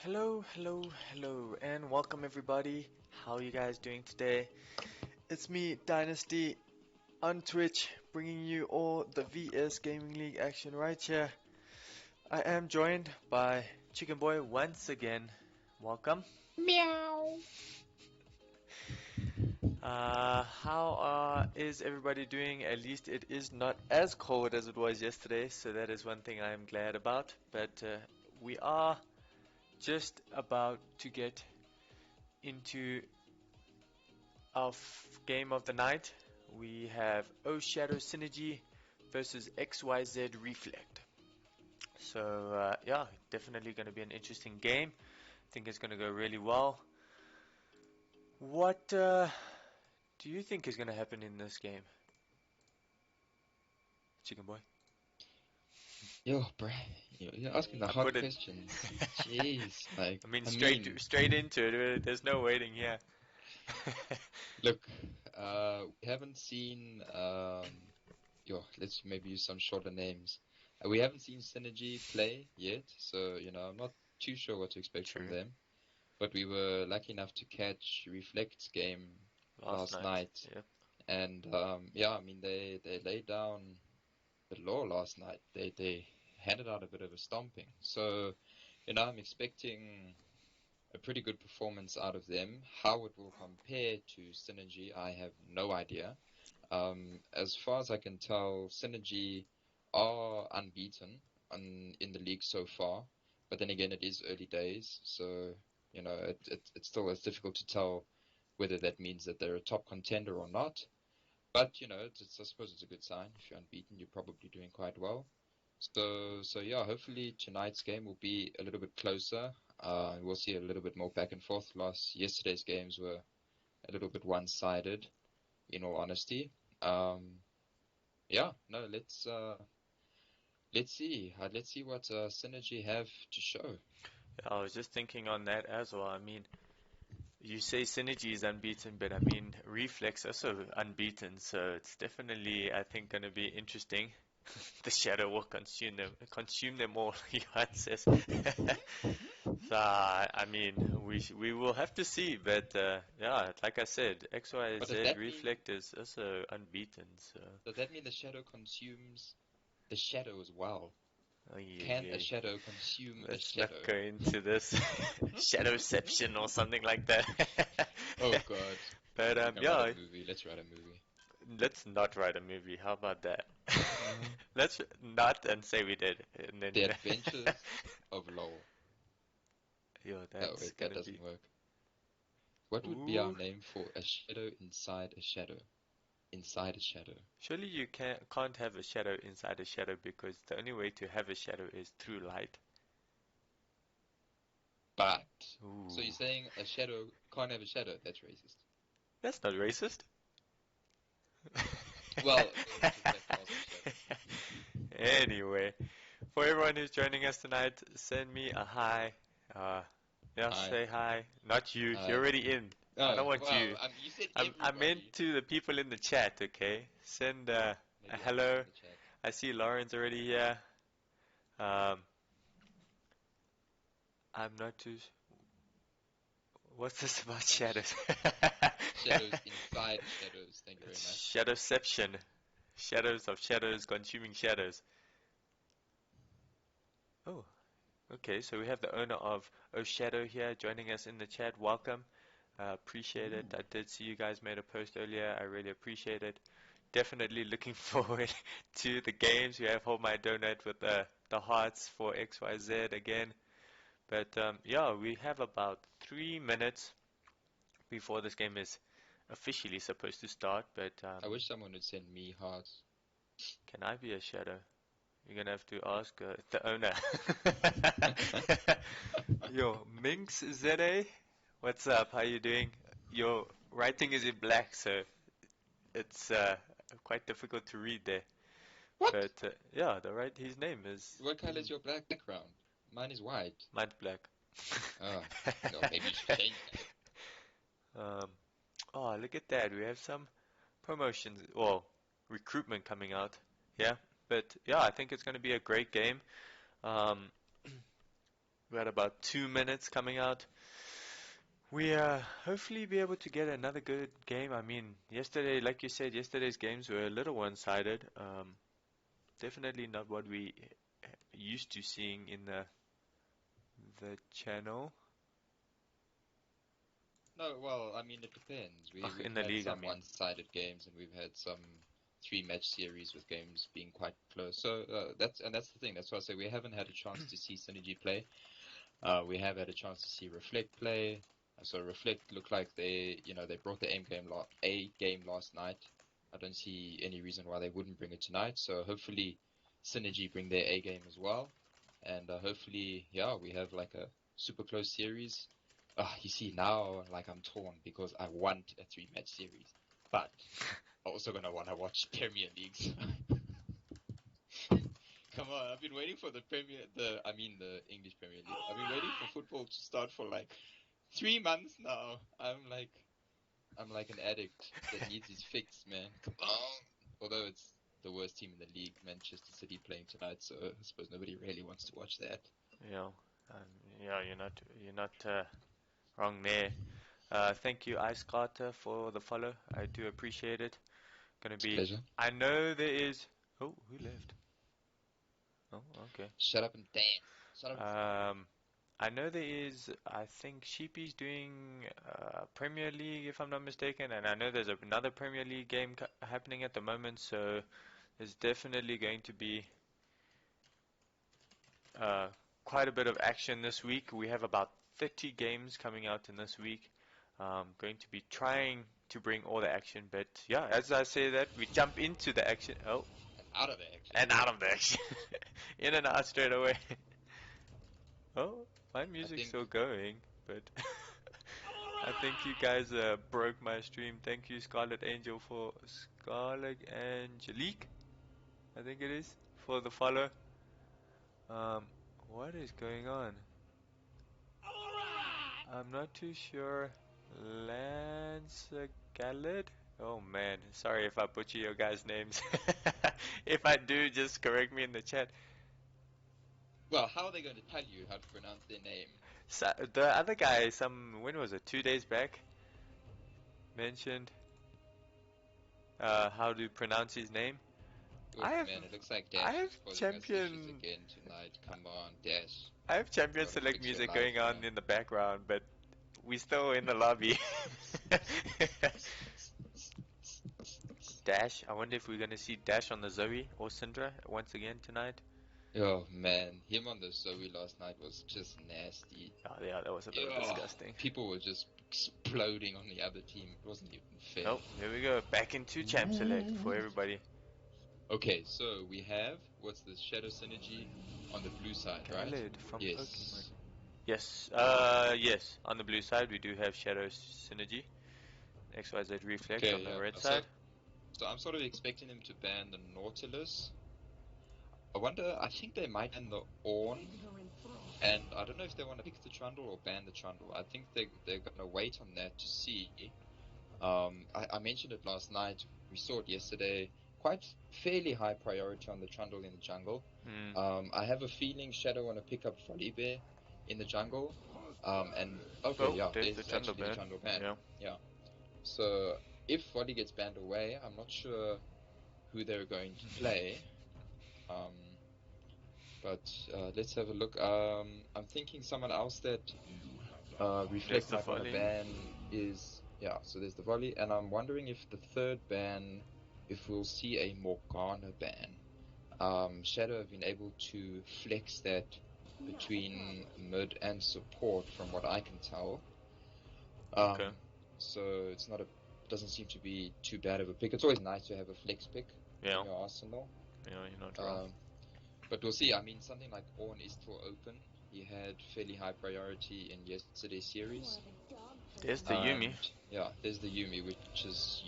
Hello, and welcome everybody. How are you guys doing today? It's me, Dynasty, on Twitch, bringing you all the VS Gaming League action right here. I am joined by Chicken Boy once again. Welcome. Meow. How is everybody doing? At least it is not as cold as it was yesterday, so that is one thing I am glad about. But we are just about to get into our game of the night. We have OSHDWSynerGy versus XYZ Reflect. So yeah, definitely going to be an interesting game. I think it's going to go really well. What do you think is going to happen in this game, Chicken Boy? Yo, bruh, you're asking the I hard put it. questions. Jeez, like, I mean, I straight mean, straight into it. There's no waiting here. look, we haven't seen, let's maybe use some shorter names. We haven't seen Synergy play yet, so, I'm not too sure what to expect from True. them. But we were lucky enough to catch Reflect's game last night. Yep. And, I mean, they laid down the law last night. They handed out a bit of a stomping. So, I'm expecting a pretty good performance out of them. How it will compare to Synergy, I have no idea. As far as I can tell, Synergy are unbeaten in the league so far. But then again, it is early days, so it's still as difficult to tell whether that means that they're a top contender or not. But I suppose it's a good sign. If you're unbeaten, you're probably doing quite well. So yeah, hopefully tonight's game will be a little bit closer. We'll see a little bit more back and forth. Yesterday's games were a little bit one-sided, in all honesty. Yeah, no, let's see. Let's see what Synergy have to show. I was just thinking on that as well. I mean, you say Synergy is unbeaten, but I mean Reflex also unbeaten, so it's definitely, I think, going to be interesting. The shadow will consume them all. Johan says. So I mean, we will have to see, but yeah, like I said, But does XYZ that mean Reflect is also unbeaten. So the shadow consumes the shadow as well? oh, yeah, Can a yeah. shadow consume a Let's not shadow? go into this shadowception or something like that. Oh God, But we can write a yeah, movie. Let's write a movie. let's not write a movie. How about that? Uh, Let's not and say we did, and then The Adventures of LOL. yo, Oh that's wait, that gonna be doesn't work. What would be our ooh. name for a shadow inside a shadow? Inside a shadow. Surely you can't have a shadow inside a shadow because the only way to have a shadow is through light. But so Ooh, you're saying a shadow can't have a shadow? That's racist. that's not racist. Well, according to Black Closet Shadow. Anyway, for everyone who's joining us tonight, send me a hi. Uh, yeah, Hi. say hi. Not you. You're Hi. already in. I Oh don't want wow. you. You said I meant everybody. to the people in the chat. Okay, send a Maybe I'll look hello. in the chat. I see Lauren's already here. Um, I'm not too. What's this about Sh- shadows? Shadows inside shadows. Thank you very It's much. shadowception. Shadows of shadows consuming shadows. Oh, okay. So we have the owner of Shadow here joining us in the chat. Welcome. Appreciate it. Ooh. I did see you guys made a post earlier. I really appreciate it. Definitely looking forward to the games. We have Hold My Donut with the hearts for XYZ again. But yeah, we have about 3 minutes before this game is officially supposed to start. But I wish someone would send me hearts. can I be a shadow? You're gonna have to ask the owner. Yo, Minx ZA, what's up? How you doing? Your writing is in black, so it's quite difficult to read there. What? But yeah, his name is What color is your black background? Mine is white. mine's black. Oh, no, maybe you should change that. um, oh, look at that. We have some promotions, well, recruitment coming out. Yeah, but yeah, I think it's going to be a great game. Um, We got about 2 minutes coming out. We hopefully be able to get another good game. I mean, yesterday, like you said, yesterday's games were a little one-sided. Definitely not what we used to seeing in the channel. No, well, I mean, it depends. We've In the had league, I some mean. one-sided games, and we've had some three-match series with games being quite close. So that's the thing. That's why I say we haven't had a chance to see Synergy play. We have had a chance to see Reflect play. So Reflect looked like they brought the A game last night. I don't see any reason why they wouldn't bring it tonight. So hopefully Synergy bring their A game as well, and hopefully, yeah, we have like a super close series. You see now, like I'm torn because I want a three-match series, but I'm also gonna wanna watch Premier Leagues. Come on, I've been waiting for the English Premier League. I've been waiting for football to start for like 3 months now. I'm like an addict that needs his fix, man. Come on. Although it's the worst team in the league, Manchester City playing tonight, so I suppose nobody really wants to watch that. Yeah, you're not wrong there. Thank you, Ice Carter, for the follow. I do appreciate it. Gonna It's a be. pleasure. I know there is. Oh, who left? Oh, okay. Shut up and dance. Shut up. I know there is. I think Sheepy's doing Premier League, if I'm not mistaken, and I know there's another Premier League game happening at the moment. So there's definitely going to be quite a bit of action this week. We have about 30 games coming out in this week. Going to be trying to bring all the action, but yeah, as I say that, we jump into the action. Oh, Out of the action. and out of the action. In and out straight away. Oh, my music's still going, but I think you guys broke my stream. Thank you, Scarlet Angelique, I think it is, for the follow. What is going on? I'm not too sure. Lance Galad? Oh man, sorry if I butcher your guys' names. If I do, just correct me in the chat. Well, how are they going to tell you how to pronounce their name? So, the other guy, when was it? 2 days back, mentioned how to pronounce his name. Oof, man, it looks like I Dash have is causing us issues champion, again tonight. Come on, Dash. I have champion Gotta select fix your music life, going on man. in the background, but we still in the lobby. Dash. I wonder if we're gonna see Dash on the Zoe or Syndra once again tonight. Oh man, him on the Zoe last night was just nasty. Oh yeah, that was a little disgusting. People were just exploding on the other team. It wasn't even fair. Oh, here we go. Back into champ select for everybody. Okay, so we have, what's this, Shadow Synergy on the blue side, right? From Yes. Pokemon. Yes, yes. On the blue side, we do have Shadow Synergy. XYZ Reflect on the red side. So I'm sort of expecting them to ban the Nautilus. I think they might ban the Ornn. And I don't know if they want to pick the Trundle or ban the Trundle. I think they're going to wait on that to see. I mentioned it last night. We saw it yesterday. Quite fairly high priority on the Trundle in the jungle. I have a feeling Shadow want to pick up Volibear in the jungle. There's actually the Trundle ban. Yeah. So if Voli gets banned away, I'm not sure who they're going to play. But let's have a look. I'm thinking someone else that Reflect might want to ban is... Yeah, so there's the Volley. And I'm wondering if the third ban, if we'll see a Morgana ban. Shadow have been able to flex that between mid and support from what I can tell. Okay. So it's doesn't seem to be too bad of a pick. It's always nice to have a flex pick in your arsenal. Yeah, you're not wrong. But we'll see. I mean, something like Ornn is still open. He had fairly high priority in yesterday's series. There's the Yuumi. Yeah, there's the Yuumi, which is...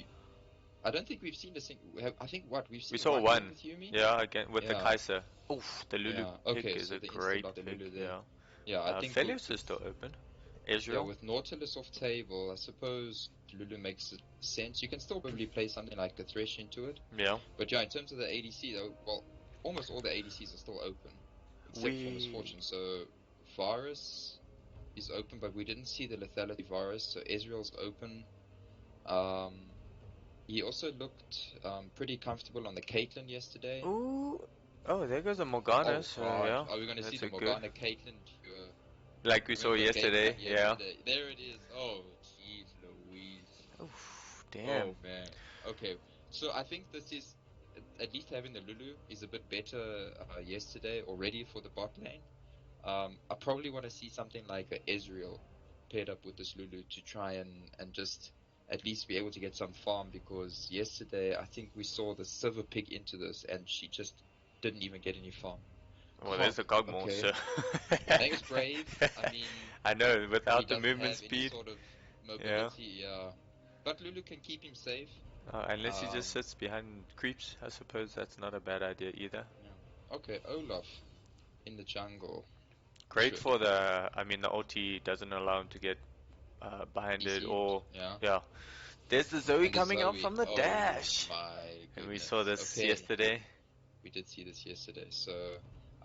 I don't think we've seen a single... I think we've seen we saw one with Yuumi? Yeah, again with the Kai'Sa. Oof, the Lulu pick is a great pick. Yeah, I think Phelios is still open. Ezreal. Yeah, with Nautilus off table, I suppose Lulu makes sense. You can still probably play something like a Thresh into it. Yeah. But yeah, in terms of the ADC though, well, almost all the ADCs are still open. Except for Misfortune, so Varus is open, but we didn't see the lethality Varus, so Ezreal's open. Um, he also looked pretty comfortable on the Caitlyn yesterday. Ooh. Oh, there goes a Morgana. Oh So god, yeah, are we going to see that's the a good. Morgana Caitlyn Like we saw remember game yesterday. one Yeah. yesterday? There it is. Oh, jeez Louise. Oof, damn. Oh man. Okay, so I think this is at least having the Lulu is a bit better yesterday already for the bot lane. I probably want to see something like a Ezreal paired up with this Lulu to try and just at least be able to get some farm, because yesterday I think we saw the Silver pick into this and she just didn't even get any farm. Well, Cog, there's a Kog'Maw, okay. so. Thanks, Brave. I mean, I know, he without the doesn't movement have any speed. sort of Yeah. mobility, but Lulu can keep him safe. Unless he Um, just sits behind creeps, I suppose that's not a bad idea either. yeah. Okay, Olaf in the jungle. Great for the, I mean, the ulti doesn't allow him to get blinded DC, or, yeah. yeah. There's the Zoe And the coming out Zoe. from the Oh dash. my And we goodness. saw this Okay, yesterday. we did see this yesterday. So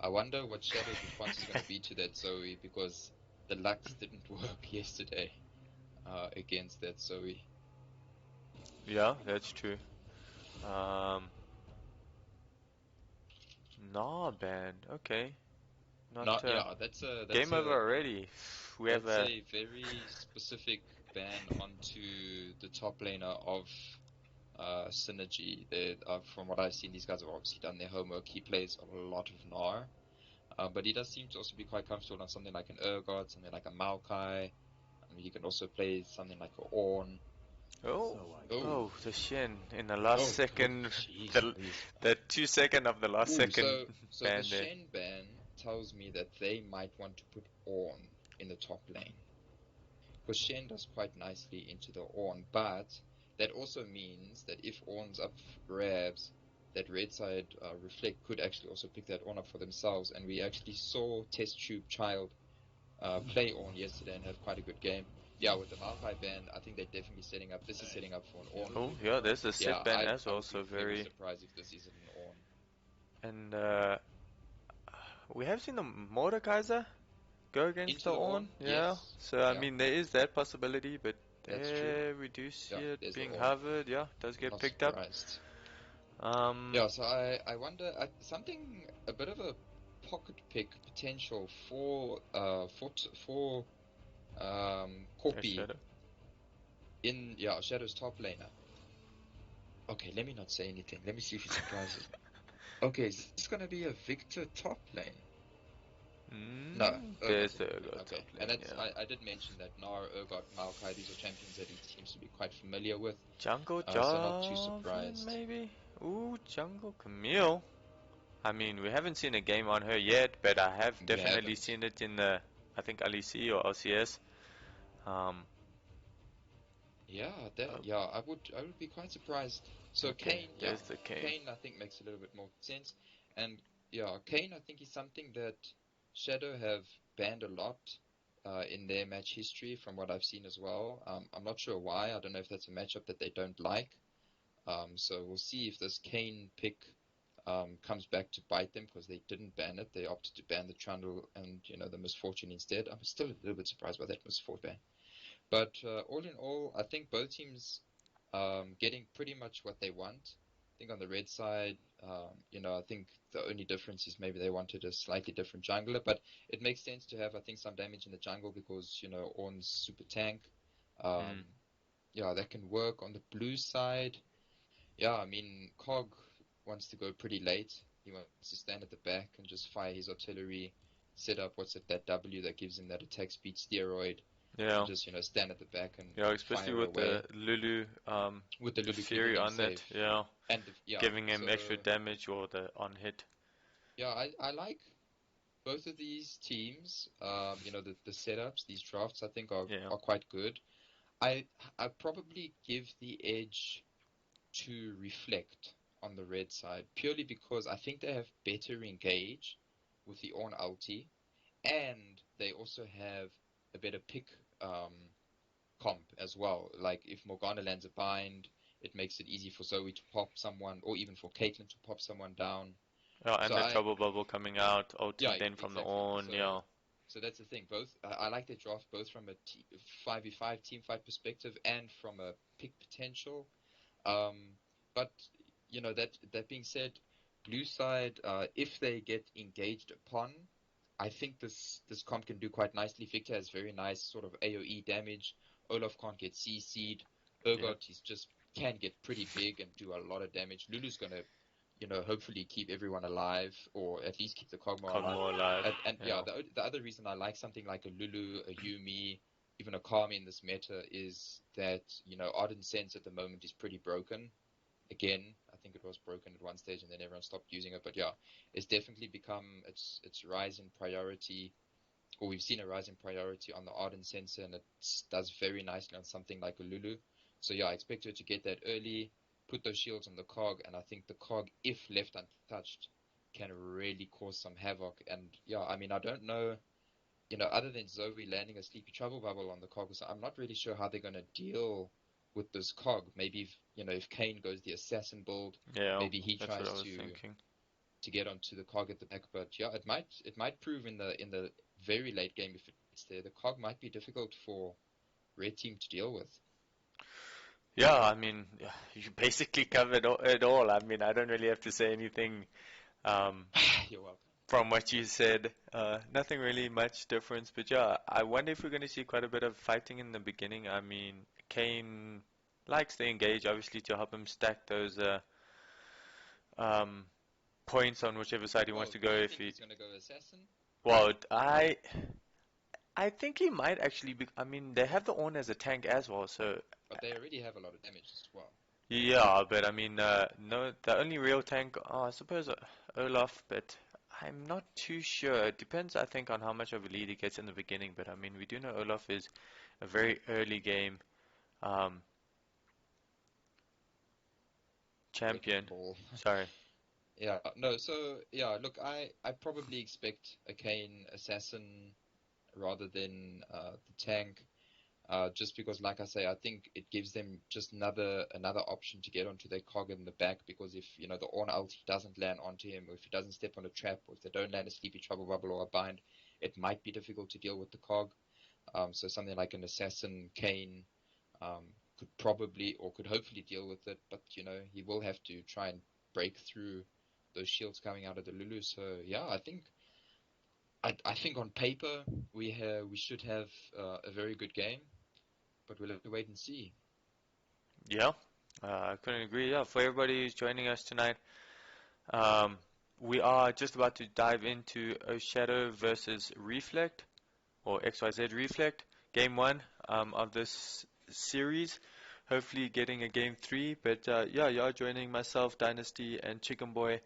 I wonder what Shadow's response is going to be to that Zoe, because the Lux didn't work yesterday against that Zoe. Yeah, that's true. Nah, ban. Okay. Not Not, yeah, that's game over already. We have a a very specific ban onto the top laner of Synergy. They, from what I've seen, these guys have obviously done their homework. He plays a lot of Gnar, but he does seem to also be quite comfortable on something like an Urgot, something like a Maokai. He can also play something like a Ornn. oh Oh, oh the Shin in the last second, jeez, the 2 second of the last second so the ban there. Shen ban tells me that they might want to put Ornn in the top lane, because Shen does quite nicely into the Ornn, but that also means that if Ornn's up for grabs, that red side Reflect could actually also pick that Ornn up for themselves, and we actually saw TestTubeChild play Ornn yesterday and have quite a good game. Yeah, with the Maokai ban, I think they're definitely setting up. This is setting up for an Ornn. Oh yeah, there's the Yeah, set ban as I well, would be so very very. surprised if this isn't an Ornn. And we have seen the Mordekaiser go against Into the the Ornn, Ornn, yeah. yes. So I Yeah, mean there is that possibility, but that's true. there we do see Yeah, it there's the being Ornn. hovered. Yeah, does I'm get not picked up. surprised. Um, Yeah, so I wonder something, a bit of a pocket pick potential for Koppie Shadow. in Shadow's top laner. Okay, let me not say anything. Let me see if he surprises. Okay, is this gonna be a Viktor top lane? No, There's Urgot. the Urgot Okay, top and lane, that's yeah. I did mention that Gnar, Urgot, Maokai, these are champions that he seems to be quite familiar with. Jungle So not too Jovelin, surprised. maybe? Ooh, Jungle Camille. I mean, we haven't seen a game on her yet, but I have We definitely haven't. seen it in the, I think, LEC or LCS. Yeah, I would be quite surprised. So Okay, Kayn, there's the Kayn. Kayn I think makes a little bit more sense, and yeah, Kayn I think is something that Shadow have banned a lot in their match history, from what I've seen as well. I'm not sure why. I don't know if that's a matchup that they don't like. So we'll see if this Kayn pick comes back to bite them, because they didn't ban it. They opted to ban the Trundle and the Misfortune instead. I'm still a little bit surprised by that Misfortune ban. But all in all, I think both teams getting pretty much what they want. I think on the red side, I think the only difference is maybe they wanted a slightly different jungler, but it makes sense to have, I think, some damage in the jungle, because, Ornn's super tank. That can work. On the blue side, I mean, Cog wants to go pretty late. He wants to stand at the back and just fire his artillery, set up, that W that gives him that attack speed steroid, and Yeah. just stand at the back and Yeah, especially fire with away. the Lulu, With the the Lulu keeping Fury him on it, safe. yeah, And giving him so extra damage or the on hit. yeah, I like both of these teams. The setups, these drafts, I think are quite good. I probably give the edge to Reflect on the red side, purely because I think they have better engage with the Ornn ulti, and they also have a better pick comp as well. Like if Morgana lands a bind, it makes it easy for Zoe to pop someone, or even for Caitlyn to pop someone down. Yeah, and So the trouble bubble coming out, ulti then from the exactly. on, So yeah. So that's the thing. Both I like their draft both from a 5v5 team fight perspective and from a pick potential. But that being said, blue side, if they get engaged upon, I think this comp can do quite nicely. Viktor has very nice sort of AoE damage. Olaf can't get CC'd. Yep. Urgot he's just can get pretty big and do a lot of damage. Lulu's gonna hopefully keep everyone alive, or at least keep the Kog'Maw alive. Kog'Maw alive. And Yeah. the other reason I like something like a Lulu, a Yuumi, even a Kami in this meta is that, Ardent Sense at the moment is pretty broken. Again, I think it was broken at one stage and then everyone stopped using it. But yeah, it's definitely become its rise in priority, or we've seen a rise in priority on the Ardent Sensor, and it does very nicely on something like a Lulu. So yeah, I expect her to get that early, put those shields on the Cog, and I think the Cog, if left untouched, can really cause some havoc. And yeah, I mean, I don't know, other than Zoe landing a Sleepy Trouble Bubble on the Cog, so I'm not really sure how they're going to deal with this Cog. Maybe if Kayn goes the assassin build, Yeah. maybe he That's tries what I was thinking. to get onto the Cog at the back. But yeah, it might prove in the very late game, if it's there, the Cog might be difficult for Red Team to deal with. Yeah, I mean, you basically covered it all. I mean, I don't really have to say anything You're welcome. from what you said. Nothing really much difference, but yeah, I wonder if we're going to see quite a bit of fighting in the beginning. I mean, Kayn likes to engage, obviously, to help him stack those um, points on whichever side he wants to go. Do you If think he's going to go assassin? well, I think he might actually be. I mean, they have the Ornn as a tank as well, so. But they already have a lot of damage as well. Yeah, but I mean, no, the only real tank, I suppose Olaf, but I'm not too sure. It depends, I think, on how much of a lead he gets in the beginning. But I mean, we do know Olaf is a very early game champion. Sorry. Yeah, no, so yeah, look, I probably expect a Kayn assassin rather than the tank. Just because, like I say, I think it gives them just another option to get onto their Cog in the back. Because if the Ornn ulti doesn't land onto him, or if he doesn't step on a trap, or if they don't land a Sleepy Trouble Bubble or a bind, it might be difficult to deal with the Cog. So something like an assassin Kayn could probably, or could hopefully deal with it. But he will have to try and break through those shields coming out of the Lulu. So yeah, I think on paper we should have a very good game. But we'll have to wait and see. Yeah, I couldn't agree. Yeah, for everybody who's joining us tonight, we are just about to dive into Shadow versus Reflect, or XYZ Reflect, game 1 of this series. Hopefully getting a game 3, but yeah, you are joining myself, Dynasty, and Chicken Boy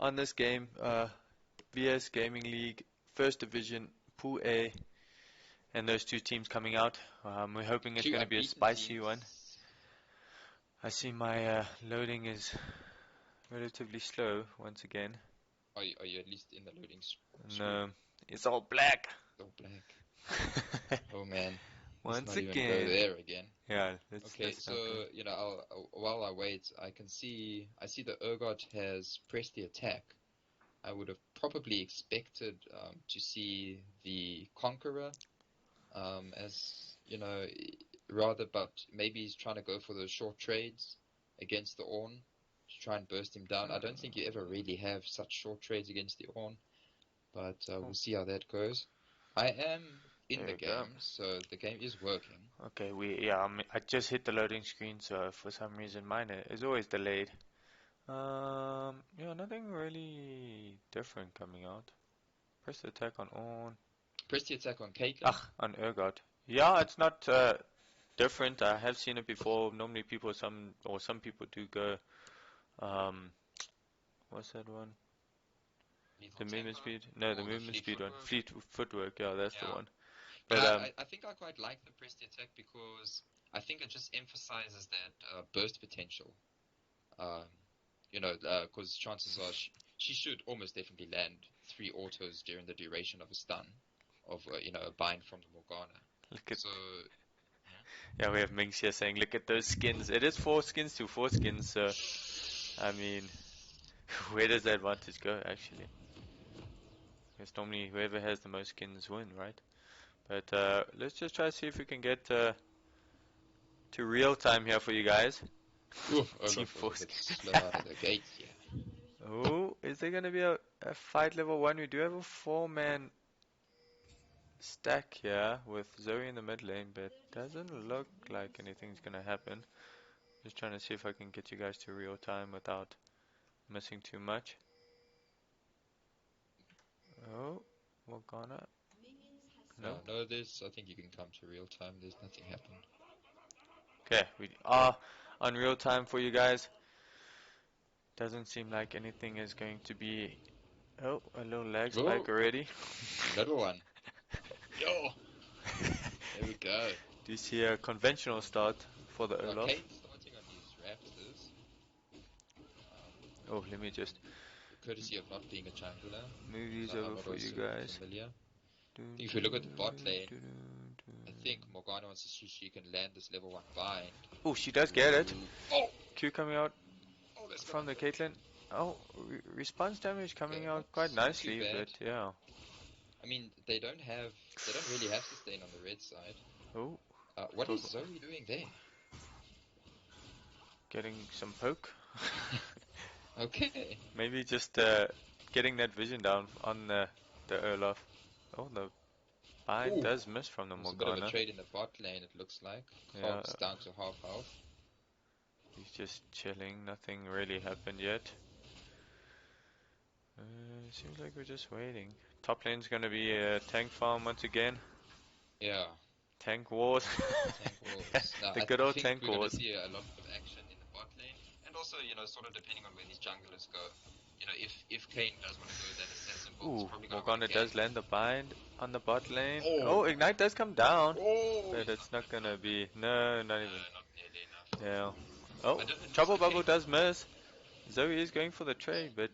on this game. VS Gaming League, First Division, Pool A, and those two teams coming out. We're hoping it's going to be a spicy one. I see my loading is relatively slow once again. Are you at least in the loading screen? No, it's all black. It's all black. Oh man. Once let's not again. Even go there again. Yeah. Okay, so while I wait, I see the Urgot has pressed the attack. I would have probably expected to see the Conqueror as rather, but maybe he's trying to go for those short trades against the Ornn to try and burst him down. I don't think you ever really have such short trades against the Ornn, but we'll see how that goes. I am in the game, so the game is working. Okay, I just hit the loading screen, so for some reason mine is always delayed. Yeah, nothing really different coming out. Press the attack on Ornn. Press the attack on Caitlyn. On Urgot. Yeah, it's not different. I have seen it before. Normally some people do go, what's that one? The movement speed? No, the movement speed one. Fleet footwork, yeah, that's the one. But I think I quite like the press the attack because I think it just emphasizes that burst potential. Because chances are she should almost definitely land 3 autos during the duration of a stun of a bind from the Morgana. Yeah, we have Minx here saying, look at those skins. It is 4 skins to 4 skins, so I mean, where does the advantage go actually? It's normally whoever has the most skins win, right? But let's just try to see if we can get to real time here for you guys. Ooh, Team Olaf was a Force. bit slow out of the gate here. Oh, is there going to be a fight level 1? We do have a 4-man stack here with Zoe in the mid lane, but doesn't look like anything's going to happen. Just trying to see if I can get you guys to real time without missing too much. Oh, Morgana. No? No, I think you can come to real time. There's nothing happened. Okay, we are on real time for you guys. Doesn't seem like anything is going to be... Oh, a little lag spike already. Little one. Yo! There we go. Do you see a conventional start for the Olaf? Kayn starting on these Raptors. Oh, let me just... Courtesy of not being a jungler. Move these I'm over not for you also guys. familiar. If you look at the bot lane, I think Morgana wants to see if she can land this level 1 bind. Oh, she does get it. Oh! Q coming out from the Caitlyn. Oh, response damage coming out quite nicely, but yeah. I mean, they don't really have sustain on the red side. Oh. What is Zoe doing there? Getting some poke. Okay. Maybe just getting that vision down on the Olaf. Oh, the bind does miss from the Morgana. There's a bit of a trade in the bot lane, it looks like. Kog's down to half health. He's just chilling, nothing really happened yet. Seems like we're just waiting. Top lane's gonna be a tank farm once again. Yeah. Tank wars. Tank wars. Now, the good old tank we're wars. Gonna see a lot of action in the bot lane, and also, sort of depending on where these junglers go. If Kayn does want to go that assassin build, probably Morgana does land the bind on the bot lane. Oh, Ignite does come down, but it's it's not gonna be. No, not even. not nearly enough. Yeah. Oh, Trouble Bubble does miss. Zoe is going for the trade, but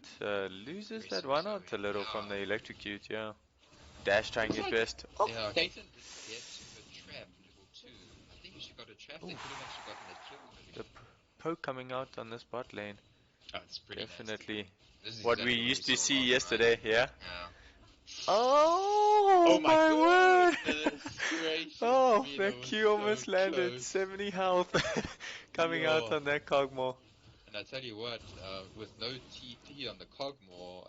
loses that one out a little from the electrocute. Yeah. Dash trying his best. Oh. Yeah, Caitlyn didn't get to the trap level 2. I think if she got a trap, they pretty much gotten the kill. The poke coming out on this bot lane. Oh, it's pretty definitely nasty. what we used to see yesterday. Yeah. Yeah. Oh my word! Gracious, oh, that Q almost landed close. 70 health coming out on that Kog'Maw. And I tell you what, with no TP on the Kog'Maw,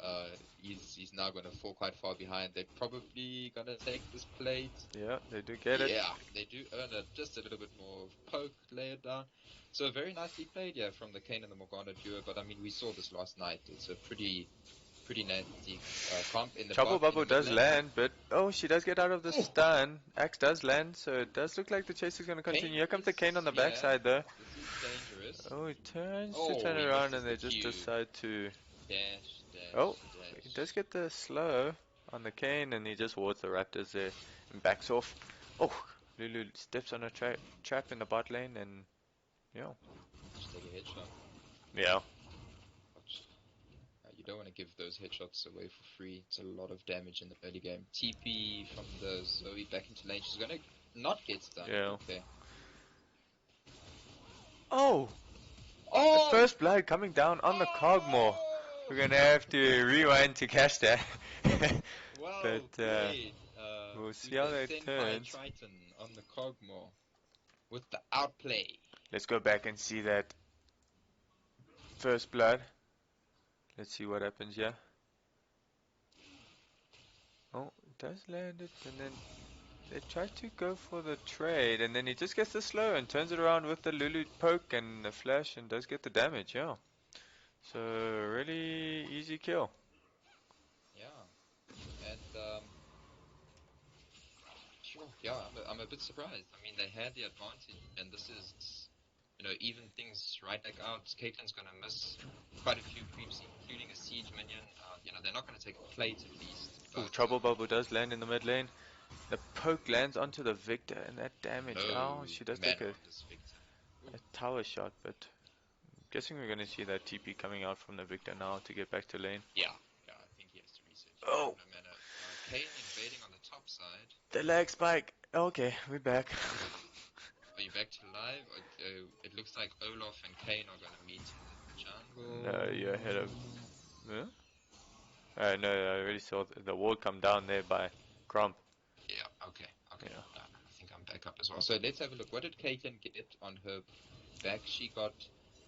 he's now going to fall quite far behind. They're probably going to take this plate. Yeah, they do get it. Yeah, they do earn just a little bit more poke layered down. So very nicely played, yeah, from the Kayn and the Morgana duo. But I mean, we saw this last night. It's a pretty nasty comp in the Trouble Bubble does land, but she does get out of the stun. Axe does land, so it does look like the chase is going to continue. Here comes the Kayn on the backside, though. This is dangerous. Oh, he turns to turn around, and they just decide to... Dash. He does get the slow on the Kayn, and he just wards the Raptors there and backs off. Oh, Lulu steps on a trap in the bot lane, and just take a headshot. Yeah. You don't want to give those headshots away for free. It's a lot of damage in the early game. TP from the Zoe back into lane. She's gonna not get stunned. Yeah. Okay. Oh! The first blood coming down on the Kog'Maw. We're gonna have to rewind to catch that. Wow, but great. we'll see how that turns. Triton on the Kog'Maw with the outplay. Let's go back and see that first blood. Let's see what happens here. Oh, it does land it, and then they try to go for the trade, and then he just gets the slow and turns it around with the Lulu poke and the flash and does get the damage, yeah. So, really easy kill. Yeah. And, sure, yeah, I'm a bit surprised. I mean, they had the advantage, and this is... even things right back out. Caitlyn's going to miss quite a few creeps, including a siege minion. They're not going to take a plate at least. Ooh, Trouble Bubble does land in the mid lane. The poke lands onto the Viktor, and that damage. She does take a tower shot, but I'm guessing we're going to see that TP coming out from the Viktor now to get back to lane. Yeah, I think he has to research. Oh! Kayn invading on the top side. The lag spike. Okay, we're back. Are you back to live? It looks like Olaf and Kayn are going to meet in the jungle. No, you're ahead of... Huh? No, I already saw the ward come down there by Grump. Yeah, okay. Yeah. I think I'm back up as well. So let's have a look. What did Caitlyn get on her back? She got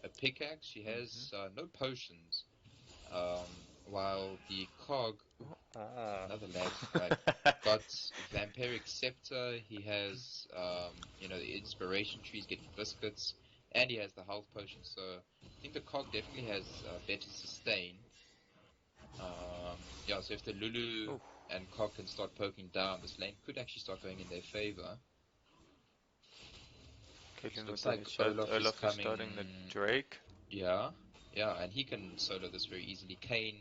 a pickaxe. She has no potions. While the Cog, another lag spike, got Vampiric Scepter. He has, the Inspiration Trees, getting biscuits, and he has the health potion. So I think the Cog definitely has better sustain. So if the Lulu and Cog can start poking down, this lane could actually start going in their favor. Looks like Olaf is starting the Drake. Yeah, and he can solo this very easily. Kayn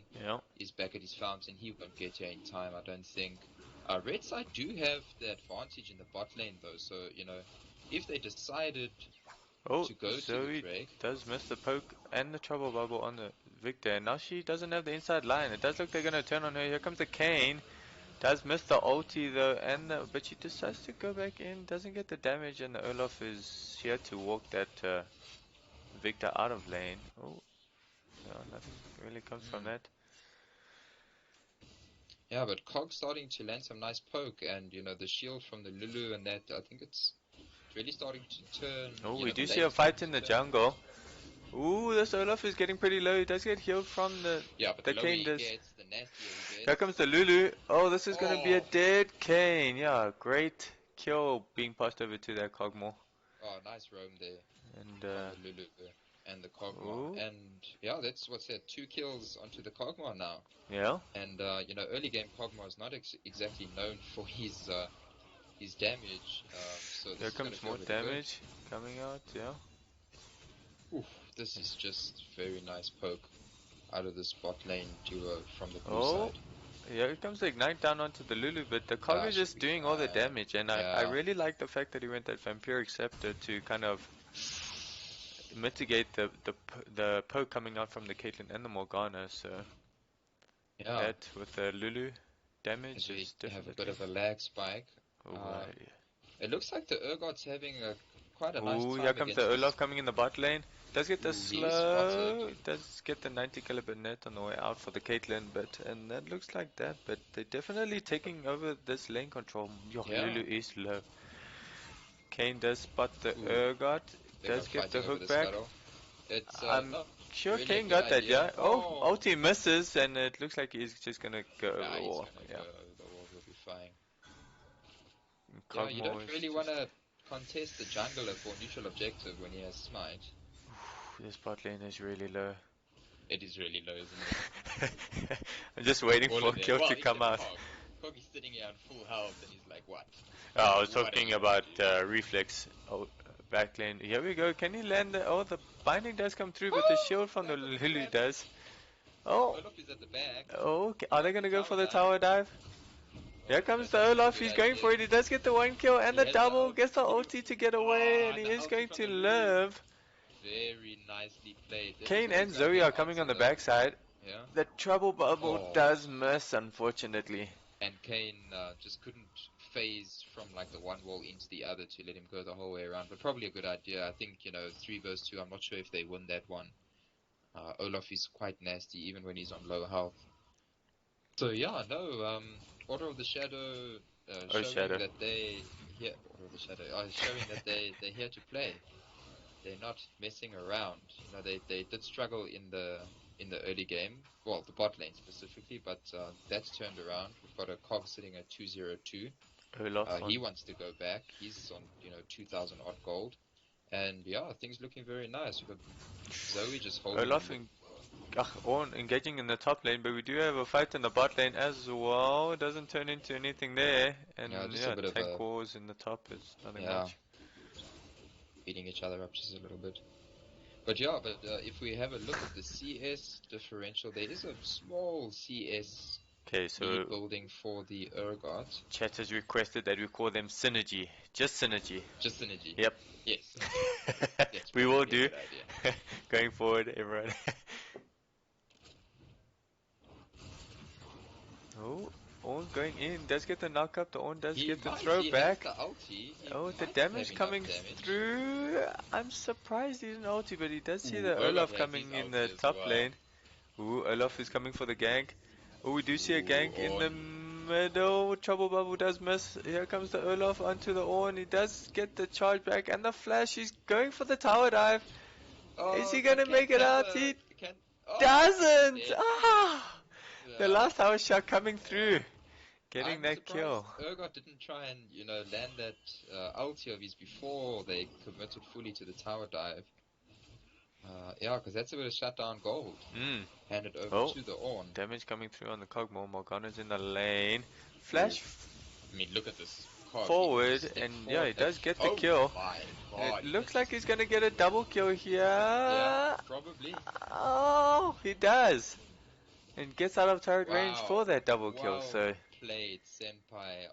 is back at his farms, and he won't get here in time, I don't think. Red side do have the advantage in the bot lane, though, so, if they decided to go to the Drake... does miss the poke and the trouble bubble on the Viktor, and now she doesn't have the inside line. It does look they're going to turn on her. Here comes the Kayn. Does miss the ulti though, but she decides to go back in, doesn't get the damage, and the Olaf is here to walk that Viktor out of lane. Oh, no, nothing really comes from that. Yeah, but Cog starting to land some nice poke, and the shield from the Lulu and that, I think it's really starting to turn. Oh, we do see a fight in the jungle. Ooh, this Olaf is getting pretty low. He does get healed from the... Yeah, but the Kayn does. The nastier he gets. Here comes the Lulu. Oh, this is going to be a dead Kayn. Yeah, great kill being passed over to that Kog'Maw. Oh, nice roam there. And the Lulu and the Kog'Maw. And yeah, that's what's that. 2 kills onto the Kog'Maw now. Yeah. And early game Kog'Maw is not exactly known for his damage. So there comes more damage coming out. Yeah. Oof, this is just very nice poke out of this bot lane duo from the blue side. Yeah, it comes the ignite down onto the Lulu, but the Cog is just doing all the damage, and I really like the fact that he went that Vampiric Scepter to kind of mitigate the poke coming out from the Caitlyn and the Morgana. So that with the Lulu damage is definitely have a bit of a lag spike. It looks like the Urgot's having quite a nice time. Here comes the Olaf coming in the bot lane. Does get the slow, does get the 90 kilobit net on the way out for the Caitlyn, and that looks like that, but they're definitely taking over this lane control. Lulu is low. Kayn does spot the Urgot, does get the hook back. I'm sure Kayn got that, yeah? Oh, ulti misses, and it looks like he's just gonna go over the wall. Yeah, the wall will be fine. You don't really want to contest the jungler for neutral objective when he has smite. This bot lane is really low. It is really low, isn't it? I'm just waiting for a kill to come out. Kog is sitting here on full health and he's like, what? Oh, I was talking about reflex. Oh, back lane. Here we go. Can he land the... Oh, the binding does come through, but the shield from the Lulu does. Oh. Olaf is at the back. Okay. Are they going to go for the tower dive? Here comes the Olaf, he's going for it, he does get the 1 kill and the double, gets the ulti to get away, and he is going to live. Very nicely played. Kayn and Zoe are coming on the backside. Yeah. The trouble bubble does miss, unfortunately. And Kayn just couldn't phase from like the one wall into the other to let him go the whole way around, but probably a good idea. I think, 3 vs 2, I'm not sure if they win that one. Olaf is quite nasty even when he's on low health. So yeah, no, Order of the Shadow showing that they here. Order of the Shadow showing that they're here to play. They're not messing around. They did struggle in the early game, well, the bot lane specifically, but that's turned around. We've got a Cog sitting at 202. He wants to go back. He's on 2,000 odd gold, and yeah, things looking very nice. We've got Zoe just holding. Olaf Ornn engaging in the top lane, but we do have a fight in the bot lane as well. It doesn't turn into anything there, and tank wars in the top is nothing much. Beating each other up just a little bit. But if we have a look at the CS differential, there is a small CS building for the Urgot. Chat has requested that we call them Synergy. Just Synergy. Just Synergy. Yep. Yes. We will do. Going forward, everyone. Oh, Ornn going in, does get the knock up, the Ornn does get the throw back. The damage coming through. I'm surprised he didn't ulti, but he does see the Olaf coming in the top lane. Ooh, Olaf is coming for the gank. Oh, we do see a gank in the middle. Trouble Bubble does miss. Here comes the Olaf onto the Ornn. He does get the charge back and the flash. He's going for the tower dive. Is he gonna make it out? He doesn't! Ah! The last tower shot coming through. Getting I'm that surprised kill. Urgot didn't try and, land that ulti of his before they committed fully to the tower dive. Yeah, because that's a bit of shutdown gold. Handed over to the Ornn. Damage coming through on the Kog'Maw. Morgana's in the lane. Flash I mean, look at this Kog. forward, and yeah, he does get the kill. It looks like he's gonna get a double kill here. Yeah, probably. Oh, he does. And gets out of turret range for that double kill. So played Senpai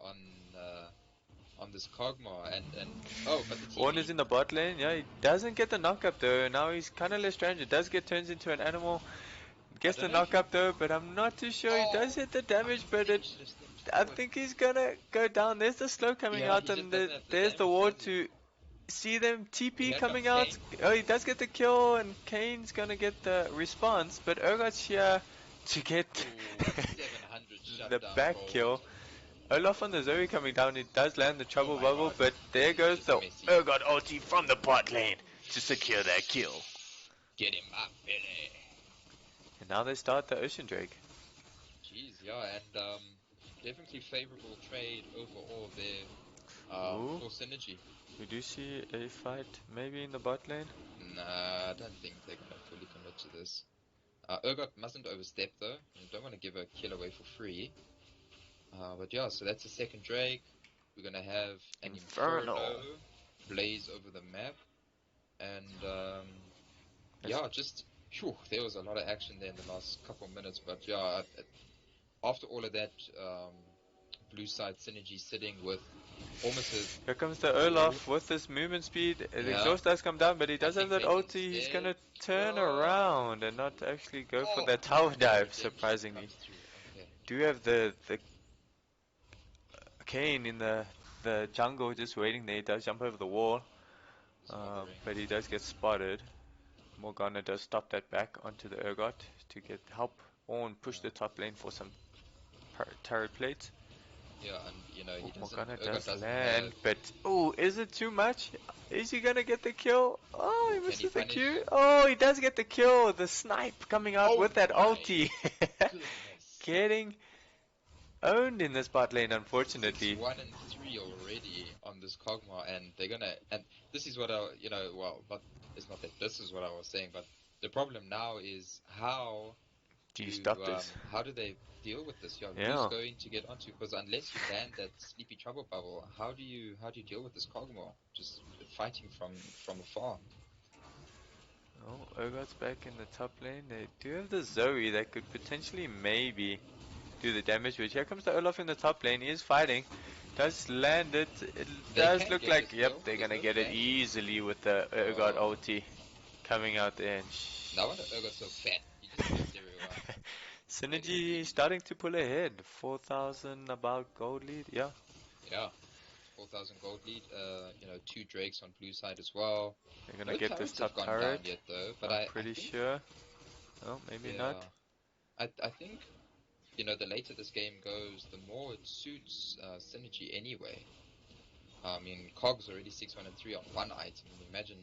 on this Kog'Maw and but the Ornn is in the bot lane. Yeah, he doesn't get the knock up though. Now he's kind of less strange. It does get turns into an animal. Gets the knock up though, but I'm not too sure. He does hit the damage, but I think he's gonna go down. There's the slow coming out, and there's the ward to see them. TP coming out. Kayn. Oh, he does get the kill, and Kayn's gonna get the response, but Urgot's here to get the back kill. Olaf on the Zoe coming down. He does land the trouble bubble, but there goes the Urgot ulti from the bot lane to secure that kill. Get him up, Billy. And now they start the Ocean Drake. Jeez, yeah, and definitely favorable trade overall there for synergy. We do see a fight maybe in the bot lane. Nah, I don't think they're gonna fully commit to this. Urgot mustn't overstep though. You don't want to give a kill away for free. But yeah, so that's the second Drake. We're gonna have an Inferno blaze over the map, and yeah, just there was a lot of action there in the last couple of minutes. But yeah, after all of that, blue side synergy sitting with almost a... Here comes the Olaf with this movement speed. The exhaust does come down, but he does have that ulti. He's gonna turn around and not actually go for that tower dive, surprisingly. Do have the Kayn in the jungle just waiting there. He does jump over the wall, but he does get spotted. Morgana does stop that back onto the Urgot to get help Ornn push the top lane for some turret plates. Yeah, and he Morgana does land, but is it too much? Is he gonna get the kill? Oh, he misses the Q. Oh, he does get the kill. The snipe coming out with that ulti. Getting owned in this bot lane, unfortunately. 1 and 3 already on this Kog'Maw, and they're gonna. And this is what I, it's not that this is what I was saying, but the problem now is how do you stop this? How do they deal with this? Who's going to get onto? Because unless you ban that sleepy trouble bubble, how do you deal with this Kog'Maw? Just fighting from afar. Oh, Urgot's back in the top lane. They do have the Zoe that could potentially maybe do the damage, which here comes the Olaf in the top lane. He is fighting, does land it. It does look like, they're gonna get it easily with the Urgot ulti coming out there. And no wonder Urgot's so fat. He just gets everywhere. Synergy starting to pull ahead. 4,000 about gold lead, yeah. 4,000 gold lead. 2 Drakes on blue side as well. They're gonna get this top turret. Yet, though, but I'm pretty sure. Oh, maybe not. I think. The later this game goes, the more it suits synergy anyway. I mean, Cog's already 6, 1, and 3 on one item. Imagine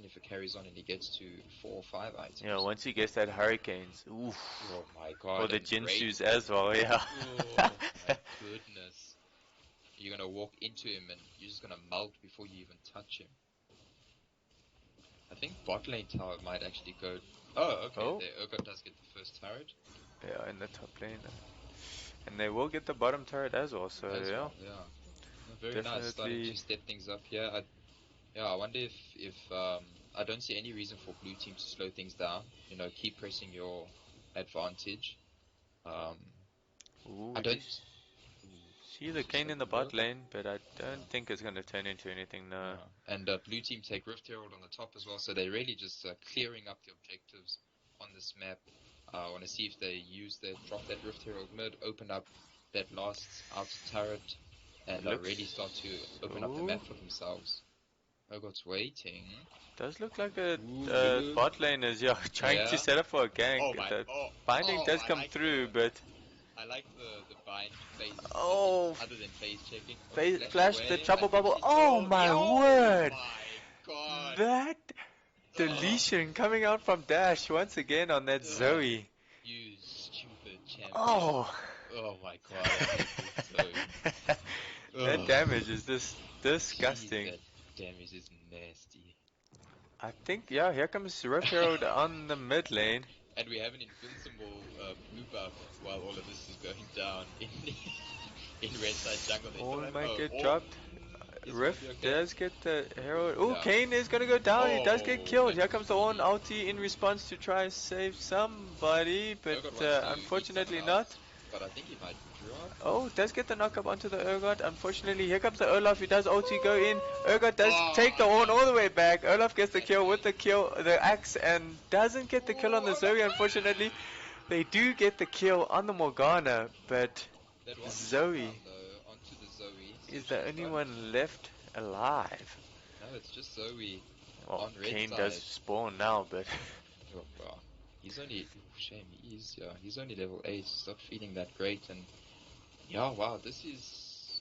if it carries on and he gets to 4 or 5 items. Yeah, once he gets that Hurricanes, oof. Oh my god. Or the Jinxus as well, yeah. Oh my goodness. You're gonna walk into him and you're just gonna melt before you even touch him. I think bot lane tower might actually go... Oh, okay, there. Urgot does get the first turret. Yeah, in the top lane. And they will get the bottom turret as well, so yeah. Very definitely nice, starting to step things up here. I wonder if I don't see any reason for blue team to slow things down. Keep pressing your advantage. I don't see the Kayn in the bot lane, but I don't think it's going to turn into anything, no. And blue team take Rift Herald on the top as well, so they're really just clearing up the objectives on this map. I want to see if they drop that Rift Herald mid, open up that last outer turret, and really start to open up the map for themselves. Urgot's waiting. Does look like a bot lane is trying to set up for a gank. The binding does come through, but I like the bind phase. Oh, Other than phase checking. Oh, flash the away. trouble I think bubble. she's Oh gold. my Oh word! my god. That Ugh. deletion coming out from Dash once again on that Ugh. Zoe. You stupid champion. Oh, Oh my god, I hate this Zoe. that Ugh. damage is just Jeez, disgusting. that damage is nasty. I think, yeah, here comes Rift Herald on the mid lane. And we have an invincible blue buff while all of this is going down in in red side jungle. They still All have might get oh, dropped. is Rift Volibear okay? does get the Herald. Oh, Yeah. Kayn is gonna go down. He does get Oh, killed. that Here was comes the Ornn really... ulti in response to try and save somebody, but Urgot wants to eat unfortunately someone not. else, but I think he might drop. Oh, does get the knockup onto the Urgot. Unfortunately, here comes the Olaf. He does ulti go in. Urgot does take the Ornn all the way back. Olaf gets the kill with the axe, and doesn't get the kill on the Zoe. Unfortunately, they do get the kill on the Morgana, but That was a Zoe shutdown though onto the Zoe, so is the she's only got... one left alive. No, it's just Zoe Well, on red Kayn does side. spawn now, but Oh, wow. He's only... Oh, shame, he's only level 8, he's not feeling that great, and... Yeah, wow, this is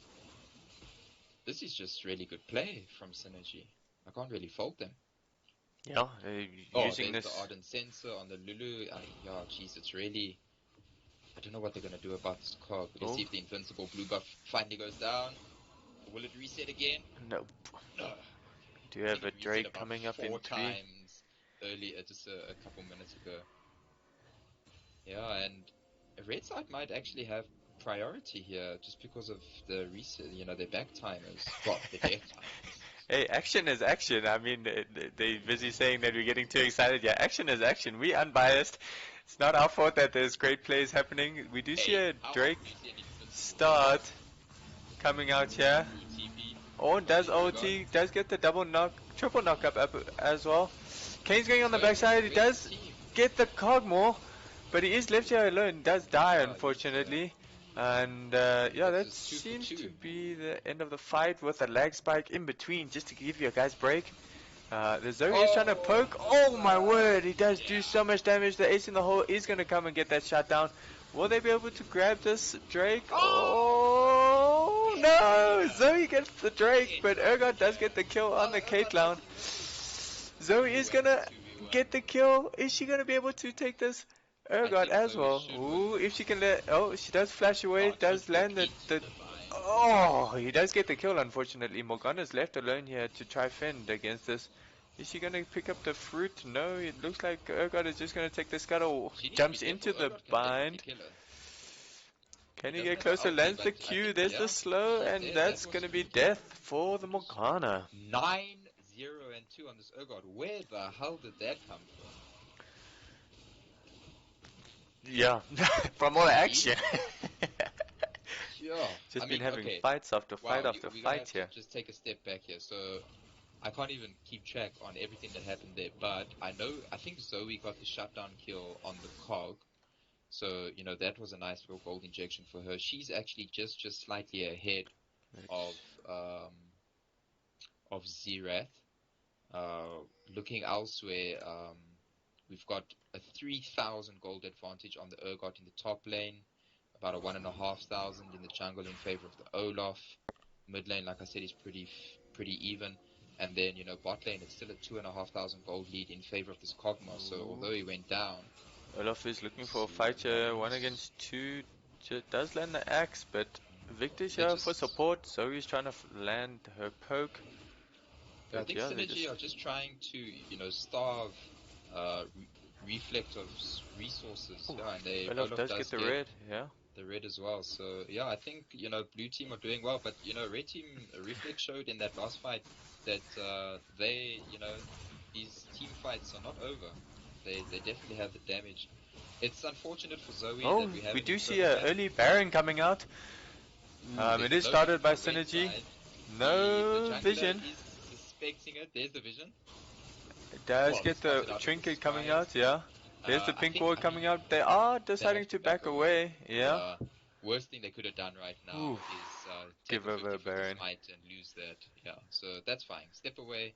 just really good play from Synergy. I can't really fault them. yeah, Oh, using there's this. the Ardent Sensor on the Lulu. Yeah, jeez, it's really... I don't know what they're gonna do about this cog. Let's see if the invincible blue buff finally goes down. Will it reset again? Nope. No. Do you I have think a it reset Drake about coming up 4 in 3? times earlier, just a couple minutes ago. Yeah, and red side might actually have priority here just because of the reset, you know, their back timers. Well, their death timers. Hey, action is action. I mean, they're busy saying that we're getting too excited. Yeah, action is action. We unbiased. It's not our fault that there's great plays happening. We do see a Drake start coming out here. Ornn does OT, does get the triple knock up as well. Kayn's going on the backside. He does get the Kog'Maw, but he is left here alone. Does die, unfortunately. And yeah, that seems to be the end of the fight with a lag spike in between, just to give you guys break. The Zoe is trying to poke. Oh my word, he does do so much damage. The ace in the hole is going to come and get that shot down. Will they be able to grab this Drake? Oh no! Zoe gets the Drake, but Urgot does get the kill on the Caitlyn. Zoe is going to get the kill. Is she going to be able to take this? Urgot as well. Ooh, if she can let... Oh, she does flash away. Does land the... Oh, he does get the kill, unfortunately. Morgana's left alone here to try fend against this. Is she going to pick up the fruit? No, it looks like Urgot is just going to take the scuttle. Jumps into the bind. Can he get closer? Lands the Q. There's the slow, and that's going to be death for the Morgana. 9-0 and 2 on this Urgot. Where the hell did that come from? Yeah, from all the action. Yeah. Just been having fights after fight after fight here. Just take a step back here. So I can't even keep track on everything that happened there, but I think Zoe got the shutdown kill on the Cog. So, you know, that was a nice little gold injection for her. She's actually just slightly ahead of Zerath. Looking elsewhere, we've got a 3,000 gold advantage on the Urgot in the top lane, about a 1,500 in the jungle in favor of the Olaf. Mid lane, like I said, is pretty even. And then, you know, bot lane, it's still a 2,500 gold lead in favor of this Kog'Maw. So although he went down, Olaf is looking for a fight here, 1 against 2. Does land the axe, but Viktor's here for support. Zoe's trying to land her poke. I think Synergy are just trying to, you know, starve reflect of resources. Yeah, and Olaf does get the red, yeah. The red as well. So yeah, I think, you know, blue team are doing well, but you know, red team reflect showed in that last fight that they, you know, these team fights are not over. They definitely have the damage. It's unfortunate for Zoe that we do see an early Baron coming out. It is started by Synergy. No vision. Is suspecting it. There's the vision. It does get the trinket coming out, yeah. There's the pink ward coming out. They are deciding to back away, yeah. Worst thing they could have done right now is give over Baron and lose that. Yeah, so that's fine. Step away.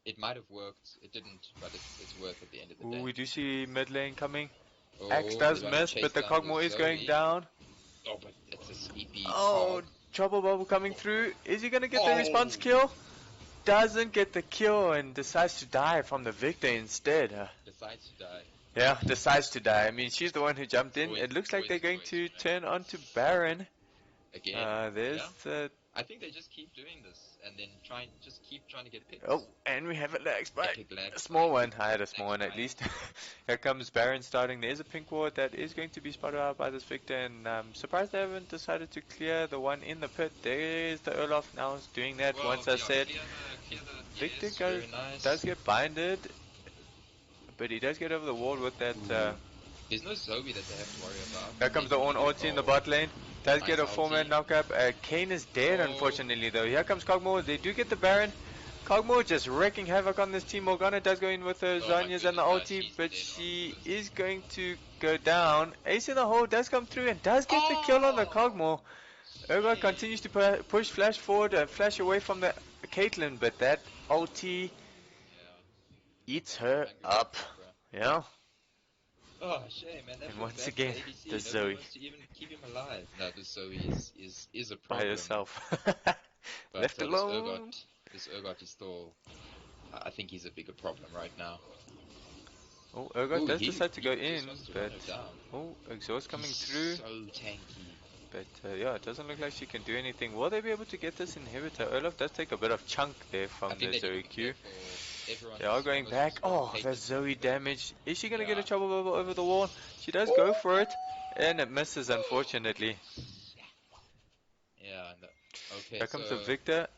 It might have worked. It didn't, but it's worth at the end of the day. We do see mid lane coming. Axe Oh, does they wanna miss, chase but the down Kog'Maw is going Zoe. down. Oh, but it's a sleepy Oh, Cog. trouble bubble coming through. Is he gonna get the response Oh! kill? Doesn't get the kill and decides to die from the Viktor instead. Decides to die. Yeah, decides to die. I mean, she's the one who jumped in. Always, It looks like always they're the going way to streamer. turn on to Baron. Again. There's Yeah. the... I think they just keep doing this and then keep trying to get picks. Oh, and we have a lag spike. Epic lag A small spike. one. I had a small one at least. Here comes Baron starting. There's a pink ward that is going to be spotted out by this Viktor, and I'm surprised they haven't decided to clear the one in the pit. There's the Olaf now doing that. Well, once I yeah, said clear the Viktor yes, very nice. does get binded, but he does get over the wall with that. There's no Zoe that they have to worry about. Here comes the Ornn ulti in the bot lane. Does Nice get a ulti. 4-man knockup. Kayn is dead, Oh. unfortunately, though. Here comes Kog'Maw. They do get the Baron. Kog'Maw just wreaking havoc on this team. Morgana does go in with her Oh my Zhonya's and the goodness, ulti, she's but dead she on is going to go down. Ace in the hole does come through and does get the kill on the Kog'Maw. Urgot continues to push flash forward and flash away from the Caitlyn, but that ulti eats her up. Yeah. Oh, shame, man. And once again, the Zoe. To even keep him alive. No, the Zoe is a By problem. herself. But, Left alone. This Urgot is still, I think he's a bigger problem right now. Oh, Urgot does he decide to go just in, wants to run but her down. oh, exhaust coming He's through. so tanky. But yeah, it doesn't look like she can do anything. Will they be able to get this inhibitor? Olaf does take a bit of chunk there from the Zoe Q. They are going back. Oh, that Zoe damage. Is she going to get a trouble bubble over the wall? She does go for it, and it misses, unfortunately. Yeah, okay. Here comes the Viktor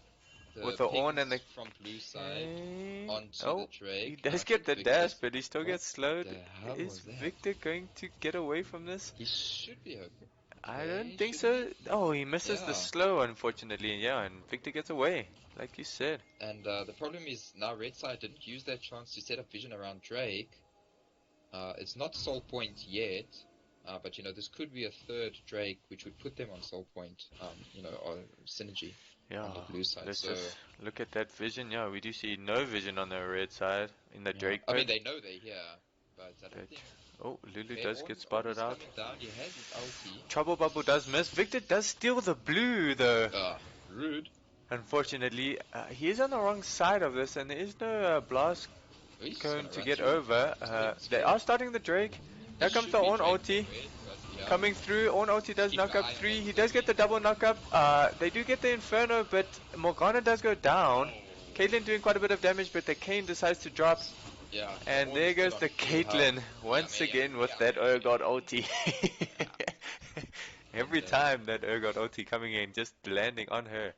with the Ornn and the... from blue side onto oh, the Drake. he does get the dash, but he still gets slowed. Is Viktor going to get away from this? He should be okay. I don't think so. Oh, he misses the slow, unfortunately. Yeah, and Viktor gets away, like you said. And the problem is now red side didn't use that chance to set up vision around Drake. It's not soul point yet, but you know this could be a third Drake, which would put them on soul point. You know, or synergy on the blue side. Let's so just look at that vision. Yeah, we do see no vision on the red side in the Drake I pit. mean, they know they're here, but I don't think. Oh, Lulu does get spotted out. Down. He has his ulti. Trouble bubble does miss. Viktor does steal the blue though. Rude. Unfortunately, he is on the wrong side of this, and there is no blast cone to get over. They are starting the Drake. Here comes the Ornn ulti. Coming through, Ornn ulti does knock up 3. He does get the double knock up. They do get the Inferno, but Morgana does go down. Caitlyn doing quite a bit of damage, but the Kayn decides to drop. Yeah, and there goes the Caitlyn once again with that Urgot ulti. Every time that Urgot ulti coming in, just landing on her.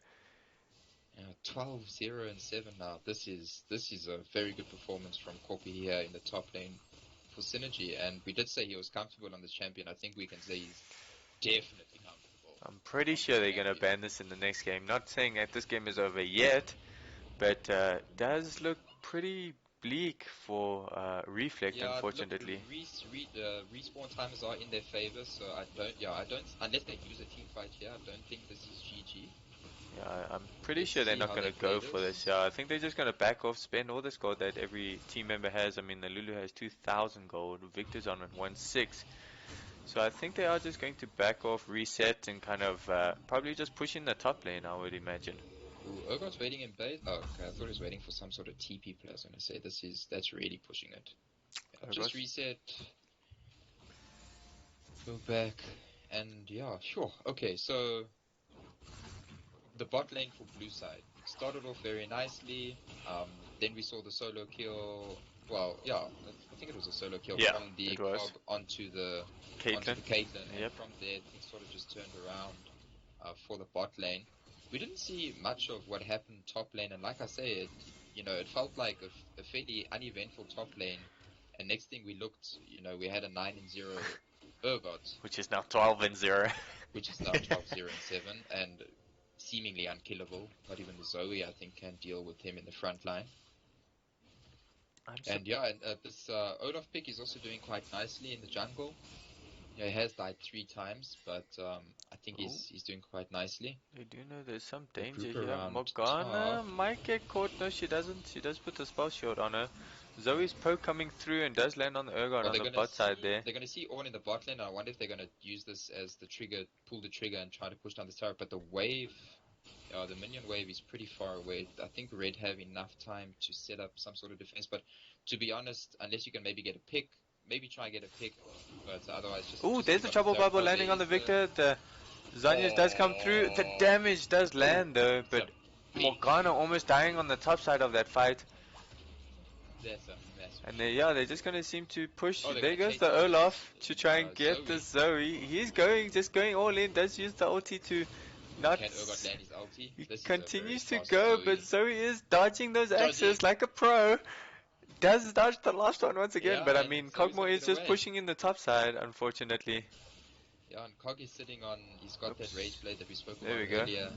12, 0, and 7 now. This is a very good performance from Koppie here in the top lane for Synergy. And we did say he was comfortable on this champion. I think we can say he's definitely comfortable. I'm pretty sure they're going to ban this in the next game. Not saying that this game is over yet, but does look pretty bleak for Reflect, unfortunately. Look, respawn timers are in their favor, so I don't, unless they use a team fight here, I don't think this is GG. Yeah, I'm pretty sure they're not going to go for this. Yeah, I think they're just going to back off, spend all this gold that every team member has. I mean, the Lulu has 2,000 gold, Viktor's on 1.6. So I think they are just going to back off, reset, and kind of probably just push in the top lane, I would imagine. Ooh, Urgot's waiting in base. Oh, okay, I thought he was waiting for some sort of TP play. I was going to say, that's really pushing it. Yeah, just reset. Go back. And yeah, sure. Okay, so the bot lane for blue side started off very nicely. Then we saw the solo kill. Well, yeah, I think it was a solo kill from the Cog onto the Caitlyn. And from there, things sort of just turned around for the bot lane. We didn't see much of what happened top lane, and like I said, it felt like a fairly uneventful top lane. And next thing we looked, we had a 9-0 Urgot, which is now 12-0. Which is now 12-0 and 7, and seemingly unkillable. Not even the Zoe, I think, can deal with him in the front line. This Olaf pick is also doing quite nicely in the jungle. He has died 3 times, but I think he's doing quite nicely. They do know there's some danger here. Morgana might get caught. No, she doesn't. She does put the spell shield on her. Zoe's poke coming through and does land on the Urgot Well, on the bot side there. they're gonna see Ornn in the bot lane. I wonder if they're gonna use this as the trigger, pull the trigger, and try to push down the tower. But the wave, the minion wave is pretty far away. I think Red have enough time to set up some sort of defense. But to be honest, unless you can maybe get a pick, maybe try and get a pick. But otherwise, just. Ooh, just there's the trouble bubble landing on the Viktor. The Zhonya's does come through. The damage does land though, but Morgana almost dying on the top side of that fight. That's a mess. And they're just gonna seem to push. Oh, there goes the Olaf to try and get the Zoe. He's just going all in. Does use the ulti to not. Can Urgot land his ulti? He continues to go, but Zoe is dodging those axes like a pro. Does dodge the last one once again, but I mean, Kog'Maw is just pushing in the top side, unfortunately. Yeah, and Kog is sitting on, he's got that Rage Blade that we spoke about earlier. There we go.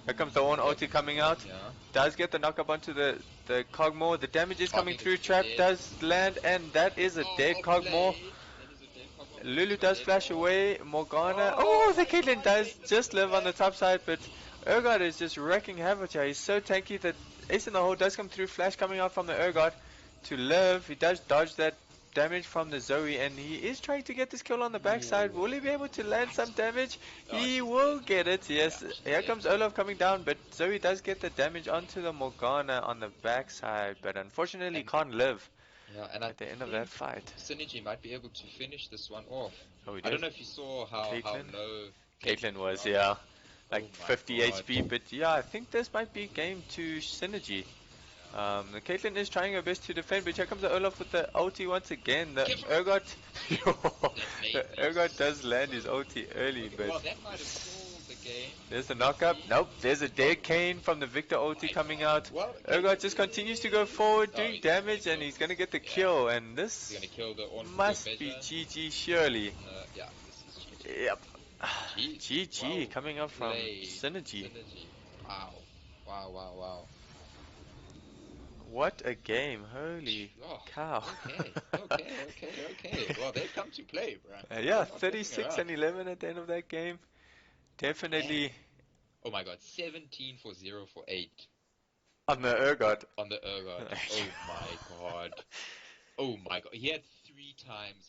Here comes the Ornn ulti coming out. Yeah. Does get the knock up onto the Kog'Maw. The damage is coming through. Trap does land, and that is a dead Kog'Maw. Lulu does flash away. Morgana. Oh, the Caitlyn does just live on the top side, but Urgot is just wrecking havoc here. He's so tanky that Ace in the hole does come through. Flash coming out from the Urgot to live. He does dodge that damage from the Zoe, and he is trying to get this kill on the backside. Will he be able to land some damage? He will get it, yes. Here comes Olaf coming down, but Zoe does get the damage onto the Morgana on the backside, but unfortunately can't live at the end of that fight. Synergy might be able to finish this one off. Oh, I don't know if you saw how low Caitlyn was, like 50 HP, but I think this might be game to Synergy. The Caitlyn is trying her best to defend, but here comes the Olaf with the ulti once again. The Urgot, the Urgot does land his ulti early, but that might have stalled the game. There's the knockup. Nope, there's a dead Kayn from the Viktor ulti coming out. Urgot just continues to go forward, doing damage, and he's gonna get the kill. And this must be GG surely. Yeah, this is GG. Yep. GG coming up from Synergy. Wow. What a game, holy cow. Okay. Well, they've come to play, bro. Yeah, 36 and 11 at the end of that game. Definitely. Oh my god, 17 for 0 for 8. On the Urgot. Oh my god. He had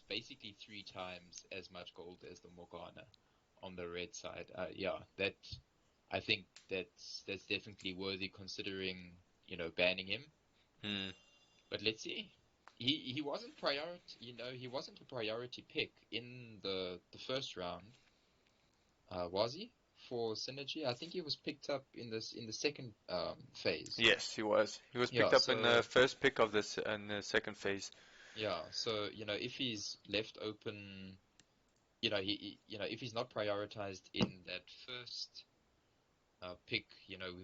basically three times as much gold as the Morgana on the red side. I think that's definitely worthy considering, banning him. But let's see. He wasn't he wasn't a priority pick in the first round. Was he for Synergy? I think he was picked up in the second phase. Yes, he was. He was picked up in the first pick of this in the second phase. Yeah, so if he's left open, if he's not prioritized in that first pick,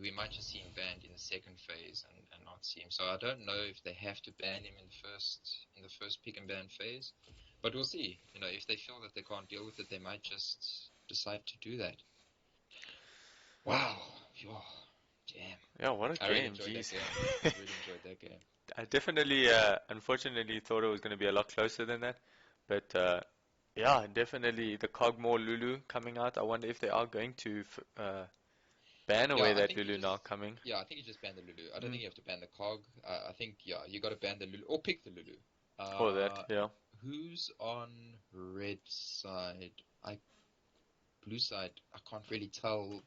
we might just see him banned in the second phase and not see him. So I don't know if they have to ban him in the first pick and ban phase, but we'll see. If they feel that they can't deal with it, they might just decide to do that. Wow. Oh, damn. Yeah, what a game, jeez. I really enjoyed that game. I definitely, unfortunately, thought it was going to be a lot closer than that, but definitely the Kog'Maw Lulu coming out. I wonder if they are going to ban away that Lulu now coming. Yeah, I think you just ban the Lulu. I don't think you have to ban the Kog. I think, you got to ban the Lulu, or pick the Lulu. Or that, yeah. Who's on red side? Blue side, I can't really tell.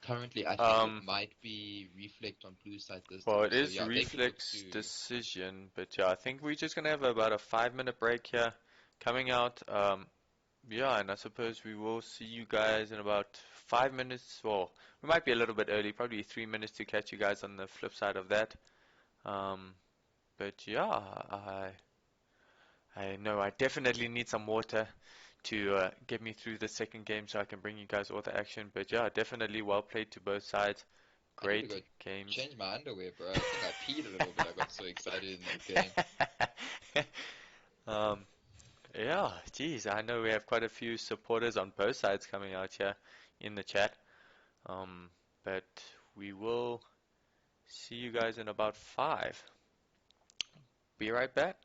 Currently, I think it might be Reflect on blue side this time. Well, it is Reflect's decision, but I think we're just going to have about a 5-minute break here coming out. And I suppose we will see you guys in about 5 minutes. Well, we might be a little bit early, probably 3 minutes to catch you guys on the flip side of that. I know I definitely need some water to get me through the second game so I can bring you guys all the action. But definitely well played to both sides. Great games. Change my underwear, bro. I think I peed a little bit. I got so excited in the game. Geez, I know we have quite a few supporters on both sides coming out here in the chat. But we will see you guys in about 5. Be right back.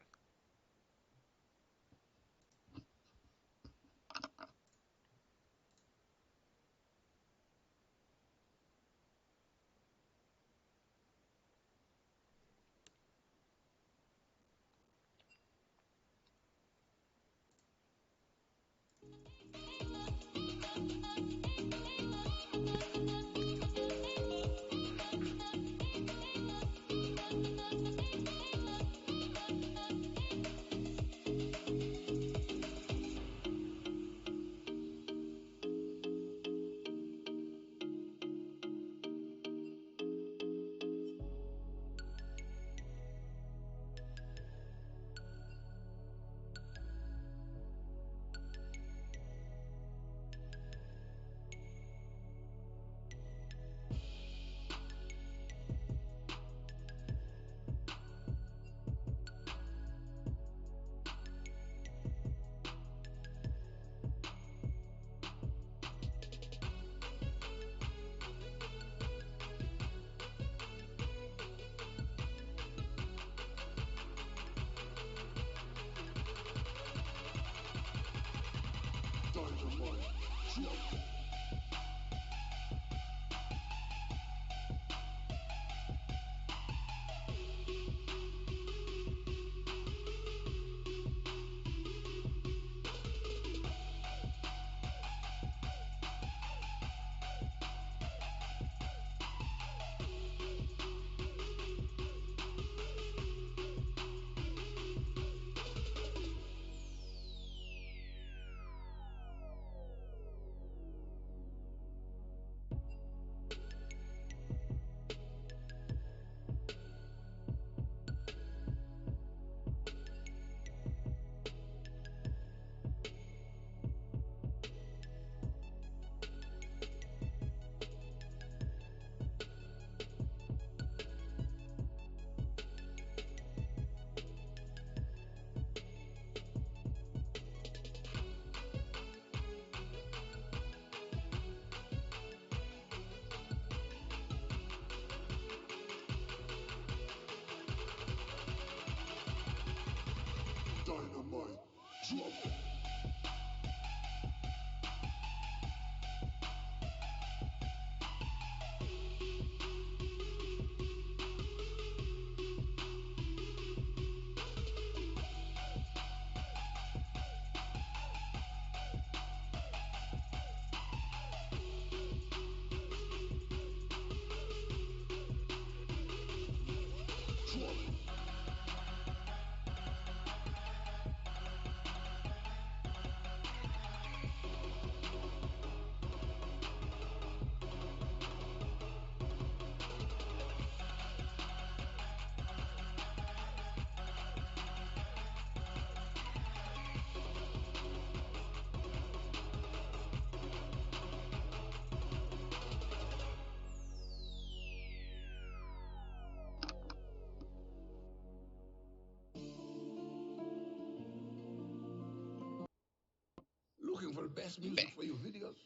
Looking for the best music for your videos?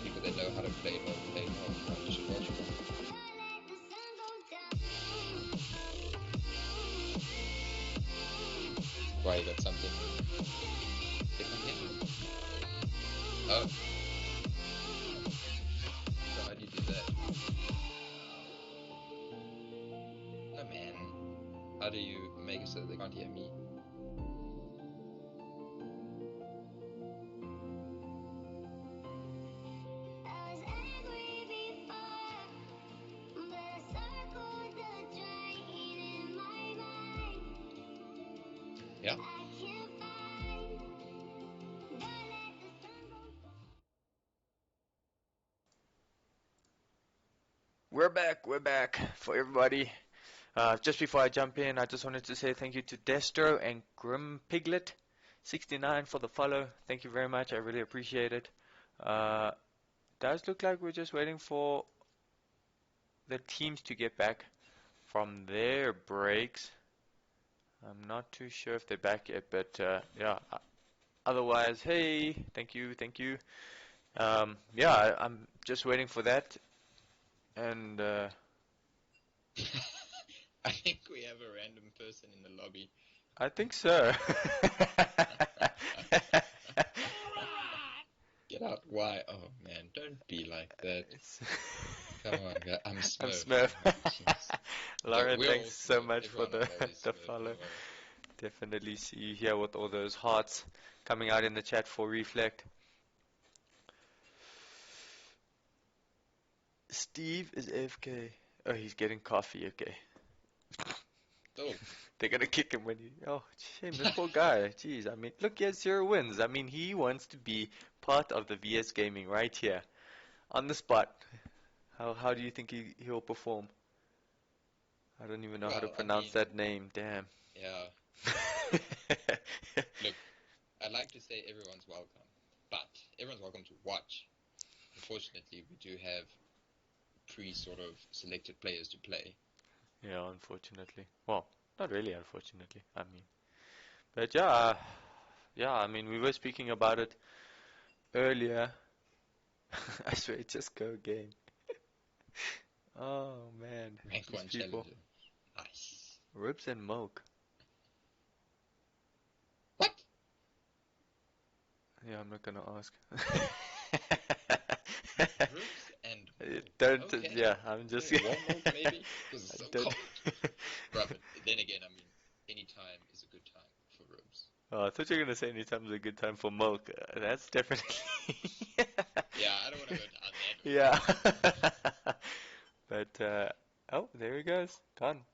People that know how to play it well, you should watch it. Why, you got something different here? Oh. So how do you do that? No man. How do you make it so that they can't hear me? Yeah. We're back for everybody. Just before I jump in, I just wanted to say thank you to Destro and Grim Piglet 69 for the follow. Thank you very much. I really appreciate it. Does look like we're just waiting for the teams to get back from their breaks. I'm not too sure if they're back yet, but yeah. Otherwise, hey, thank you. Yeah, I'm just waiting for that, and I think we have a random person in the lobby. I think so. Get out. Why? Oh man, don't be like that. It's Come on, guys. I'm Smurf. I'm Smurf. Jeez. Lauren, We're all thanks so Smurf. much for Everyone on lobby is the Smurf, follow. don't worry. Definitely see you here with all those hearts coming out in the chat for Reflect. Steve is AFK. Oh, he's getting coffee. Okay. Oh, They're gonna kick him when he. Oh, shame, this poor guy. Jeez, I mean, look, he has 0 wins. I mean, he wants to be part of the VS Gaming right here, on the spot. How do you think he'll perform? I don't even know how to well, I pronounce mean, that name. Damn. yeah. Look, I'd like to say everyone's welcome, but everyone's welcome to watch. Unfortunately, we do have sort of selected players to play. Yeah, unfortunately. Well, not really, unfortunately. I mean, but yeah, yeah. I mean, we were speaking about it earlier. I swear, just go game. Oh man, Rank these 1 people. challenger. Nice. Ribs and milk. What? Yeah, I'm not gonna ask. Ribs and milk. Don't. Okay. Yeah, I'm just. Warm milk maybe? Because it's so Don't. cold. Right, but then again, I mean, any time is a good time for ribs. Oh, I thought you were gonna say anytime's a good time for milk. That's definitely. Yeah, I don't want to go down that road. Yeah. But oh, there he goes. Gone.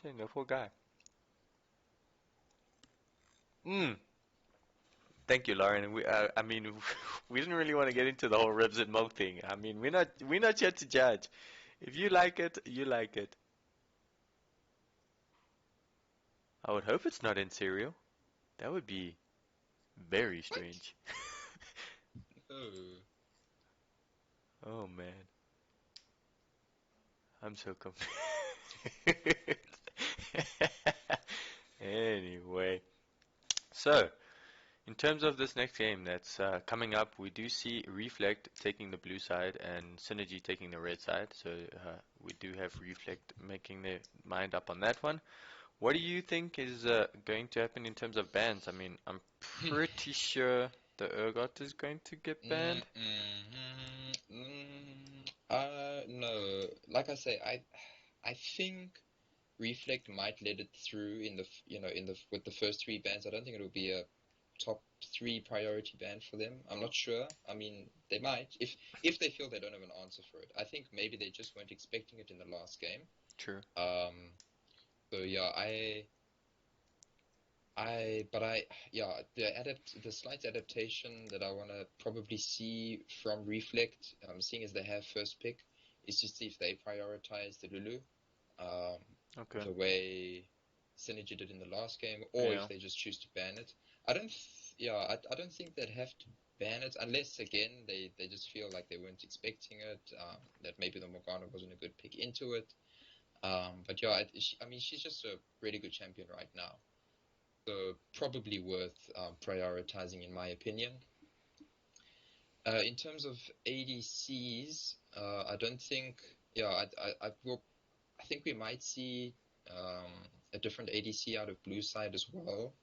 Shit, no poor guy. Thank you, Lauren. I mean, we didn't really want to get into the whole ribs and milk thing. I mean, we're not here to judge. If you like it, you like it. I would hope it's not in cereal. That would be very strange. Oh. Oh man, I'm so confused. Anyway, so in terms of this next game that's coming up, we do see Reflect taking the blue side and Synergy taking the red side. So we do have Reflect making their mind up on that one. What do you think is going to happen in terms of bans? I mean, I'm pretty sure the Urgot is going to get banned. No. Like I say, I think Reflect might let it through in with the first 3 bans. I don't think it'll be a top 3 priority ban for them. I'm not sure. I mean, they might if they feel they don't have an answer for it. I think maybe they just weren't expecting it in the last game. True. So yeah, the slight adaptation that I want to probably see from Reflect, seeing as they have first pick, is to see if they prioritize the Lulu, Okay. the way Synergy did in the last game, or Yeah. if they just choose to ban it. I don't think they'd have to ban it unless again they just feel like they weren't expecting it, that maybe the Morgana wasn't a good pick into it. But yeah, I mean, she's just a really good champion right now. So probably worth prioritizing, in my opinion. In terms of ADCs, I don't think. Yeah, I think we might see a different ADC out of blue side as well,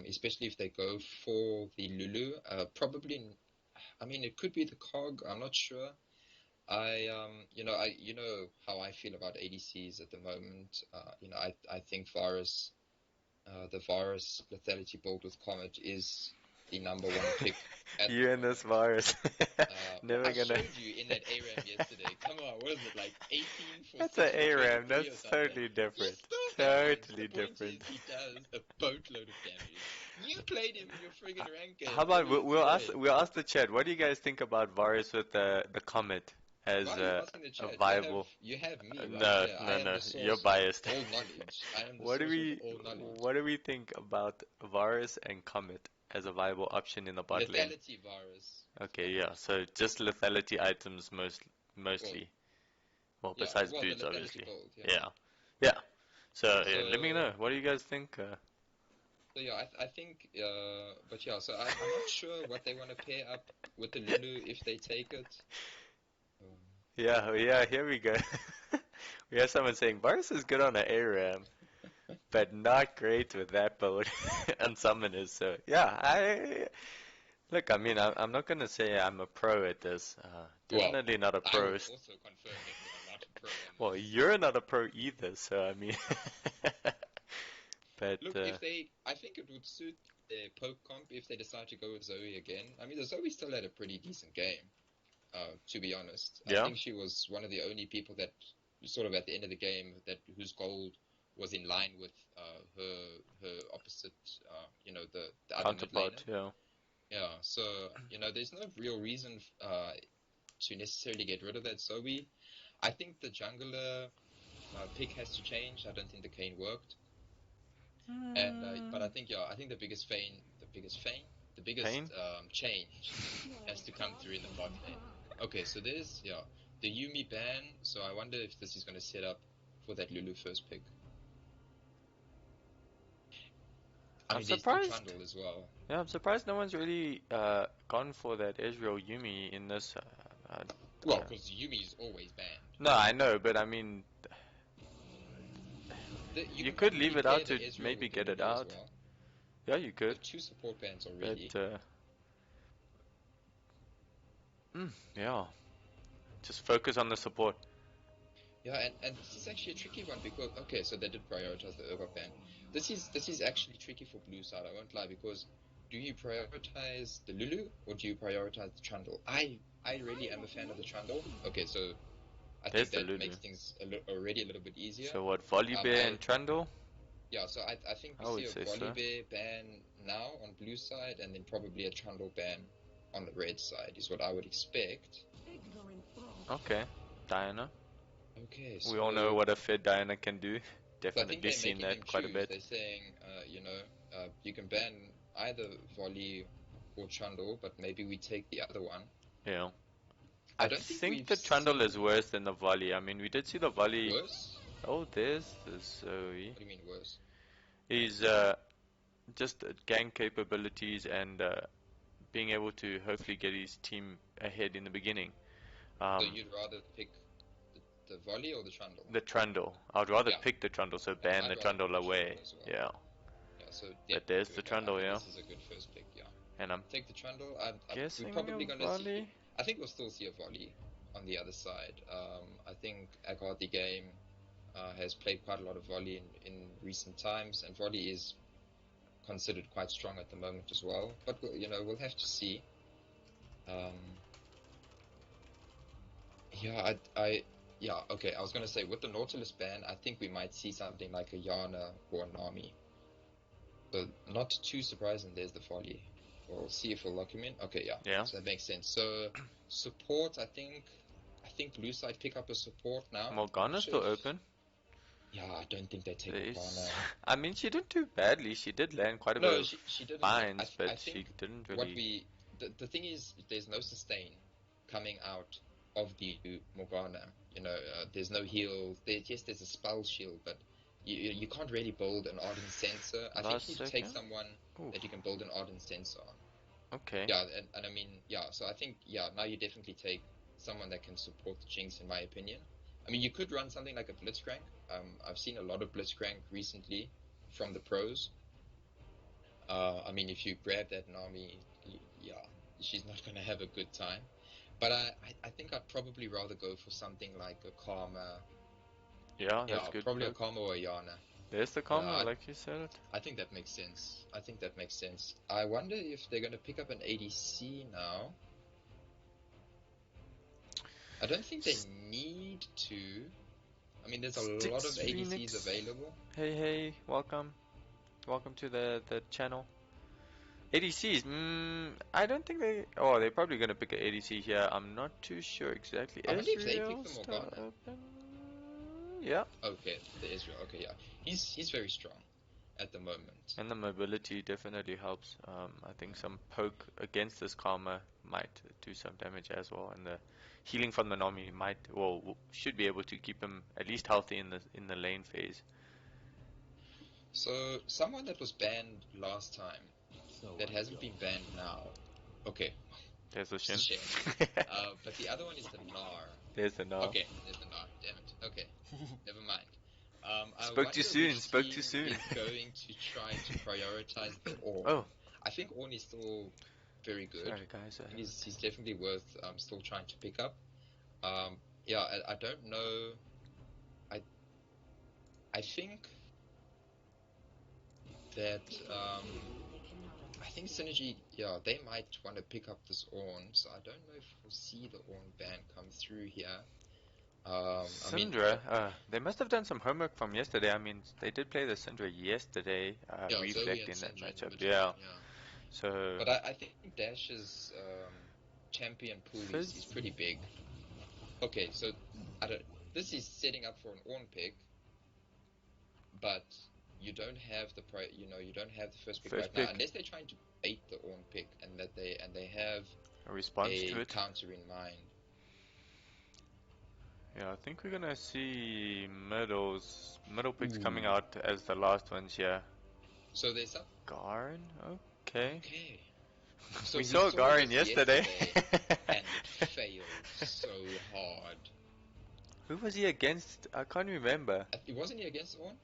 especially if they go for the Lulu. Probably, I mean, it could be the Cog. I'm not sure. You know how I feel about ADCs at the moment. I think the Varus lethality build with Comet is the #1 pick. You and this virus. Never I gonna. showed you in that ARAM yesterday. Come on, what is it, like 18 for That's 6 an for ARAM. 23 or That's something? totally different. He still does. Totally The point different. is, he does a boatload of damage. You played him in your friggin' ranked game. How about earlier today. we'll ask the chat. What do you guys think about Varus with the Comet as Why are you asking the chat? viable? You have me right No, here. I am no. the source You're biased. of all knowledge. I am the What do source we of all knowledge. what do we think about Varus and Comet as a viable option in the bot lane? Lethality virus. Okay, yeah. So just lethality items mostly. Well, Yeah, besides well, boots, the lethality obviously. build, Yeah. Yeah. So yeah, let me So, know. What do you guys think? so yeah, I think, but yeah, so I'm not sure what they want to pair up with the Lulu if they take it. Um, Yeah, here we go. We have someone saying Varus is good on an ARAM, but not great with that build on summoners. So yeah, look. I mean, I'm not gonna say I'm a pro at this. well, Definitely not a I will pro. also confirm that we are not a pro on Well, this. you're not a pro either. So I mean, but Look, I think it would suit their poke comp if they decide to go with Zoe again. I mean, the Zoe still had a pretty decent game, to be honest. I yeah, think she was one of the only people that, sort of at the end of the game, that whose gold was in line with her opposite, the other mid laner. counterpart. Yeah. Yeah, so there's no real reason to necessarily get rid of that Zoe. I think the jungler pick has to change. I don't think the Kayn worked. And but I think the biggest Pain. change has to come through in the bot lane. Okay, so there's the Yumi ban. So I wonder if this is going to set up for that Lulu first pick. I I'm mean, there's still surprised. Trundle as well. Yeah, I'm surprised no one's really gone for that Ezreal Yumi in this. Well, because Yumi is always banned. No, I know, but I mean, You you can could probably leave it pair out the to Ezreal maybe with the get it Lulu as out. well. Yeah, you You could, have 2 support bans already. but yeah, just focus on the support. Yeah, and this is actually a tricky one because okay, so they did prioritize the Urgot ban. This is actually tricky for blue side. I won't lie, because do you prioritize the Lulu or do you prioritize the Trundle? I really am a fan of the Trundle. Okay, so I There's think the that Lulu. makes things already a little bit easier. So what, Volibear and Trundle? So I think we I see would a say so. Volibear ban now on blue side, and then probably a Trundle ban on the red side is what I would expect. Okay, Diana. Okay, We all know so. what a fit Diana can do. So I think Definitely they're seen making him that quite a choose. bit. They're saying, you can ban either Volley or Trundle, but maybe we take the other one. Yeah. I I don't think think we've the Trundle is seen worse than the Volley. I mean, we did see the Volley. worse. Oh, there's the Zoe. What do you mean worse? He's just gang capabilities and being able to hopefully get his team ahead in the beginning. So you'd rather pick the Volley or the Trundle? The Trundle. I'd rather Yeah. pick the Trundle, so Yeah, ban I'd the rather Trundle pick the away. Trundle as well. Yeah. Yeah, so But there's the I Trundle, think yeah. this is a good first pick, yeah. And I'm Take the Trundle. We're guessing probably a going to see. Volley. I think we'll still see a Volley on the other side. I think Urgot the game has played quite a lot of Volley in recent times, and Volley is considered quite strong at the moment as well. But we'll have to see. Okay. I was going to say with the Nautilus ban, I think we might see something like a Yana or a Nami. So not too surprising. There's the Volley. We'll see if we'll lock him in. Okay, yeah. Yeah. So that makes sense. So support, I think blue side pick up a support now. Morgana's still open. Yeah, I don't think they take There's- Morgana. I mean, she didn't do badly. She did land quite a bit No, of she didn't. binds, I but think she didn't what really. the thing is, there's no sustain coming out of the Morgana. There's no heal. There's a spell shield, but you can't really build an Ardent Sensor. I think Last you need to take second? someone Oof. that you can build an Ardent Sensor on. Okay. Yeah, and I mean, yeah, so I think, now you definitely take someone that can support the Jinx, in my opinion. I mean, you could run something like a Blitzcrank. I've seen a lot of Blitzcrank recently from the pros. I mean, if you grab that Nami, she's not going to have a good time. But I think I'd probably rather go for something like a Karma. Yeah, that's good. Probably a Look. Karma or a Yana. There's the combo, like you said. I think that makes sense. I wonder if they're going to pick up an ADC now. I don't think they need to. I mean, there's a lot of ADCs Phoenix. available. Hey, welcome to the channel. ADCs, I don't think they. Oh, they're probably gonna pick an ADC here. I'm not too sure exactly. I wonder if they pick the Ezreal's still Morgana. open. Yeah. Okay, the Ezreal. Okay, yeah, he's very strong at the moment. And the mobility definitely helps. I think some poke against this Karma might do some damage as well, and the healing from the Nami should be able to keep him at least healthy in the lane phase. So someone that was banned last time that hasn't been banned now. Okay, There's a it's a Shin. shame. But the other one is the Gnar. There's the Gnar. Okay, there's the Gnar. Damn it. Okay, never mind. I Spoke too wonder soon, which spoke team too soon. is going to try to prioritize the Ornn. Oh. I think Ornn is still very good. Sorry, guys. He's definitely worth still trying to pick up. Yeah, I don't know. I think that I think Synergy, yeah, they might want to pick up this Ornn, so I don't know if we'll see the Ornn ban come through here. I mean, Syndra, they must have done some homework from yesterday. I mean, they did play the Syndra yesterday, yeah, Zoe reflecting and that Syndra in the matchup. middle Yeah. lane, yeah. So. But I think Dash's champion pool is pretty big. Okay, so this is setting up for an Ornn pick, but you don't have you don't have the first pick right now unless they're trying to bait the Ornn pick and that they have a response to it, counter in mind. Yeah, I think we're gonna see middle picks coming out as the last ones here. So there's some Garen, okay. So we saw Garen yesterday and it failed so hard. Who was he against? I can't remember. Wasn't he against Ornn?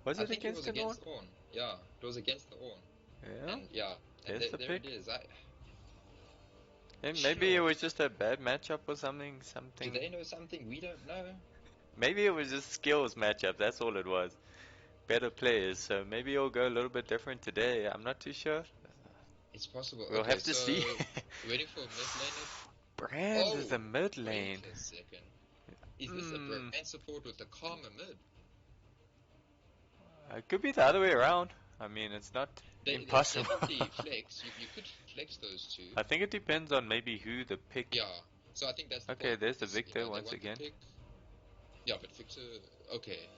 Was it against an Ornn? Yeah, it was against the Ornn. Yeah. And yeah, and there it is. And maybe it was just a bad matchup or something. Do they know something we don't know? Maybe it was just skills matchup. That's all it was. Better players. So maybe it'll go a little bit different today. I'm not too sure. It's possible. We'll have to see. Waiting for mid laner. Brand is the mid lane. Wait a second. Is this a brand support with the calmer mid? It could be the other way around. I mean, it's not impossible. They flex. You could flex those two. I think it depends on maybe who the pick. Yeah. So I think that's okay. There's the Viktor once again. Yeah, but Viktor. Okay.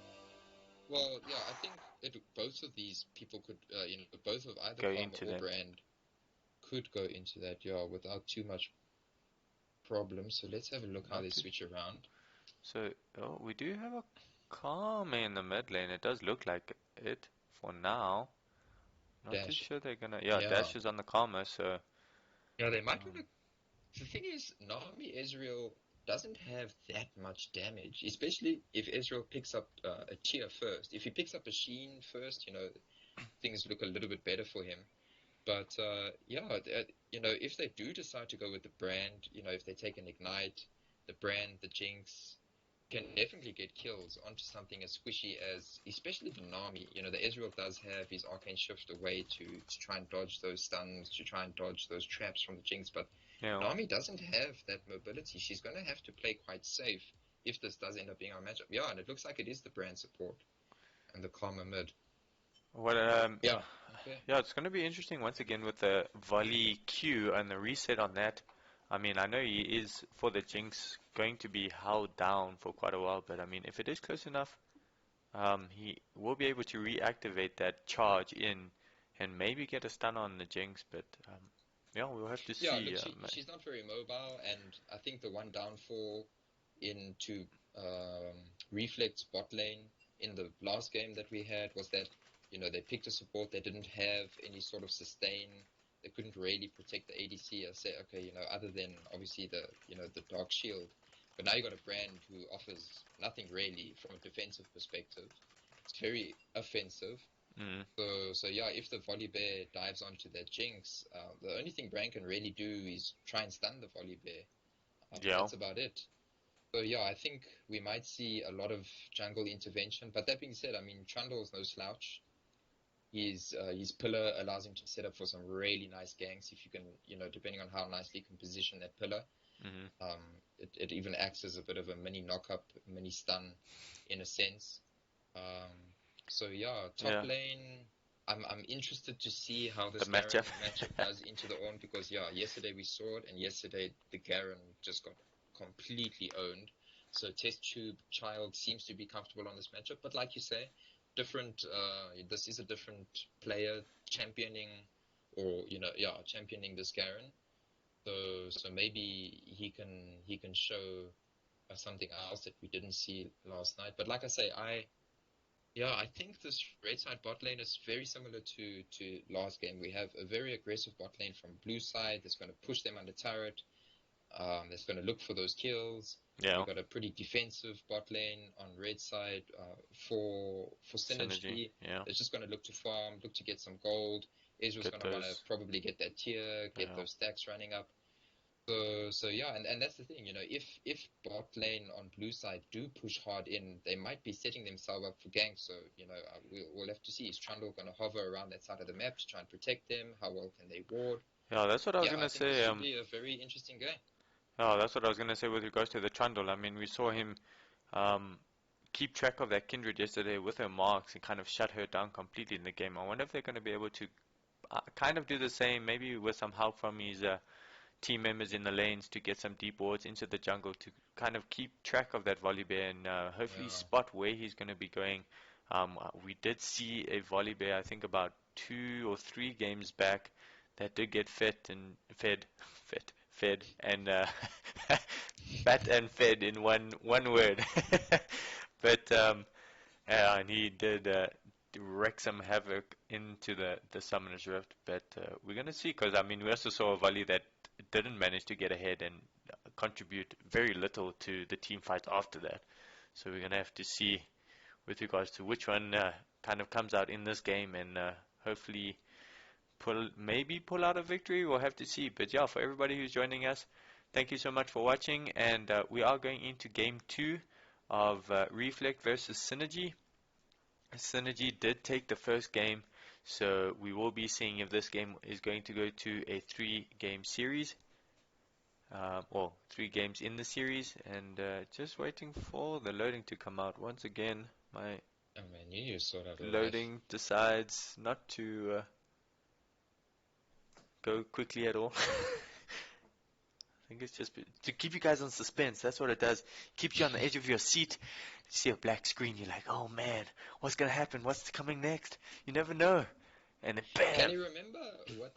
Well, yeah, I think both of these people could, both of either Karma or Brand could go into that, yeah, without too much problem. So let's have a look how they switch around. So, we do have a Karma in the mid lane. It does look like it for now. Not too sure they're gonna. Yeah, Dash is on the Karma, so. Yeah, they might want to. The thing is, Nami Ezreal doesn't have that much damage, especially if Ezreal picks up a tier first. If he picks up a Sheen first, things look a little bit better for him. But if they do decide to go with the Brand, if they take an Ignite, the Brand, the Jinx, can definitely get kills onto something as squishy as, especially the Nami. The Ezreal does have his Arcane Shift away to try and dodge those stuns, to try and dodge those traps from the Jinx, but Nami doesn't have that mobility. She's going to have to play quite safe if this does end up being our matchup. Yeah, and it looks like it is the Brand support and the Karma mid. Yeah, it's going to be interesting once again with the volley Q and the reset on that. I mean, I know he is, for the Jinx, going to be held down for quite a while, but I mean, if it is close enough, he will be able to reactivate that charge in and maybe get a stun on the Jinx, but yeah, we'll have to see. Yeah, look, she's not very mobile, and I think the one downfall into Reflect's bot lane in the last game that we had was that, they picked a support, they didn't have any sort of sustain, they couldn't really protect the ADC. I say, okay, other than obviously the Dark Shield, but now you got a Brand who offers nothing really from a defensive perspective. It's very offensive. So yeah, if the Volibear dives onto that Jinx, the only thing Brand can really do is try and stun the Volibear. That's about it. So yeah, I think we might see a lot of jungle intervention. But that being said, I mean, Trundle is no slouch. His pillar allows him to set up for some really nice ganks if you can, depending on how nicely you can position that pillar. It even acts as a bit of a mini knock-up, mini stun in a sense. So yeah, top lane, I'm interested to see how this matchup does into the Ornn, because yesterday we saw it, and yesterday the Garen just got completely owned. So TestTubeChild seems to be comfortable on this matchup, but like you say, this is a different player championing, or championing this Garen. So maybe he can show something else that we didn't see last night. But like I say, Yeah, I think this red side bot lane is very similar to last game. We have a very aggressive bot lane from blue side that's going to push them under turret. That's going to look for those kills. Yeah. We've got a pretty defensive bot lane on red side for Synergy. Yeah. It's just going to look to farm, look to get some gold. Ezreal's Get going to want to those. probably get that tier, get Yeah. those stacks running up. So yeah, and that's the thing, if bot lane on blue side do push hard in, they might be setting themselves up for gank. So we'll have to see. Is Trundle going to hover around that side of the map to try and protect them? How well can they ward? Yeah, that's what I was Yeah, I gonna think this say. should be a very interesting game. Oh, that's what I was gonna say with regards to the Trundle. I mean, we saw him um, keep track of that Kindred yesterday with her marks and kind of shut her down completely in the game. I wonder if they're going to be able to kind of do the same, maybe with some help from his team members in the lanes to get some deep wards into the jungle to kind of keep track of that Volibear and hopefully Yeah. spot where he's going to be going. We did see a Volibear, I think about 2 or 3 games back, that did get fed and fat and fed in one word. But yeah, and he did wreak some havoc into the Summoner's Rift. But we're gonna see, because I mean we also saw a volley that didn't manage to get ahead and contribute very little to the team fight after that. So we're gonna have to see with regards to which one kind of comes out in this game and hopefully maybe pull out a victory. We'll have to see. But yeah, for everybody who's joining us, thank you so much for watching, and we are going into game 2 of Reflect versus Synergy. Synergy did take the first game, so we will be seeing if this game is going to go to a 3-game series, or 3 games in the series, and just waiting for the loading to come out. Once again, my Oh man, you need to sort out Olaf. loading decides not to go quickly at all. I think it's just to keep you guys on suspense. That's what it does. Keeps you on the edge of your seat. You see a black screen, you're like, oh man, what's gonna happen? What's coming next? You never know. And then Can bam! you remember what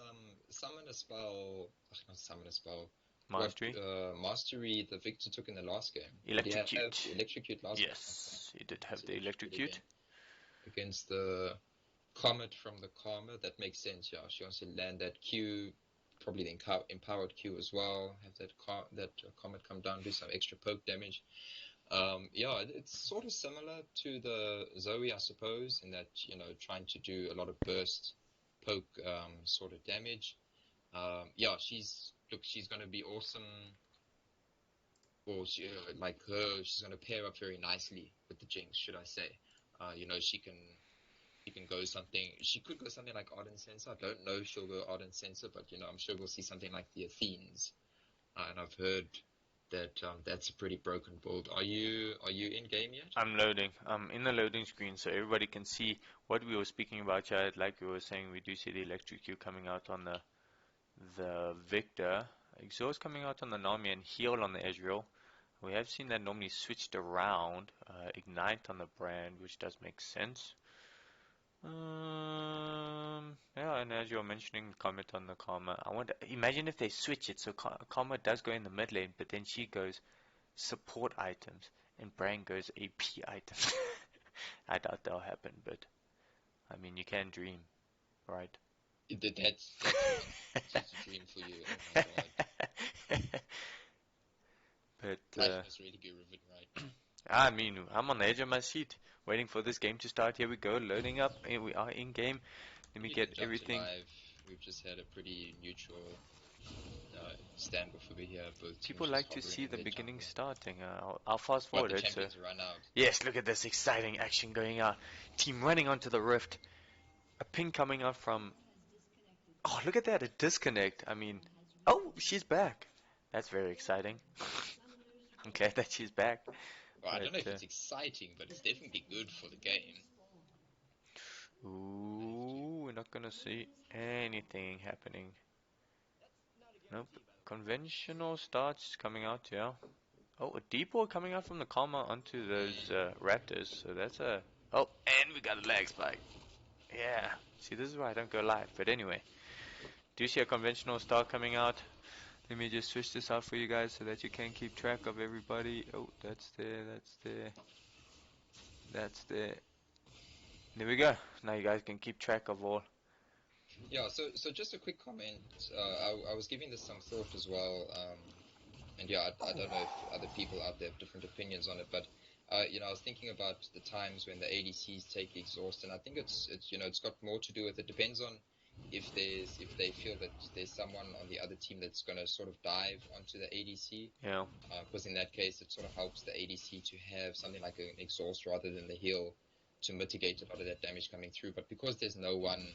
summon a spell? Not summon a spell. Mastery. What mastery the Viktor took in the last game? Electrocute. Did he have electrocute last game? Yes, he did have So the that should be good electrocute. against the Comet from the Karma. That makes sense. Yeah, she wants to land that Q, probably the empowered Q as well. Have that Comet come down, do some extra poke damage. Yeah, it's sort of similar to the Zoe, I suppose, in that trying to do a lot of burst poke sort of damage. Yeah, she's going to be awesome. Or she's going to pair up very nicely with the Jinx, should I say? She can go something. She could go something like Ardent Sensor. I don't know if she'll go Ardent Sensor, but I'm sure we'll see something like the Athenes. And I've heard that that's a pretty broken build. Are you in game yet? I'm loading. I'm in the loading screen so everybody can see what we were speaking about here. Like we were saying, we do see the electrocute coming out on the Viktor. Exhaust coming out on the Nami and heal on the Ezreal. We have seen that normally switched around. Ignite on the brand, which does make sense. Yeah, and as you're mentioning, comment on the Karma. I wonder, imagine if they switch it so Karma does go in the mid lane, but then she goes support items and Brand goes AP items. I doubt that'll happen, but I mean, you can dream, right? That's just a dream for you. Oh my god. But Life must really be riveting right now. I mean, I'm on the edge of my seat, waiting for this game to start. Here we go, loading up. Here we are in game. Let me get everything. Live. We've just had a pretty neutral standoff over here. Both People teams like just to see hovering the in their beginning jungle. starting. I'll fast But forward the it. So champions run out. yes, look at this exciting action going on. Team running onto the rift. A ping coming out from. Oh, look at that! A disconnect. I mean, oh, she's back. That's very exciting. I'm glad that she's back. Well, I don't know if But, it's exciting, but it's definitely good for the game. ooh, we're not gonna see anything happening. Nope. Conventional starts coming out, yeah. Oh, a deep wall coming out from the Kog'Maw onto those raptors. So that's a. Oh, and we got a lag spike. Yeah. See, this is why I don't go live. But anyway, do you see a conventional start coming out? Let me just switch this out for you guys so that you can keep track of everybody. Oh, that's there, that's there. That's there. There we go. Now you guys can keep track of all. Yeah, so just a quick comment. I was giving this some thought as well, and yeah, I don't know if other people out there have different opinions on it, but you know, I was thinking about the times when the ADCs take exhaust, and I think it's you know, it's got more to do with it. Depends on if they feel that there's someone on the other team that's going to sort of dive onto the ADC. Yeah. Because in that case, it sort of helps the ADC to have something like an exhaust rather than the heal to mitigate a lot of that damage coming through. But because there's no one,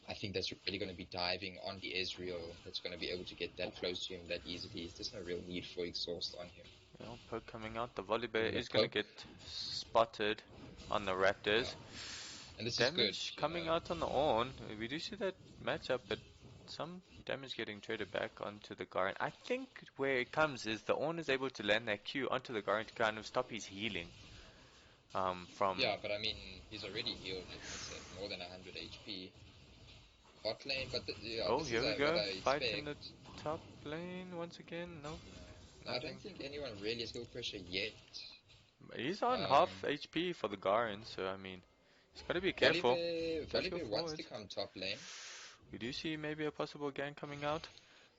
I think that's really going to be diving on the Ezreal that's going to be able to get that close to him that easily. There's no real need for exhaust on him. Yeah, poke coming out. The Volibear Even is the going to poke. get spotted on the Raptors. Yeah. And this Damage is good. coming out on the Ornn. We do see that matchup, but some damage getting traded back onto the Garen. I think where it comes is the Ornn is able to land that Q onto the Garen to kind of stop his healing. From Yeah, but I mean, he's already healed, let's say, more than 100 HP. Bot lane, but yeah, oh, this here is we what go. I Fight expect. in the top lane once again. No, No, I nothing. don't think anyone really has skill pressure yet. He's on half HP for the Garen, so I mean, he's got to be careful. Volibear wants to come top lane. We do see maybe a possible gank coming out.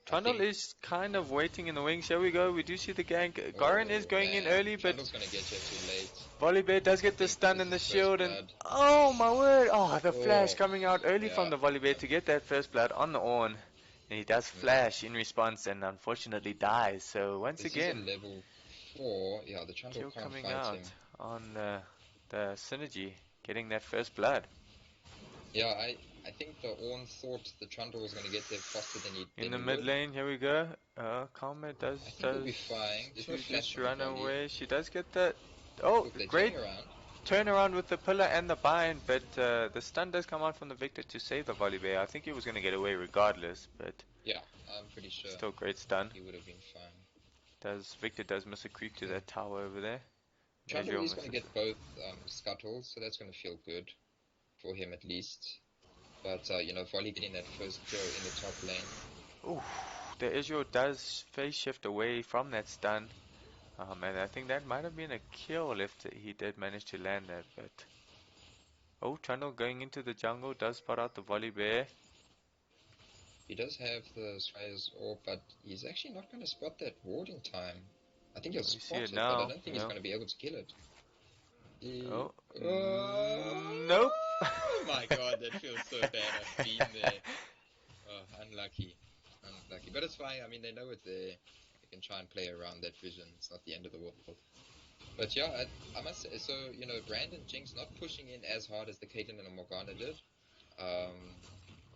I Trundle think- is kind of waiting in the wings. Here we go. We do see the gank. Garen is going in early, but Trundle's gonna get you too late. Volibear does get the think stun this and the is first shield, and blood. oh my word! Oh, the flash Oh, coming out early from yeah. the Volibear to get that first blood on the Ornn. And he does flash in response and unfortunately dies. So once This again, is a level 4. Yeah, the Trundle kill can't coming fight out him. on the Synergy, getting that first blood. Yeah, I think the Ornn thought the Trundle was gonna get there faster than he In the mid would. lane, here we go. Kog'Maw does I think he'll be fine. There's no flash just from run Volley. away. She does get that. Oh, Look, they're great turning around. turnaround with the pillar and the bind, but the stun does come out from the Viktor to save the Volibear. I think he was going to get away regardless, but Yeah, I'm pretty sure still great stun. he would have been fine. Viktor does miss a creep to that tower over there. Trundle is going to misses get both scuttles, so that's going to feel good for him at least. But, you know, Volley getting that first kill in the top lane. Ooh, the Ezreal does phase shift away from that stun. And I think that might have been a kill if he did manage to land that, but... Oh, Trundle going into the jungle does spot out the Volibear. He does have the Slayer orb, but he's actually not going to spot that ward in time. I think he'll We see spot it it, now, but I don't think he's yeah. going to be able to kill it. Oh, nope. Oh my god, that feels so bad. I've been there. Oh, unlucky. But it's fine. I mean, they know it's there. They can try and play around that vision. It's not the end of the world. But yeah, I must say, so, you know, Brandon Jinx not pushing in as hard as the Caitlyn and the Morgana did.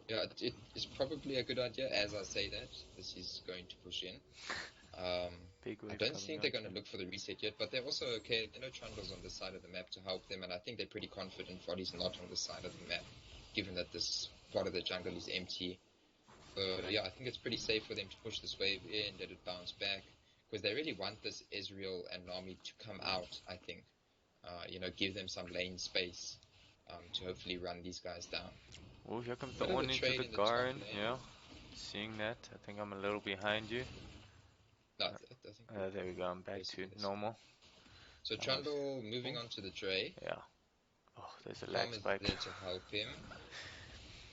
Yeah, it is probably a good idea. As I say that, this is going to push in. I don't think they're going to look for the reset yet, but they're also okay. They know Trundle's on the side of the map to help them, and I think they're pretty confident Volley's not on the side of the map, given that this part of the jungle is empty. So yeah, I think it's pretty safe for them to push this wave in, let it bounce back, because they really want this Ezreal and Nami to come out, I think. You know, give them some lane space to hopefully run these guys down. Oh, here comes the Bit of a Ornn into trade the in the top Garen. lane. Yeah, seeing that. I think I'm a little behind you. No, I think There we go. I'm back to normal. So Trundle moving on to the Dre. Yeah. Oh, there's a lag spike. Is there to help him.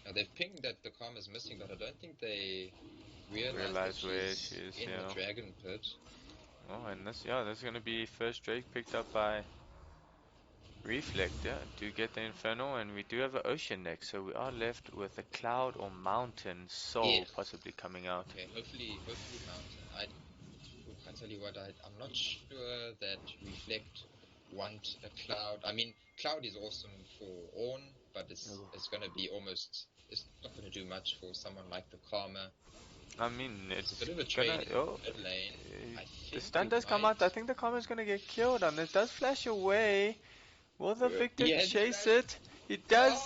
Now they've pinged that the Calm is missing, but I don't think they realize that where she's she is. in the Dragon Pit. Oh, and this is gonna be first Drake picked up by Reflect. Yeah, do get the Inferno, and we do have an Ocean next, so we are left with a Cloud or Mountain Soul possibly coming out. Okay, hopefully Mountain. I tell you what, I'm not sure that Reflect want a Cloud. I mean, Cloud is awesome for Ornn, but it's going to be almost... It's not going to do much for someone like the Karma. I mean, it's a bit of a trade in mid lane. The stun does come out. I think the Karma is going to get killed on this. Does flash away. Will the Viktor chase it? He does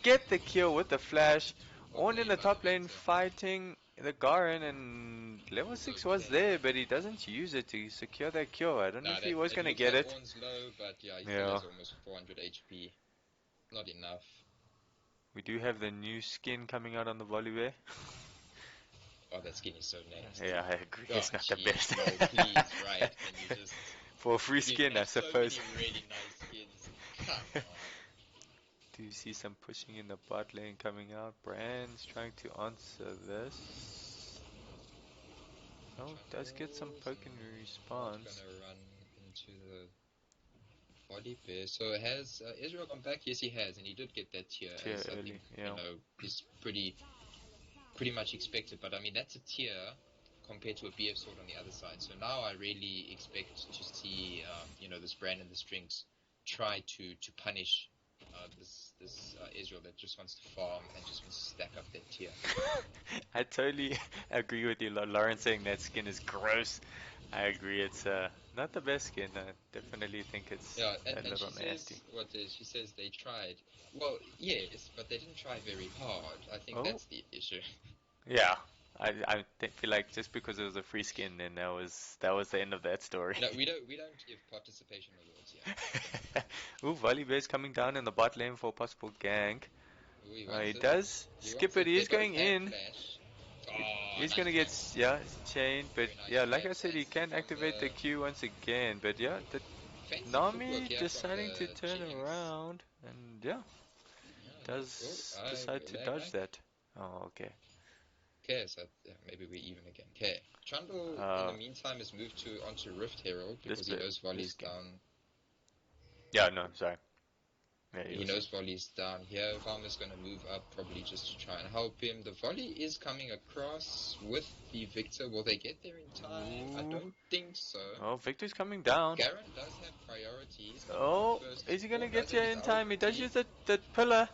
get the kill with the flash. Ornn in the top lane fighting the Garen, and level 6 was there, but he doesn't use it to secure that kill. I don't know if he was going to get it. Ornn's low, but yeah, he still has almost 400 HP. Not enough. We do have the new skin coming out on the Volibear. Oh, that skin is so nasty. Yeah, I agree. It's not the best. No, please, right? Can you just... For a free skin, I suppose. So many really nice skins. Come on. do see some pushing in the bot lane coming out. Brand's trying to answer this. Oh, does get some poke in response. Gonna run into the Volibear. So has Ezreal gone back? Yes, he has, and he did get that tier. Tier as I early, think, yeah. is pretty much expected. But I mean, that's a tier compared to a BF sword on the other side. So now I really expect to see, this brand and the strings try to punish this Ezreal that just wants to farm and just wants to stack up that tier. I totally agree with you, Lauren, saying that skin is gross. I agree, it's not the best skin. I definitely think it's a little nasty. She says they tried. Well, yes, but they didn't try very hard. I think that's the issue. Yeah, I feel like just because it was a free skin, then that was the end of that story. No, we don't give participation awards yet. Ooh, Volibear's coming down in the bot lane for a possible gank. He does skip it. He's going in. He's gonna get chained, but like I said, he can activate the Q once again. But the Nami deciding to turn around and does decide to dodge that. Oh, okay. Okay, so maybe we're even again. Okay, Trundle in the meantime has moved onto Rift Herald because he knows Volley's down. Yeah, no, sorry. Yeah, he knows Volley's down here. Farmer's going to move up probably just to try and help him. The Volley is coming across with the Viktor. Will they get there in time? I don't think so. Oh, Viktor's coming down. Garen does have priority. Is he going to get here in time? He does use the pillar.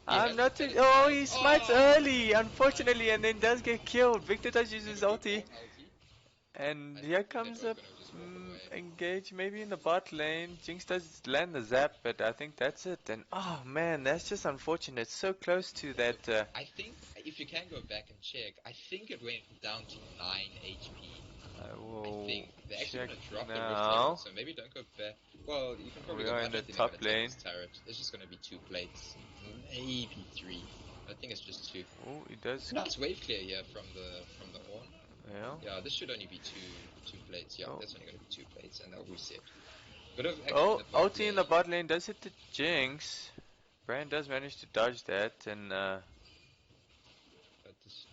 He smites early, unfortunately, and then does get killed. Viktor does use his ulti. And here comes a engage maybe in the bot lane. Jinx does land the zap, but I think that's it. And oh man, that's just unfortunate. So close to that. I think if you can go back and check, I think it went down to 9 HP. I think they're actually going to drop the Rift Herald, so maybe don't go back. Well, you can probably go in the top lane. Turret. It's just going to be 2 plates, maybe 3. I think it's just 2. Oh, he does. Nice wave clear here from the Ornn. Yeah, this should only be two plates. Yeah, that's only going to be 2 plates, and they'll reset. Ulti in the bot lane does hit the Jinx. Brand does manage to dodge that, and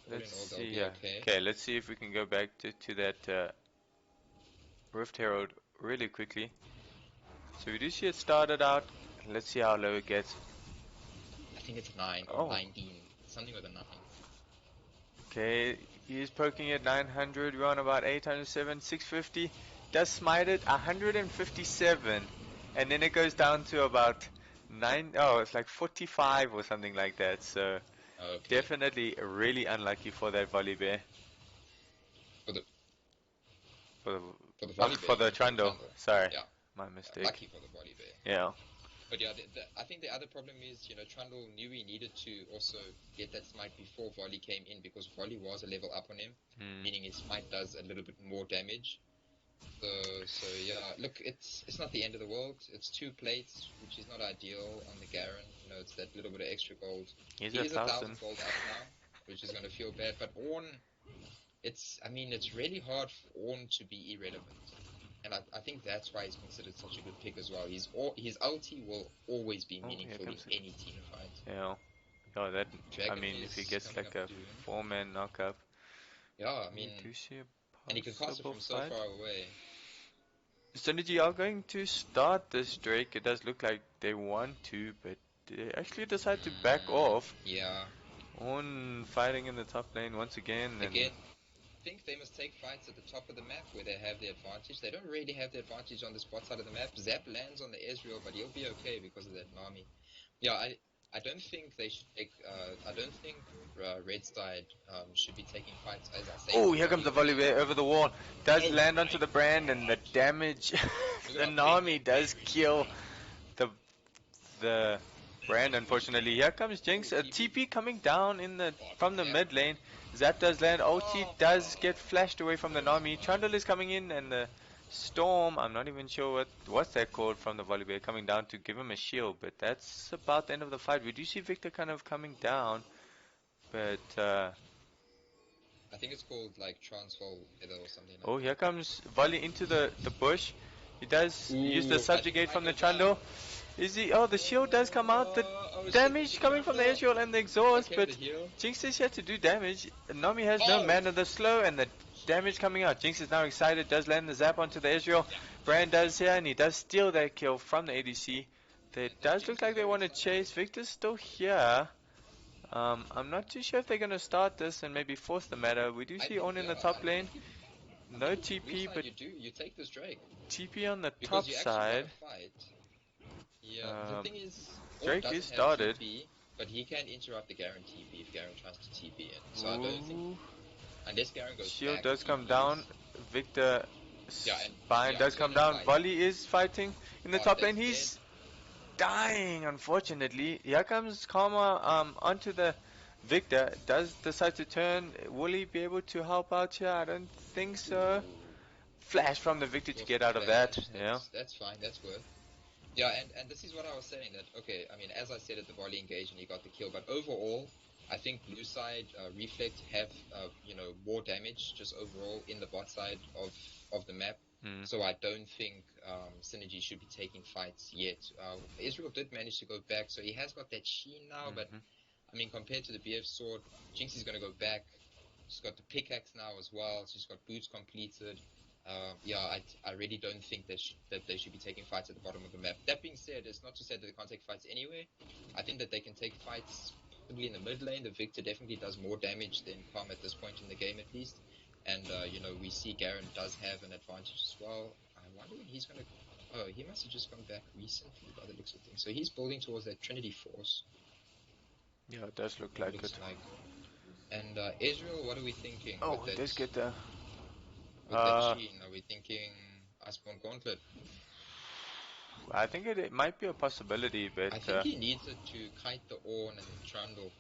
let's see. Okay, let's see if we can go back to that Rift Herald really quickly. So we do see it started out. Let's see how low it gets. I think it's 9 or 19, something with a 9. Okay, he's poking at 900. We're on about 807, 650. Does smite it 157, and then it goes down to about it's like 45 or something like that. So definitely really unlucky for that Volibear. For the Trundle. Sorry, my mistake. Lucky for the Volibear. Yeah. But I think the other problem is, Trundle knew he needed to also get that smite before Volley came in, because Volley was a level up on him, meaning his smite does a little bit more damage. So look, it's not the end of the world. It's 2 plates, which is not ideal on the Garen. It's that little bit of extra gold. He's 1,000 gold up now, which is going to feel bad. But Ornn, it's really hard for Ornn to be irrelevant. And I think that's why he's considered such a good pick as well. His ulti will always be meaningful in any team fight. Yeah. If he gets like a 4-man knockup. Yeah, and he can cast it from so far away. Synergy are going to start this Drake. It does look like they want to, but they actually decide to back off. Yeah. Ornn fighting in the top lane once again. I think they must take fights at the top of the map where they have the advantage. They don't really have the advantage on this bot side of the map. Zap lands on the Ezreal, but he'll be okay because of that Nami. Yeah, I don't think they should take. I don't think Red Side should be taking fights, as I say. Oh, here comes the Volibear over the wall. Does land onto the brand, and the damage. The Nami does kill the brand, unfortunately. Here comes Jinx. A TP coming down from the mid lane. Zap does land. Ulti does get flashed away from the Nami. Trundle is coming in, and the Storm, I'm not even sure what's that called from the Volibear, coming down to give him a shield, but that's about the end of the fight. We do see Viktor kind of coming down, but I think it's called like transfer weather or something like here comes Volley into the bush. He does use the subjugate from the Trundle. Is he? Oh, the shield does come out. The Oh, shit, damage the coming from the Trundle. Ezreal and the exhaust, Okay, but the heal. Jinx is here to do damage. Nami has no Oh! mana. The slow and the damage coming out. Jinx is now excited. Does land the zap onto the Ezreal. Brand does here, and he does steal that kill from the ADC. It does look like they want to chase. Victor's still here. I'm not too sure if they're going to start this and maybe force the meta. We do see Ornn in the top lane. No TP, but you take this Drake. TP on the Because top you actually side. want to fight. Yeah, the thing is, Ornn Drake doesn't is have started. TP, but he can interrupt the Garen TP if Garen tries to TP in. So I don't think, unless Garen goes Shield back, does come TPs. down. Victor spine does come down. Volley is fighting in the top lane. He's dying, unfortunately. Here comes Kog'Maw onto the Victor. Does decide to turn. Will he be able to help out here? I don't think so. Flash from the Victor to get out of that. Yeah. That's fine, that's worth. Yeah, and this is what I was saying, that, okay, I mean, as I said at the volley engage and he got the kill, but overall, I think blue side, Reflect have, more damage just overall in the bot side of the map. So I don't think Synergy should be taking fights yet. Ezreal did manage to go back, so he has got that sheen now, but, I mean, compared to the BF sword, Jinx is going to go back. She's got the pickaxe now as well, she's got boots completed. I really don't think that they should be taking fights at the bottom of the map. That being said, it's not to say that they can't take fights anyway. I think that they can take fights probably in the mid lane. The Victor definitely does more damage than Kog'Maw at this point in the game, at least. And, we see Garen does have an advantage as well. I wonder when he's going to... Oh, he must have just gone back recently by the looks of things. So he's building towards that Trinity Force. Yeah, it does look like it. And Ezreal, what are we thinking? Oh, let's get the... With that sheen, are we thinking Iceborne Gauntlet? I think it might be a possibility, but... I think he needs it to kite the Ornn and the Trundle.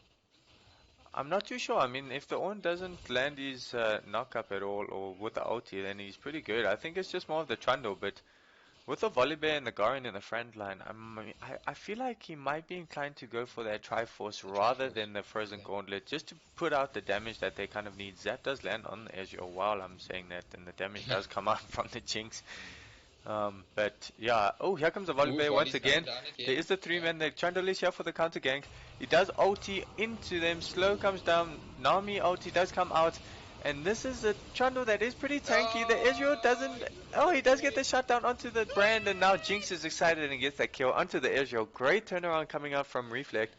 I'm not too sure. I mean, if the Ornn doesn't land his knock-up at all, or with the ulti, then he's pretty good. I think it's just more of the Trundle, but with the Volibear and the Garen in the front line, I feel like he might be inclined to go for that Triforce rather than the Frozen Gauntlet, just to put out the damage that they kind of need. Zap does land on the Ezreal while I'm saying that, and the damage does come out from the Jinx. But yeah, oh, here comes the Volibear once again. There is the 3-man, the Trundle is here for the counter gank. He does ulti into them, slow comes down, Nami ulti does come out. And this is a Trundle that is pretty tanky. The Ezreal doesn't... Oh, he does get the shutdown onto the Brand, and now Jinx is excited and gets that kill onto the Ezreal. Great turnaround coming out from Reflect.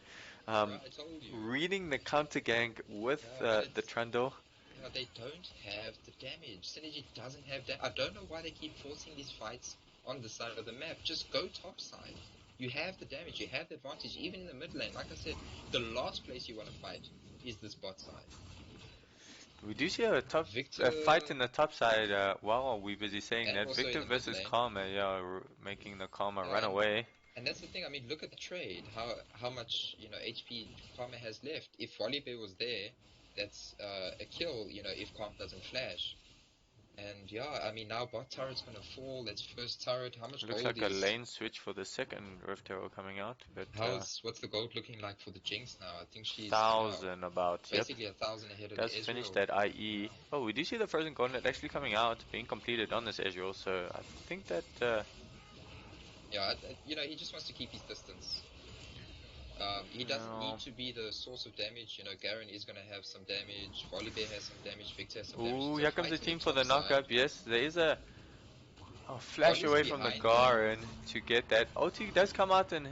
Reading the counter gank with the Trundle. Yeah, they don't have the damage. Synergy doesn't have that. I don't know why they keep forcing these fights on the side of the map. Just go top side. You have the damage, you have the advantage, even in the mid lane. Like I said, the last place you want to fight is this bot side. We do see a fight in the top side while we're busy saying that. Victor versus Kog'Maw, making the Kog'Maw run away. And that's the thing, I mean, look at the trade, how much, HP Kog'Maw has left. If Volibear was there, that's a kill, if Kog'Maw doesn't flash. And yeah, I mean, now bot turret's gonna fall, that's first turret, how much looks gold like a lane switch for the second Rift Arrow coming out. But what's the gold looking like for the Jinx now? I think she's 1,000 about. Basically 1,000 ahead of does Ezreal. Finish that IE. Oh, we do see the Frozen Gauntlet actually coming out, being completed on this Ezreal, so I think that... yeah, he just wants to keep his distance. He doesn't need to be the source of damage. Garen is going to have some damage, Volibear has some damage, Victor has some damage. Ooh, here comes the team for the knock-up. Yes, there is a flash away from the Garen to get that. Ulti does come out and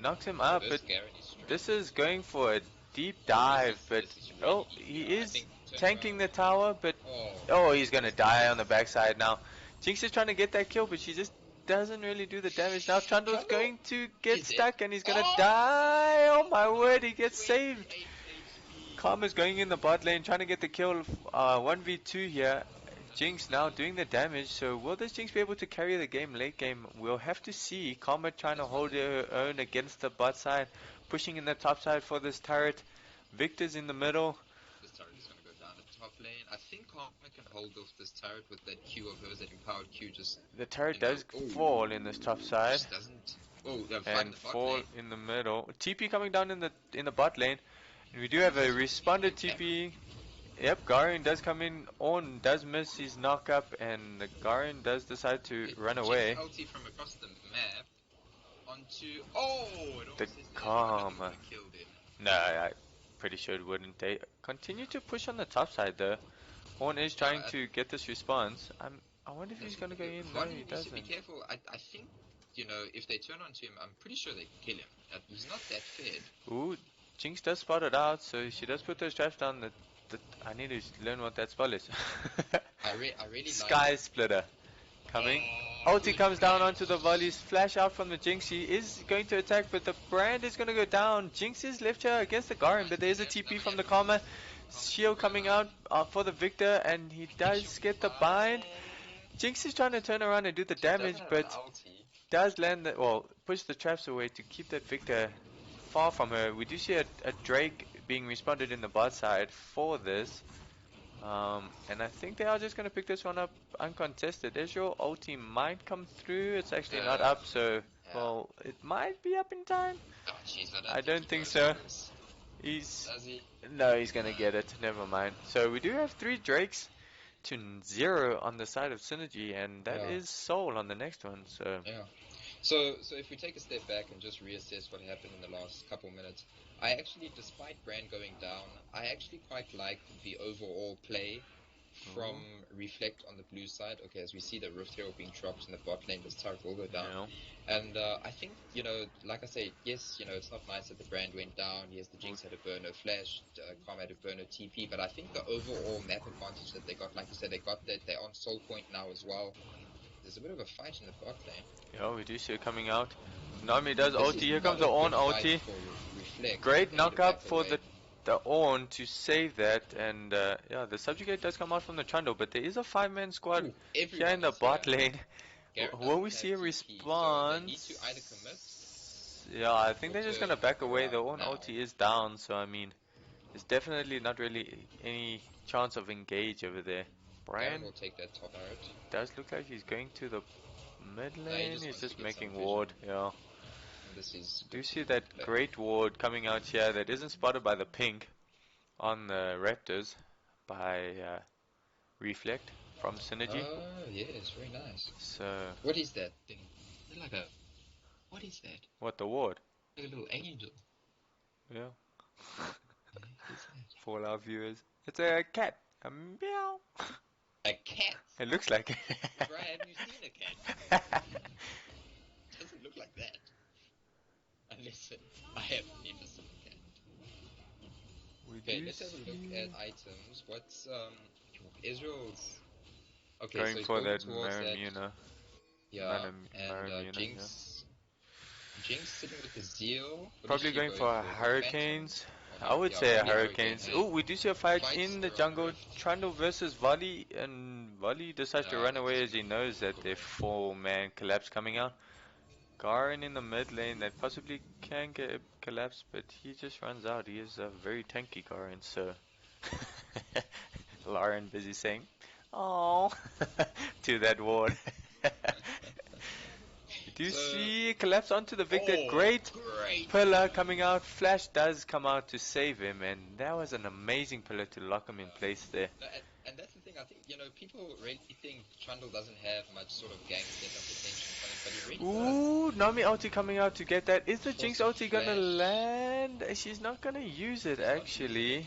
knocks him up, but this is going for a deep dive, but he is tanking the tower, but he's going to die on the backside now. Jinx is trying to get that kill, but she just doesn't really do the damage. Now Trundle's going to get stuck and he's going to die. Oh my word, he gets saved. Kog'Maw's going in the bot lane trying to get the kill. 1v2 here. Jinx now doing the damage. So will this Jinx be able to carry the game late game? We'll have to see. Kog'Maw trying to hold her own against the bot side. Pushing in the top side for this turret. Victor's in the middle. This turret is going to go down the top lane. I think Kog'Maw can hold off this turret with that Q of hers, that empowered Q. The turret does fall in this top side. Just doesn't. And fall in the middle. TP coming down in the bot lane. And we do have a responded TP. Yep, Garen does come in. Ornn does miss his knock-up, and the Garen does decide to run away. Ulti from across the map onto... Oh! It The almost is karma. killed him. No, I'm pretty sure it wouldn't. They continue to push on the top side though. Ornn is trying to get this response. I wonder if he's gonna go in. No, Vayne he needs to be doesn't. careful. I think, you know, if they turn onto him, I'm pretty sure they kill him. He's not that fed. Ooh, Jinx does spot it out, so she does put those traps down. That I need to learn what that spell is. I really Sky like... Splitter coming. Oh, Ulti good comes down play. onto the volleys. Flash out from the Jinx. She is going to attack, but the brand is going to go down. Jinx is left here against the Garen, but there's a TP from the Karma. Shield coming out for the Viktor, and he does get the bind. Jinx is trying to turn around and do the damage, but does land the, well, push the traps away to keep that Viktor far from her. We do see a Drake being responded in the bot side for this. And I think they are just going to pick this one up uncontested. Ezreal ulti might come through. It's actually not up, so, well, it might be up in time. Oh, jeez, I don't think he so. goes for this. He's... Does he? No, he's going to get it. Never mind. So we do have 3 Drakes to 0 on the side of Synergy, and that is Soul on the next one, so... Yeah. So if we take a step back and just reassess what happened in the last couple minutes, I actually, despite Brand going down, I actually quite like the overall play from Reflect on the blue side. Okay, as we see the Rift Hero being dropped in the bot lane, this turret will go down. Yeah. And I think, you know, like I say, yes, you know, it's not nice that the Brand went down. Yes, the Jinx had a burn no flash, Kog'Maw had a burn no TP, but I think the overall map advantage that they got, like you said, they got that, they're on Soul Point now as well. There's a bit of a fight in the bot lane. Yeah, we do see it coming out. Nami does ulti. Here comes the Ornn ulti. Great knock up for the Ornn to save that. And yeah, the subjugate does come out from the Trundle, but there is a 5-man squad here in the bot lane. Will we see a response? So either commit, yeah, I think they're just going to back away. The Ornn ulti is down, so I mean, there's definitely not really any chance of engage over there. Brand will take that top turret. Does look like he's going to the mid lane. He he's just making ward. ward. Yeah. And this is Do you see that great ward coming out here that isn't spotted by the pink on the Raptors by Reflect from Synergy? Oh, yes, very nice. So what is that thing? Is it like a... What is that? What, the ward? Like a little angel. Yeah. For our viewers, it's a cat. A meow. A cat? It looks like it. Right, haven't you seen a cat? It doesn't look like that. Unless I have never seen a cat. Okay, let's have a look at items. What's Ezreal's... Okay, going so he's for going that towards Marimuna. Yeah, Marimuna, and Jinx. Yeah. Jinx sitting with the Zeal. Probably going for Hurricanes. I would say a Hurricanes. Oh, we do see a fight in the jungle. Trundle versus Volley, and Volley decides to run away as he knows that there's 4-man collapse coming out. Garen in the mid lane that possibly can get a collapse, but he just runs out. He is a very tanky Garen, so... Lauren busy saying, "Oh," to that ward. Do you see a collapse onto the Viktor? Great pillar coming out. Flash does come out to save him, and that was an amazing pillar to lock him in place there. And that's the thing, I think, you know, people really think Trundle doesn't have much sort of gang setup potential, but he really does. Ooh, Nami ulti coming out to get that. Is the Jinx ulti gonna land? She's not gonna use it, actually.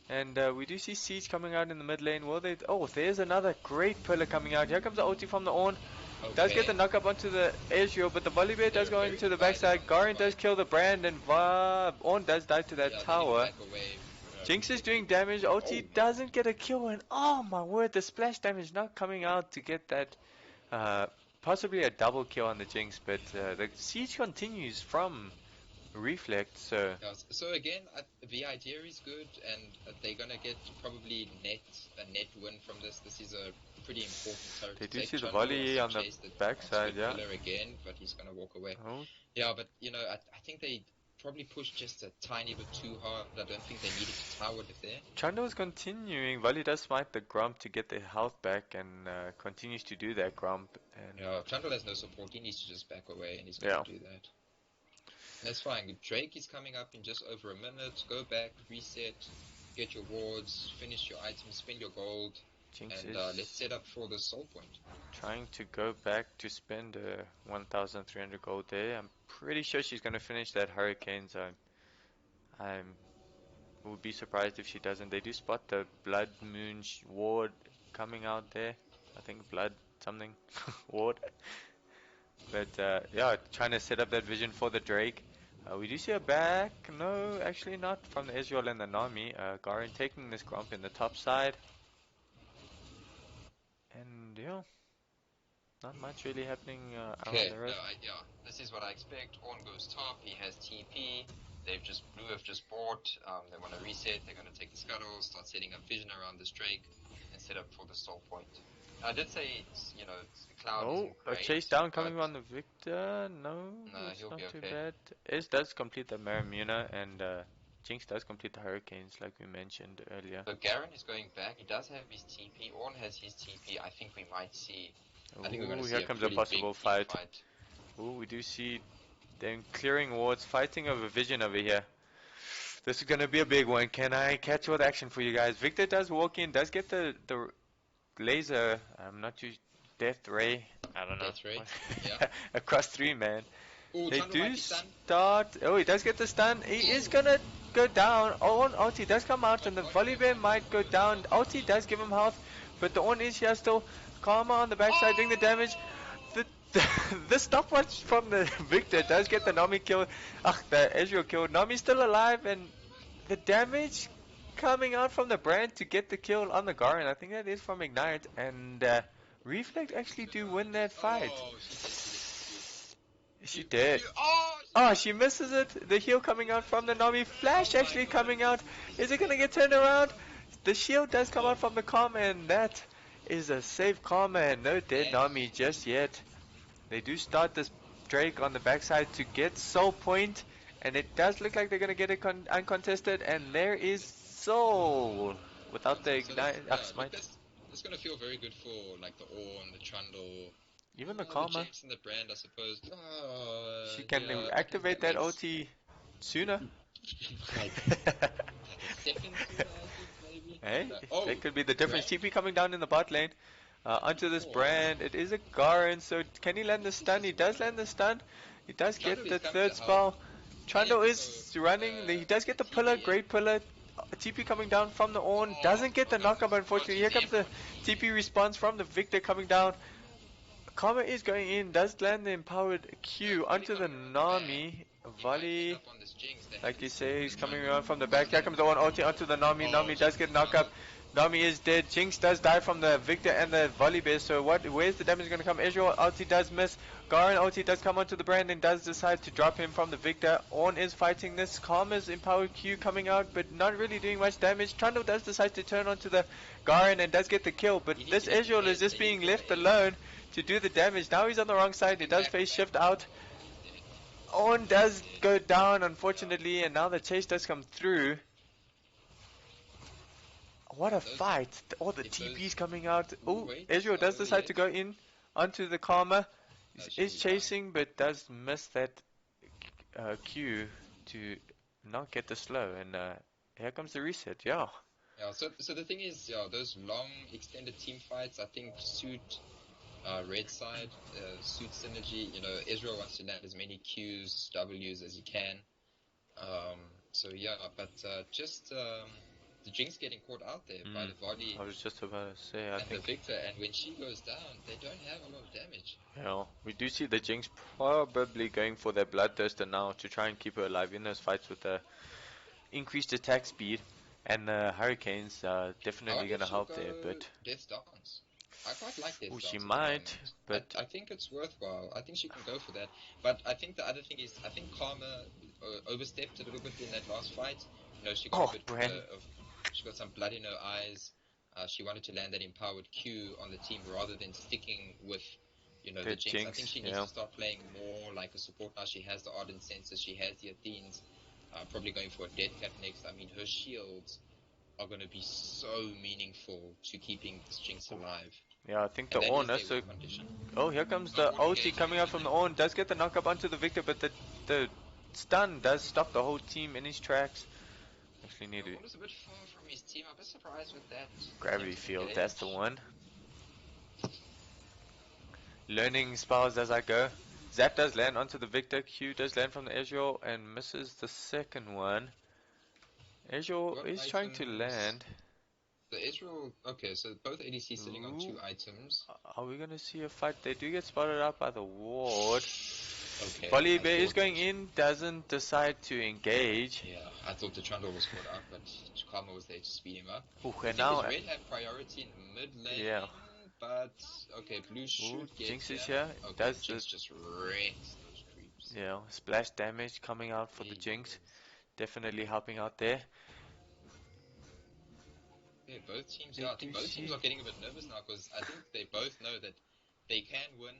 And we do see Siege coming out in the mid lane. Will they? Oh, there's another great pillar coming out. Here comes the ulti from the Ornn. Does get the knock up onto the Ezreal, but the Volibear does go into the backside. Garen does kill the brand, and Ornn does die to that tower. Jinx is doing damage. Ulti doesn't get a kill, and oh my word, the splash damage not coming out to get that possibly a double kill on the Jinx, but the siege continues from Reflect, so... So again, the idea is good, and they're gonna get probably a net win from this. This is a pretty important turret. They do see the volley on the backside, yeah. Again, but he's gonna walk away. Oh. Yeah, but you know, I think they probably pushed just a tiny bit too hard. I don't think they needed to tower it there. Trundle is continuing. Volley does smite the Grump to get their health back, and continues to do that Grump. And yeah, Trundle has no support. He needs to just back away, and he's gonna do that. That's fine. Drake is coming up in just over a minute. Go back, reset, get your wards, finish your items, spend your gold. Jinx And is let's set up for the soul point. trying to go back to spend 1,300 gold there. I'm pretty sure she's gonna finish that hurricane zone. I would be surprised if she doesn't. They do spot the blood moon ward coming out there. I think blood something ward. But yeah, trying to set up that vision for the Drake. We do see a back. No, actually not from the Ezreal and the Nami. Garen taking this Grump in the top side. And yeah, not much really happening around Okay, the no, rest. yeah, this is what I expect. Ornn goes top, he has TP. Blue have just bought. They want to reset. They're going to take the scuttle, start setting up vision around this Drake, and set up for the soul point. I did say, Cloud Oh, isn't a great. chase down but coming on the Viktor. No, no, it's he'll not be too okay. bad. Ez does complete the Maramuna and Jinx does complete the Hurricanes like we mentioned earlier. So Garen is going back. He does have his TP. Ornn has his TP. I think we might see. I think we're going to see Here a comes a pretty possible big team fight. Ooh, we do see them clearing wards, fighting over vision over here. This is going to be a big one. Can I catch all the action for you guys? Viktor does walk in, does get the laser. I'm not too Death Ray. I don't know. Death Ray, yeah. Across 3 man. Ooh, They Trundle do might be stunned. start. Oh, he does get the stun. He is gonna go down. Oh, ulti does come out, and the Volibear might go down. Ulti does give him health, but the Ornn is here still. Kog'Maw on the backside doing the damage. The stopwatch from the Viktor does get the Nami kill. The Ezreal kill. Nami's still alive, and the damage coming out from the brand to get the kill on the Garen. I think that is from Ignite, and Reflect actually do win that fight. Oh, She did. Oh, she misses it. The heal coming out from the Nami. Flash actually coming out. Is it going to get turned around? The shield does come out from the Kog'Maw, and that is a safe Kog'Maw, and no dead Nami just yet. They do start this Drake on the backside to get Soul Point, and it does look like they're going to get it uncontested, and there is Soul without the Ignite. Smite. That's going to feel very good for like the Ornn, the Trundle, Even the the Kog'Maw. Jinx and the brand, I suppose. She can activate that OT sooner. Hey, that could be the difference. TP coming down in the bot lane. Onto this brand. It is a Garen, so can he land the stun? He does land the stun. He does get the third spell. Trundle is running. He does get the pillar, great pillar. TP coming down from the Ornn. Doesn't get the knockup, unfortunately. Here comes the TP response from the Viktor coming down. Kog'Maw is going in, does land the empowered Q onto the Nami. Volley, like you say, he's coming around from the back. Here comes the one ulti onto the Nami. Nami does get knocked up. Nami is dead. Jinx does die from the Viktor and the Volibear. So where's the damage going to come? Ezreal ulti does miss. Garen ulti does come onto the brand and does decide to drop him from the Viktor. Ornn is fighting this. Kog'Maw's empowered Q coming out, but not really doing much damage. Trundle does decide to turn onto the Garen and does get the kill, but this Ezreal is just being left alone to do the damage. Now he's on the wrong side. He does face shift out. Ornn does go down, unfortunately, and now the chase does come through. What a fight. All the TPs coming out. Oh, Ezreal does decide to go in onto the Kog'Maw. Is chasing, but does miss that Q to not get the slow. And here comes the reset. Yeah. Yeah, so the thing is, those long extended team fights, I think suit red side, suit synergy. Ezreal wants to land as many Qs, Ws as he can. So yeah, but just the Jinx getting caught out there by the body. I was just about to say, I think the Viktor, and when she goes down, they don't have a lot of damage. Yeah, we do see the Jinx probably going for their Bloodthirster now to try and keep her alive in those fights with the increased attack speed, and the Hurricanes are definitely going to help there. But Death's Dance. I quite like Death's Dance. She might, but I think it's worthwhile. I think she can go for that. But I think the other thing is, I think Kog'Maw overstepped a little bit in that last fight. She got she got some blood in her eyes. She wanted to land that empowered Q on the team rather than sticking with, the Jinx. I think she needs to start playing more like a support now. She has the Ardent Senses, she has the Athenes. Probably going for a Dead Cat next. I mean, her shields are going to be so meaningful to keeping this Jinx alive. Yeah, I think the Ornn also... Oh, here comes the ulti coming out from the Ornn. Does get the knockup onto the Viktor, but the stun does stop the whole team in his tracks. Actually need to Ornn's a bit far from his team. I'm a bit surprised with that. gravity Team to field. That's the engage. one. Learning spells as I go. Zap does land onto the Viktor. Q does land from the Ezreal and misses the second one. Ezreal What is trying to items? land. The Ezreal. Okay, so both ADC sitting on 2 Ooh. items. Are we gonna see a fight? They do get spotted out by the ward. Okay. Volibear is going in, doesn't decide to engage. Yeah, I thought the Trundle was caught up, but Kog'Maw was there to speed him up. Ooh, I and think now, his red have priority in the mid lane, yeah. but okay, blue should get Jinx here. is here. Okay, Does Jinx just wrecks those creeps. yeah, splash damage coming out for the Jinx. Definitely helping out there. Yeah, both teams. They Yeah, I think do both teams see- are getting a bit nervous now because I think they both know that they can win.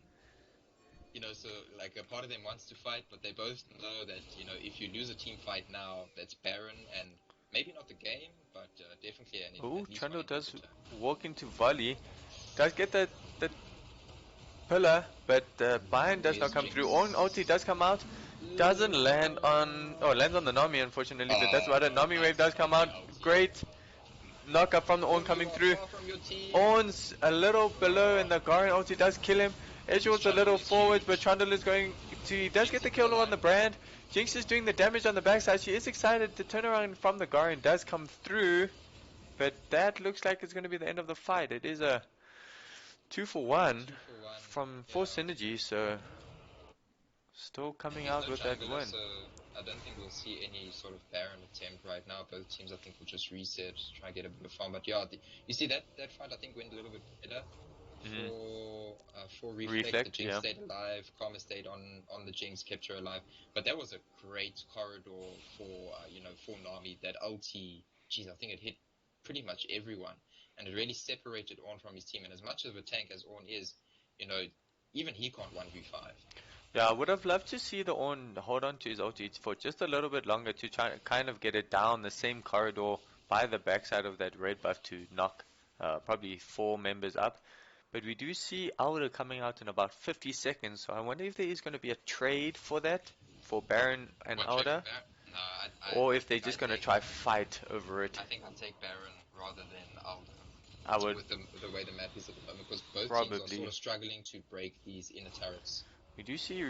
You know, so like a part of them wants to fight, but they both know that, you know, if you lose a team fight now, that's barren and maybe not the game, but definitely Ooh, at least Trundle one does inhibitor. walk into volley. Does get the pillar, but the bind does not come through. Ornn ulti does come out. Doesn't land on, lands on the Nami unfortunately, but that's about it. Nami wave does come out. Great knock up from the Ornn coming through. Ornn's a little below and the Garen ulti does kill him. Ezreal's a little forward, but Trundle is going to, he does get the kill on the brand. Jinx is doing the damage on the backside. She is excited. The turnaround from the Garen does come through, but that looks like it's going to be the end of the fight. It is a 2-for-1 from 4 synergy, so still coming out with that win. So I don't think we'll see any sort of barren attempt right now. Both teams, I think, will just reset, try and get a bit of fun. But yeah, you see that fight, I think, went a little bit better for Reflect. The Jinx stayed alive, Karma stayed on the Jinx, kept her alive. But that was a great corridor for for Nami. That ulti, geez, I think it hit pretty much everyone, and it really separated Ornn from his team. And as much of a tank as Ornn is, you know, even he can't 1v5. Yeah, I would have loved to see the Ornn hold on to his ulti for just a little bit longer to try kind of get it down the same corridor by the backside of that red buff to knock probably 4 members up. But we do see Alder coming out in about 50 seconds, so I wonder if there is going to be a trade for that, for Baron and Alder, or if they're just going to try fight over it. I think I'll take Baron rather than Alder. I would with the way the map is at the moment, because both probably teams are sort of struggling to break these inner turrets. We do see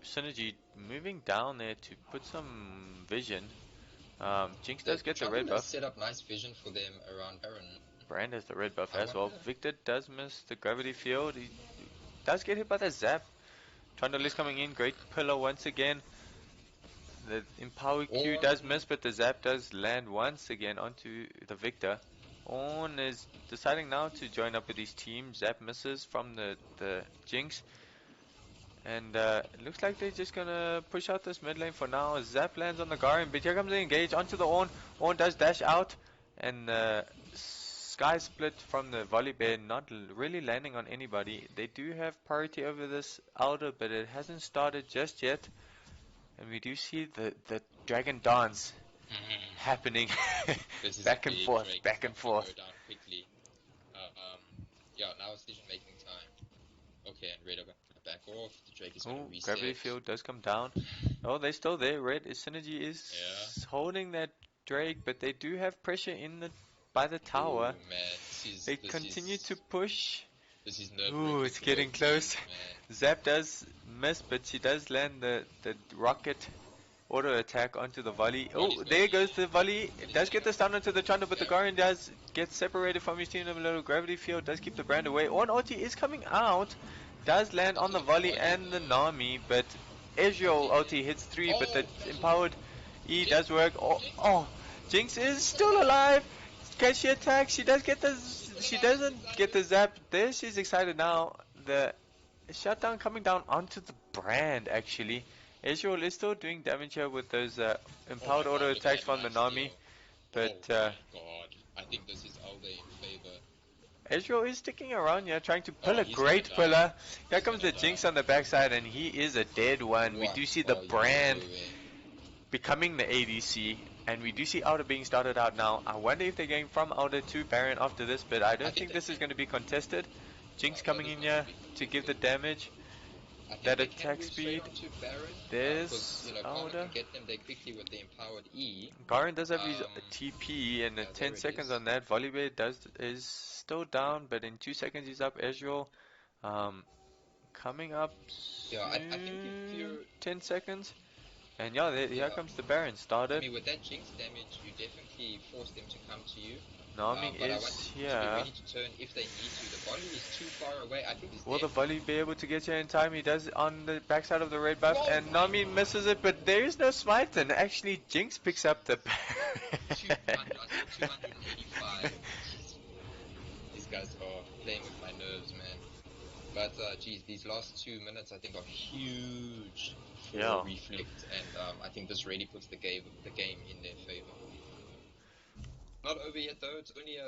Synergy moving down there to put some vision. Jinx does get the red buff. Set up nice vision for them around Baron. Brand has the red buff as well. Viktor does miss the gravity field. He does get hit by the zap. Trundle is coming in. Great pillar once again. The Empower Q does miss, but the zap does land once again onto the Viktor. Ornn is deciding now to join up with his team. Zap misses from the Jinx. And it looks like they're just gonna push out this mid lane for now. Zap lands on the Garen, but here comes the engage onto the Ornn. Ornn does dash out, and Sky split from the Volibear, not really landing on anybody. They do have priority over this Alder, but it hasn't started just yet. And we do see the dragon dance happening. back and forth, back and forth. Go down quickly. Yeah, now it's decision making time. Okay, and Red are going to back off. The Drake is going to reset. Gravity field does come down. Oh, they're still there. Red Synergy is holding that Drake, but they do have pressure in by the tower. Ooh, man. They continue to push. This is nerve-wracking. Ooh, it's getting close. Zap does miss, but she does land the rocket auto attack onto the volley. Oh, there goes the volley. It does get the stun onto the Trundle, but the Garen does get separated from his team in a little gravity field. Does keep the brand away. Ornn ulti is coming out. Does land on the volley and the Nami, but Ezreal ulti hits 3, but the empowered E does work. Oh, Jinx is still alive. Can she attack? She does get the. She doesn't get the zap. There, she's excited now. The shutdown coming down onto the brand actually. Ezreal is still doing damage here with those empowered auto attacks from the Nami, but God, I think this is Alder in favor. Ezreal is sticking around here, trying to pull a great pillar. Here comes the Jinx on the backside, and he is a dead one. We do see the brand becoming the ADC, and we do see Alder being started out now. I wonder if they're going from Alder to Baron after this, but I don't think this is going to be contested. Jinx coming in here to give the damage. I think that they can attack move straight speed. onto Baron, because, There's Karma order. can get them there quickly with the empowered E. Garen does have his Um, TP, and yeah, 10 there it seconds is. on that. Volibear is still down, but in 2 seconds he's up. Ezreal, um, coming up Yeah, I think if soon. you're, 10 seconds. And yeah, yeah, here comes the Baron. I Started. mean, with that Jinx damage, you definitely force them to come to you. Nami But I is want you to be here. ready to turn if they need to. The volley is too far away. I think he's Will the dead. Volley be able to get here in time? He does on the backside of the red buff, Oh and my Nami god! misses it, but there is no smite, and actually Jinx picks up the I saw 285. These guys are playing with my nerves, man. But geez, these last 2 minutes I think are huge for Yeah. Reflect, and I think this really puts the game in their favor. Not over yet though. It's only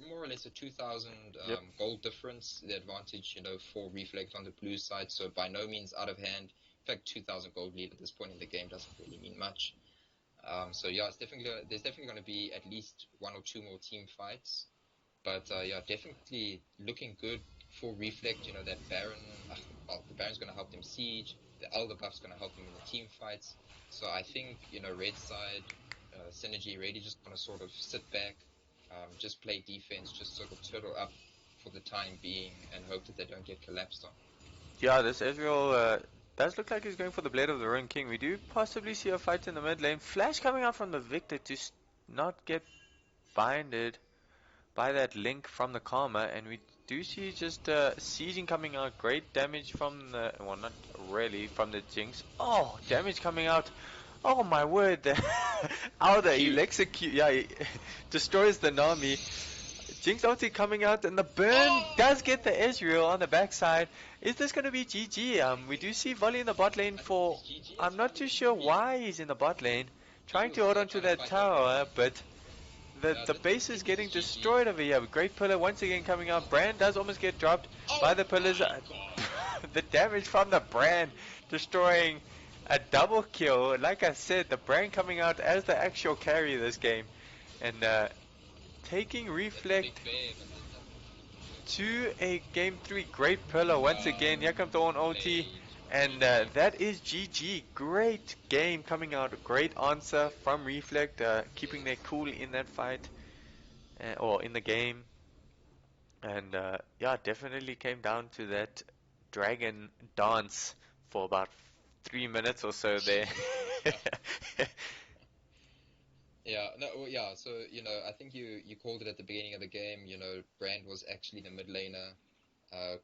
more or less a 2,000 Yep. gold difference. The advantage, for Reflect on the blue side. So by no means out of hand. In fact, 2,000 gold lead at this point in the game doesn't really mean much. So yeah, there's definitely going to be at least 1 or 2 more team fights. But yeah, definitely looking good for Reflect. That Baron, the Baron's going to help them siege. The Elder buff's going to help them in the team fights. So I think, red side, Synergy really just going to sort of sit back, just play defense, just sort of turtle up for the time being and hope that they don't get collapsed on. Yeah, this Ezreal does look like he's going for the Blade of the Ruined King. We do possibly see a fight in the mid lane. Flash coming out from the Viktor to not get binded by that link from the Karma, and we do see just sieging coming out. Great damage from the, well, not really from the Jinx. Oh, damage coming out. Oh my word, the execute, yeah, he destroys the Nami. Jinx ulti coming out, and the burn does get the Ezreal on the backside. Is this going to be GG? We do see Volley in the bot lane for, I'm not too sure why he's in the bot lane, trying to hold on to that tower, but the base is getting destroyed over here. Great pillar once again coming out. Brand does almost get dropped by the pillars. The damage from the Brand destroying a double kill. Like I said, the Brand coming out as the actual carry this game, and taking Reflect to a game 3. Great pillar once again. Here comes the Ornn ulti. And that is GG. Great game coming out. Great answer from Reflect, keeping their cool in that fight, or in the game. And yeah, definitely came down to that dragon dance for about 3 minutes or so there. Yeah, no, well, yeah. So I think you called it at the beginning of the game. Brand was actually the mid laner.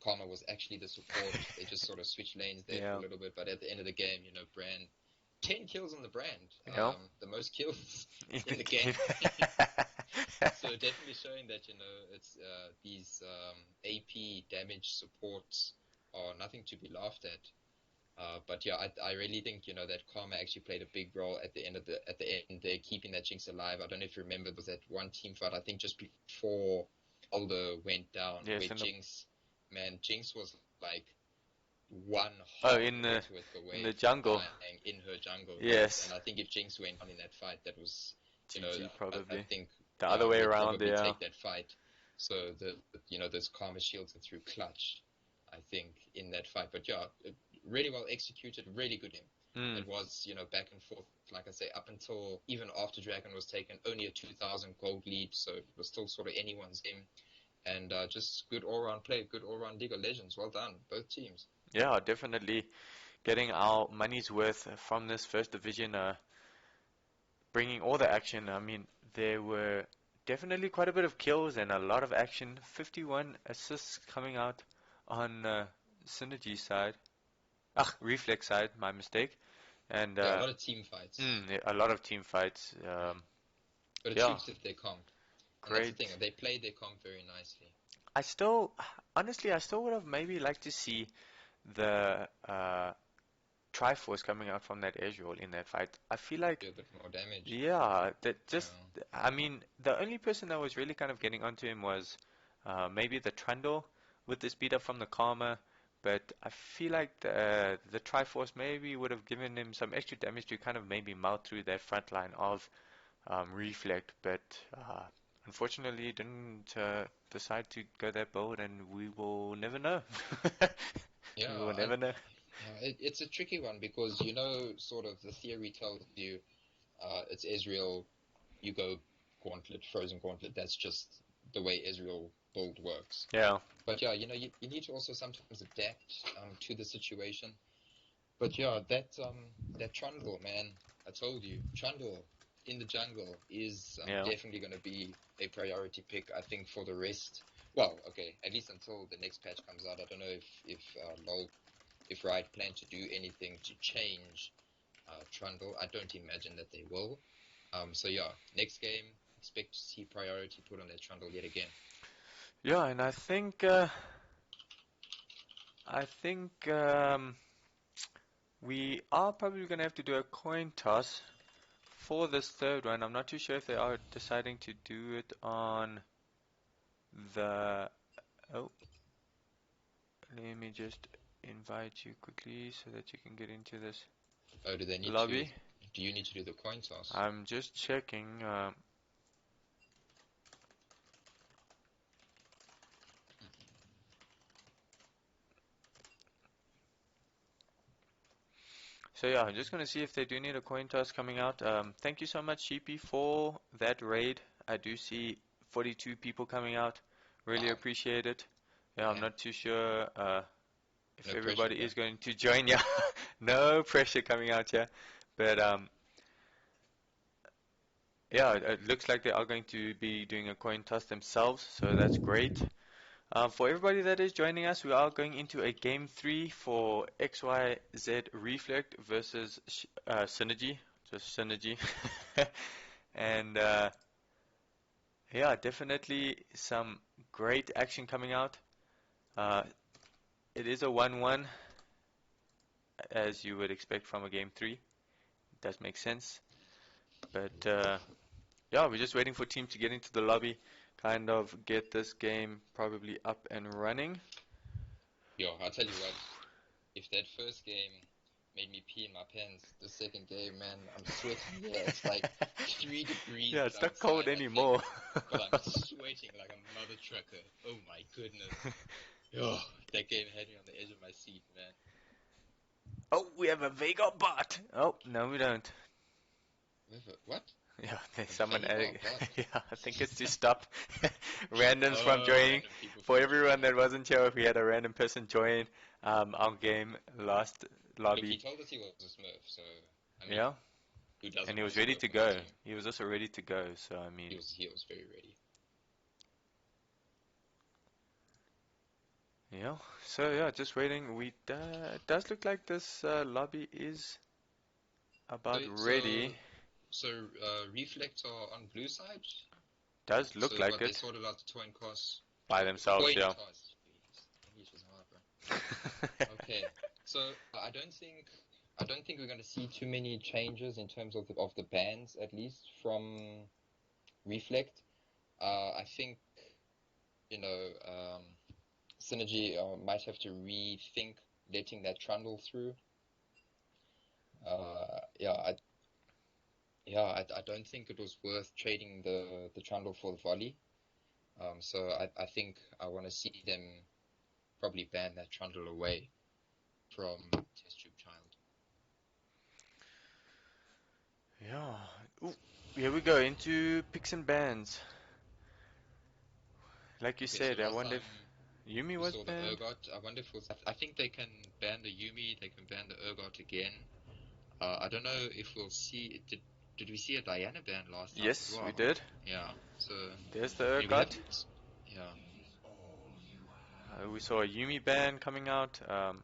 Kog'Maw was actually the support. They just sort of switched lanes there for a little bit. But at the end of the game, Brand, 10 kills on the Brand. Yeah. The most kills in the game. So definitely showing that it's these AP damage supports are nothing to be laughed at. But yeah, I really think that Karma actually played a big role at the end there, keeping that Jinx alive. I don't know if you remember, was that one team fight I think just before Alder went down, Yes, where Jinx was like one in the with the wave in the jungle. dying in her jungle. Yes. And I think if Jinx went on in that fight, that was GG probably. I think The other way we'd around, probably yeah. take that fight. So those Karma shields are through clutch, I think, in that fight. But yeah, really well executed, really good game. It was, back and forth, like I say, up until even after Dragon was taken, only a 2,000 gold lead, so it was still sort of anyone's game. And just good all-round play, good all-round League of Legends. Well done, both teams. Yeah, definitely getting our money's worth from this first division, bringing all the action. I mean, there were definitely quite a bit of kills and a lot of action. 51 assists coming out on Synergy side. Reflex side, my mistake. And yeah, a lot of team fights. A lot of team fights. But it suits if they're comped. And Great. that's the thing, they played their comp very nicely. Honestly, I still would have maybe liked to see the Triforce coming out from that Ezreal in that fight. I feel like Do a bit more damage. Yeah, that just, I mean, the only person that was really kind of getting onto him was maybe the Trundle with the speed up from the Karma, but I feel like the Triforce maybe would have given him some extra damage to kind of maybe mount through that front line of Reflect, but unfortunately didn't decide to go that bold, and we will never know. Yeah, We will never know. it's a tricky one because sort of the theory tells you it's Ezreal, you go Gauntlet, Frozen Gauntlet. That's just the way Ezreal build works. Yeah. But yeah, you need to also sometimes adapt to the situation. But yeah, that Trundle, man, I told you, Trundle in the jungle is Yeah. definitely going to be a priority pick, I think, for the rest. Well, okay, at least until the next patch comes out. I don't know if Riot plan to do anything to change Trundle. I don't imagine that they will. So yeah, next game, expect to see priority put on that Trundle yet again. Yeah, and I think we are probably gonna have to do a coin toss for this third one. I'm not too sure if they are deciding to do it on the. Oh, let me just invite you quickly so that you can get into this Oh, do they need lobby. to? Do you need to do the coin toss? I'm just checking. So yeah, I'm just gonna see if they do need a coin toss coming out. Thank you so much, Sheepy, for that raid. I do see 42 people coming out. Really Wow. appreciate it. Yeah, I'm Yeah. not too sure if No everybody pressure, is going to join. Yeah, no pressure coming out here. But yeah, it looks like they are going to be doing a coin toss themselves, so that's great. For everybody that is joining us, we are going into a game 3 for XYZ Reflect versus Synergy, just Synergy. And yeah, definitely some great action coming out. It is a 1-1, as you would expect from a game 3. It does make sense. But yeah, we're just waiting for team to get into the lobby, kind of get this game probably up and running. Yo, I'll tell you what. If that first game made me pee in my pants, the second game, man, I'm sweating. Yeah, it's like 3 degrees Yeah, it's not outside, cold I think, anymore. but I'm sweating like a mother trucker. Oh my goodness. Yo, that game had me on the edge of my seat, man. Oh, we have a Vega bot. Oh, no, we don't. What? Yeah, there's A someone Vega adding. bot? Yeah, I think it's to stop randoms from Oh, joining. random people For from everyone that joining. wasn't here, we had a random person join our game last Look, he lobby. told us he was a Smurf, so, I mean, Yeah, who doesn't and he want a was ready Smurf to on their go. team? He was also ready to go. So I mean, He was very ready. yeah. So yeah, just waiting. We it does look like this lobby is about So, ready. so Reflect are on blue side? Does look So like what, they it sorted out the by themselves. coin Yeah. toss. Jeez, English is hard, bro. Okay, so I don't think we're going to see too many changes in terms of the bans, at least from Reflect. I think Synergy might have to rethink letting that Trundle through. Yeah, I don't think it was worth trading the Trundle for the Volley. So I think I want to see them probably ban that Trundle away from TestTubeChild. Yeah. Ooh, here we go into picks and bans. Like you Okay, so said, I last wonder time if Yumi we was saw the banned. Urgot. I wonder if it was. I think they can ban the Yumi. They can ban the Urgot again. I don't know if we'll see. Did we see a Diana ban last time as Yes, we well? did. Yeah. So There's the we Urgot. haven't. Yeah. We saw a Yumi ban coming out. A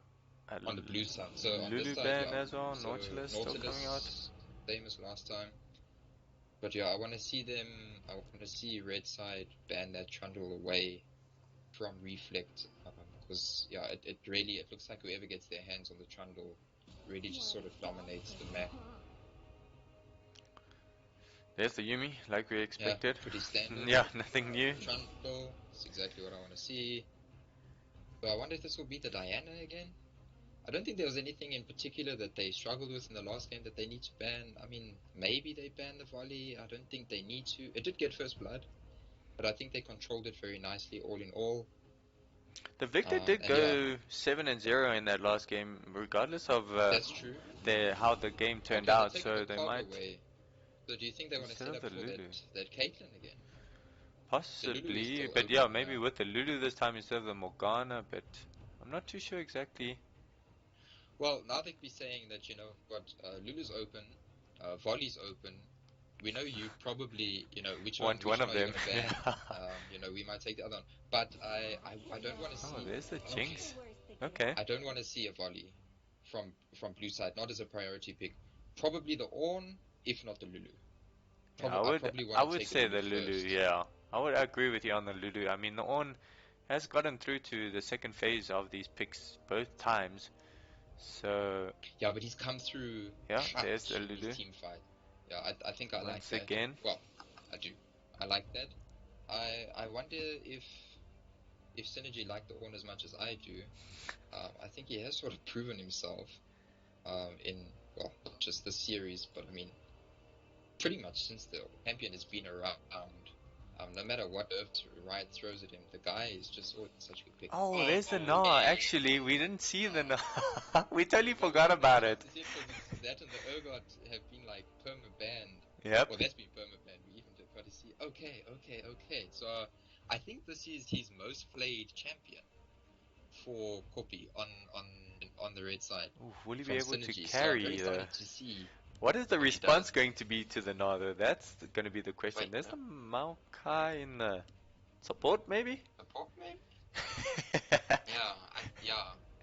On the blue side. So on this Lulu side, ban yeah. as well. So Nautilus still coming out. Nautilus, same as last time. But yeah, I want to see them. I want to see Red side ban that Trundle away from Reflect, because yeah, it looks like whoever gets their hands on the Trundle really just sort of dominates the map. There's the Yumi, like we Yeah, expected. pretty standard. Yeah, nothing new. Trundle, it's exactly what I want to see. So I wonder if this will be the Diana again. I don't think there was anything in particular that they struggled with in the last game that they need to ban. I mean, maybe they banned the volley. I don't think they need to. It did get first blood, but I think they controlled it very nicely all in all. The Victor did And yeah, go 7-0 in that last game, regardless of that's true. how the game turned Okay, they're out. taking So the they Kog might, away. So do you think they want to instead set of up the for Lulu, that Caitlyn again? The Lulu is possibly. still But yeah, open maybe now. with the Lulu this time instead of the Morgana. But I'm not too sure exactly. Well, now they could be saying that, you know what, Lulu's open, Volley's open. We know you probably, you know, which one Want one of are you them? going to ban? Yeah. You know, we might take the other one. But I don't want to Oh, see. there's the Okay. Jinx. Okay. I don't want to see a Volley from blue side, not as a priority pick. Probably the Ornn, if not the Lulu. Yeah, I probably I want to would take a say Lulu the Lulu. first. Yeah, I would agree with you on the Lulu. I mean, the Ornn has gotten through to the second phase of these picks both times. So Yeah, but he's come through yeah, there's clutch the in his Lulu team fight. Yeah, I think I like once that. again. Well, I do. I like that. I wonder if Synergy liked the Ornn as much as I do. I think he has sort of proven himself in, well, not just this series, but I mean, pretty much since the champion has been around. No matter what Earth Riot throws at him, the guy is just always such a good pick. Oh, there's the Gnar. man. Actually, we didn't see the Gnar. We totally Well, forgot about makes it. sense to see because that and the Urgot have been like perma-banned. Yep. Well, that's been perma-banned. We even got to see. Okay. So I think this is his most flayed champion for Koppie on the red side Ooh, will he be from able to Synergy. So I'm very carry the? excited to see What is the what he response does. going to be to the Gnar though? That's going to be the question. Wait, There's the Maokai in the support maybe? support maybe?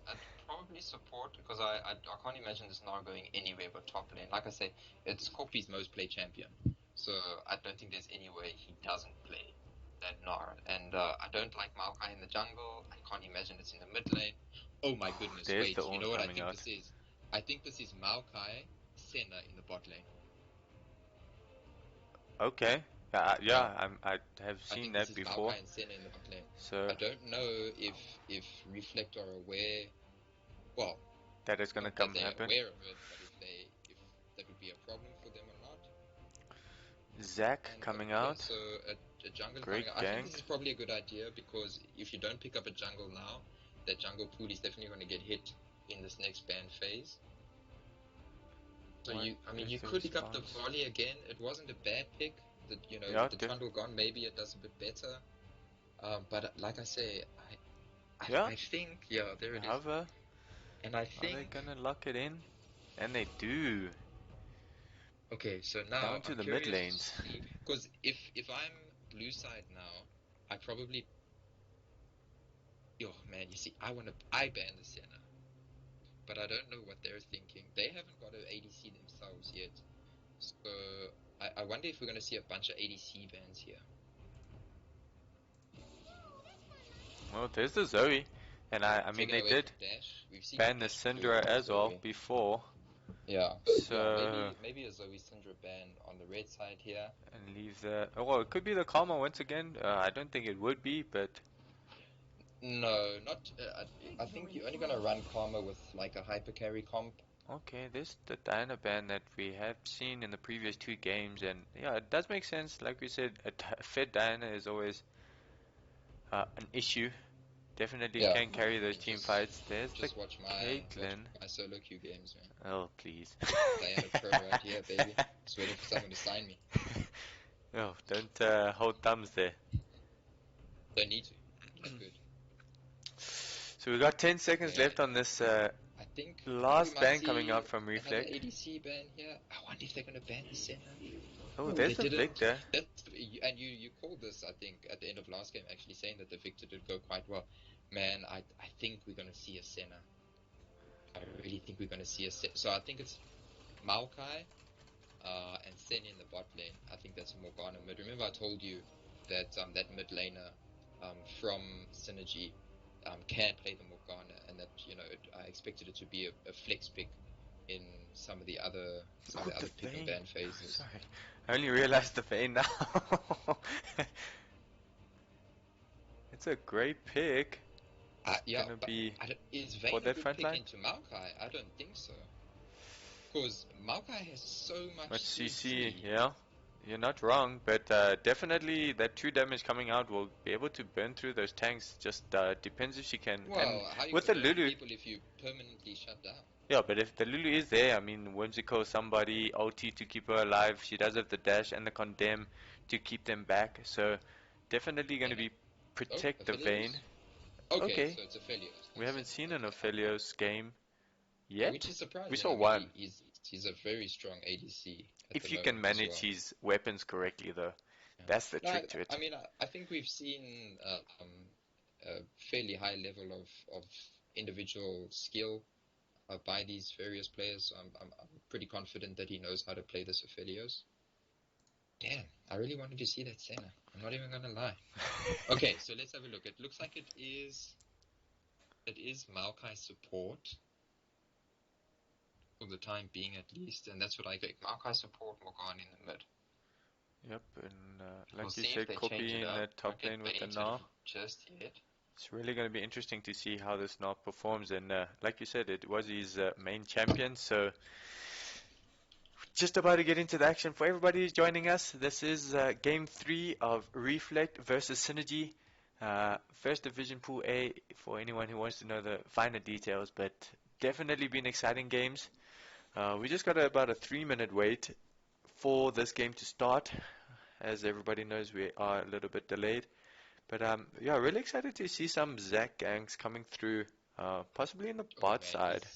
I'd probably support because I can't imagine this now going anywhere but top lane. Like I say, it's Koppie's most played champion, so I don't think there's any way he doesn't play that Gnar. And I don't like Maokai in the jungle. I can't imagine it's in the mid lane. Oh my goodness! There's Wait, the you Ornn know what I coming think out. this is? I think this is Maokai Senna in the bot lane. Okay. I have I seen think this that is before. Maokai and Senna in the bot lane. So I don't know if Reflect are aware. Well, that is gonna not that come they're happen. aware of it, but if that would be a problem for them or not. Zac And coming okay, out. so a jungle Great coming out. I think gank. this is probably a good idea because if you don't pick up a jungle now, that jungle pool is definitely going to get hit in this next ban phase. So What you is the could pick up the response? volley again. It wasn't a bad pick. That Yeah, with the Trundle gone, maybe it does a bit better. But like I say, Yeah. I think there it is. However, And I are they think gonna lock it in? And they do. okay, so now Down to I'm the mid curious lanes. to see because if I'm blue side now, I probably man, you see, I ban the Senna, but I don't know what they're thinking. They haven't got an ADC themselves yet, so I wonder if we're gonna see a bunch of ADC bans here. Well, there's the Zoe. And I mean, Taking they away did from Dash. We've seen ban the Dash do Syndra it as with well Zoe. before. Yeah, So maybe a Zoe Syndra ban on the red side here. and leave the. Oh, well, it could be the Kog'Maw once again. I don't think it would be, but No, not. I think you're only gonna run Karma with like a hyper carry comp. okay. This the Diana ban that we have seen in the previous two games, and yeah, it does make sense. Like we said, a fed Diana is always an issue. Definitely Yeah, can carry those and team fights. There's the just watch Caitlyn. my solo queue games, man. Oh, please. Diana Pro right here, baby. Just waiting for someone to sign me. Oh, don't hold thumbs there. Don't need to. That's good. So we got 10 seconds Okay. left on this I think last we might ban see coming out from another Reflect. ADC ban here. I wonder if they're gonna ban the Senna. Oh, Ooh, there's they the didn't. Victor. And you called this, I think, at the end of last game, actually saying that the Victor did go quite well. Man, I think we're gonna see a Senna. I really think we're gonna see a Senna. So I think it's Maokai and Senna in the bot lane. I think that's a Morgana mid. Remember I told you that that mid laner from Synergy can play the Morgana, and that I expected it to be a flex pick in some of the other pick and Vayne. ban phases. Sorry. I only realized the Vayne now. It's a great pick. Gonna be is for Vayne a that good front pick line. into Maokai? I don't think so. Because Maokai has so much Much CC, CC. yeah. You're not wrong, but definitely that 2 damage coming out will be able to burn through those tanks. Just depends if she can. And Well, how you with gonna the burn Lulu, people if you permanently shut down? yeah, but if the Lulu is there, I mean, Whimsical, somebody, ulti to keep her alive. She does have the dash and the condemn to keep them back. So definitely going to Vayne? be Oh, protect the Vayne. Aphelios? Okay, Okay, so it's Aphelios. we That's haven't it. seen an Okay. Ophelios game Which yet. is We surprising. saw I mean, one. he's a very strong ADC at the If you can moment as manage well. his weapons correctly, though, Yeah. that's the No, trick to it. I mean, I think we've seen a fairly high level of individual skill by these various players. So I'm pretty confident that he knows how to play this Aphelios. Damn, I really wanted to see that Senna. I'm not even gonna lie. Okay, so let's have a look. It looks like it is Maokai support for the time being at least, and that's what I get. Maokai support, Morgana in the mid. Yep, and We'll like you see if said, they change Koppie it in up. the top Don't get lane with the Vayne to Gnar. just yet. It's really going to be interesting to see how this Gnar performs. And like you said, it was his main champion, so just about to get into the action. For everybody who's joining us, this is game 3 of Reflect versus Synergy. First Division Pool A for anyone who wants to know the finer details, but definitely been exciting games. We just got about a 3-minute wait for this game to start. As everybody knows, we are a little bit delayed. But yeah, really excited to see some Zac ganks coming through, possibly in the Oh bot man, side.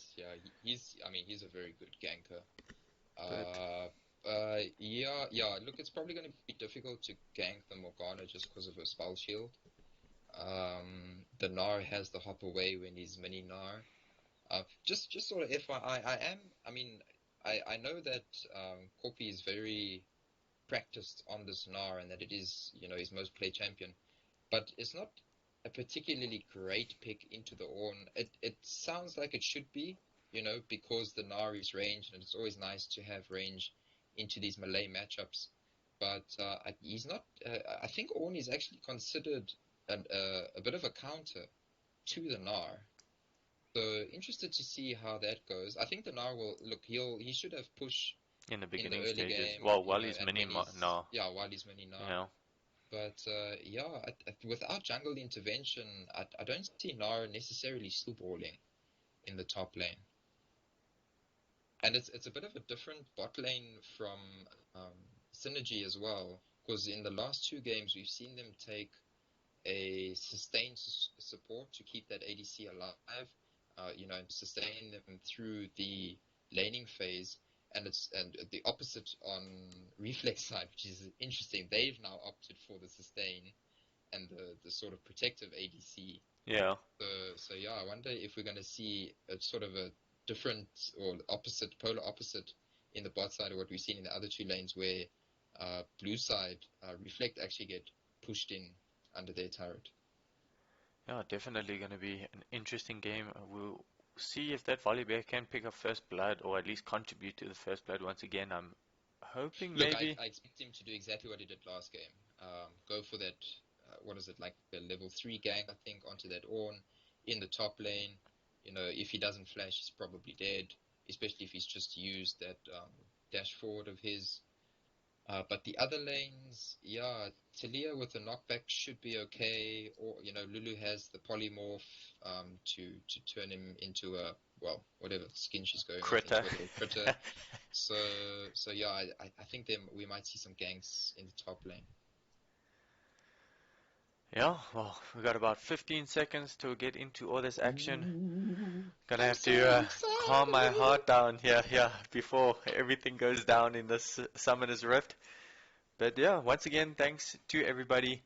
he's a very good ganker. But Yeah. Look, it's probably going to be difficult to gank the Morgana just because of her spell shield. The Gnar has the hop away when he's mini Gnar. Just sort of FYI, I know that Koppie is very practiced on this Gnar and that it is, his most played champion, but it's not a particularly great pick into the Ornn. It sounds like it should be, because the Gnar is range, and it's always nice to have range into these melee matchups. But he's not. I think Ornn is actually considered a bit of a counter to the Gnar. So interested to see how that goes. I think the Gnar will look. He should have push in the in the beginning early stages, game. well, while he's And mini when he's no, while he's mini Gnar. you know, But without jungle intervention, I don't see Gnar necessarily snowballing in the top lane. And it's a bit of a different bot lane from Synergy as well, because in the last 2 games we've seen them take a sustained support to keep that ADC alive, and sustain them through the laning phase. And the opposite on Reflex side, which is interesting. They've now opted for the sustain and the sort of protective ADC. yeah. So yeah, I wonder if we're going to see a sort of a different or polar opposite in the bot side of what we've seen in the other 2 lanes, where blue side Reflect actually get pushed in under their turret. Yeah, definitely going to be an interesting game. We'll see if that Volibear can pick up first blood, or at least contribute to the first blood once again. I'm hoping Look, maybe. I expect him to do exactly what he did last game. Go for that, what is it, like a level 3 gank, I think, onto that Ornn in the top lane. If he doesn't flash, he's probably dead, especially if he's just used that dash forward of his. But the other lanes, yeah, Taliyah with the knockback should be okay. Or, Lulu has the polymorph to turn him into a, well, whatever skin she's going with, Critter. into a little critter. So yeah, I think we might see some ganks in the top lane. Yeah, well, we got about 15 seconds to get into all this action. Gonna have to calm my heart down here, before everything goes down in this Summoner's Rift. But yeah, once again, thanks to everybody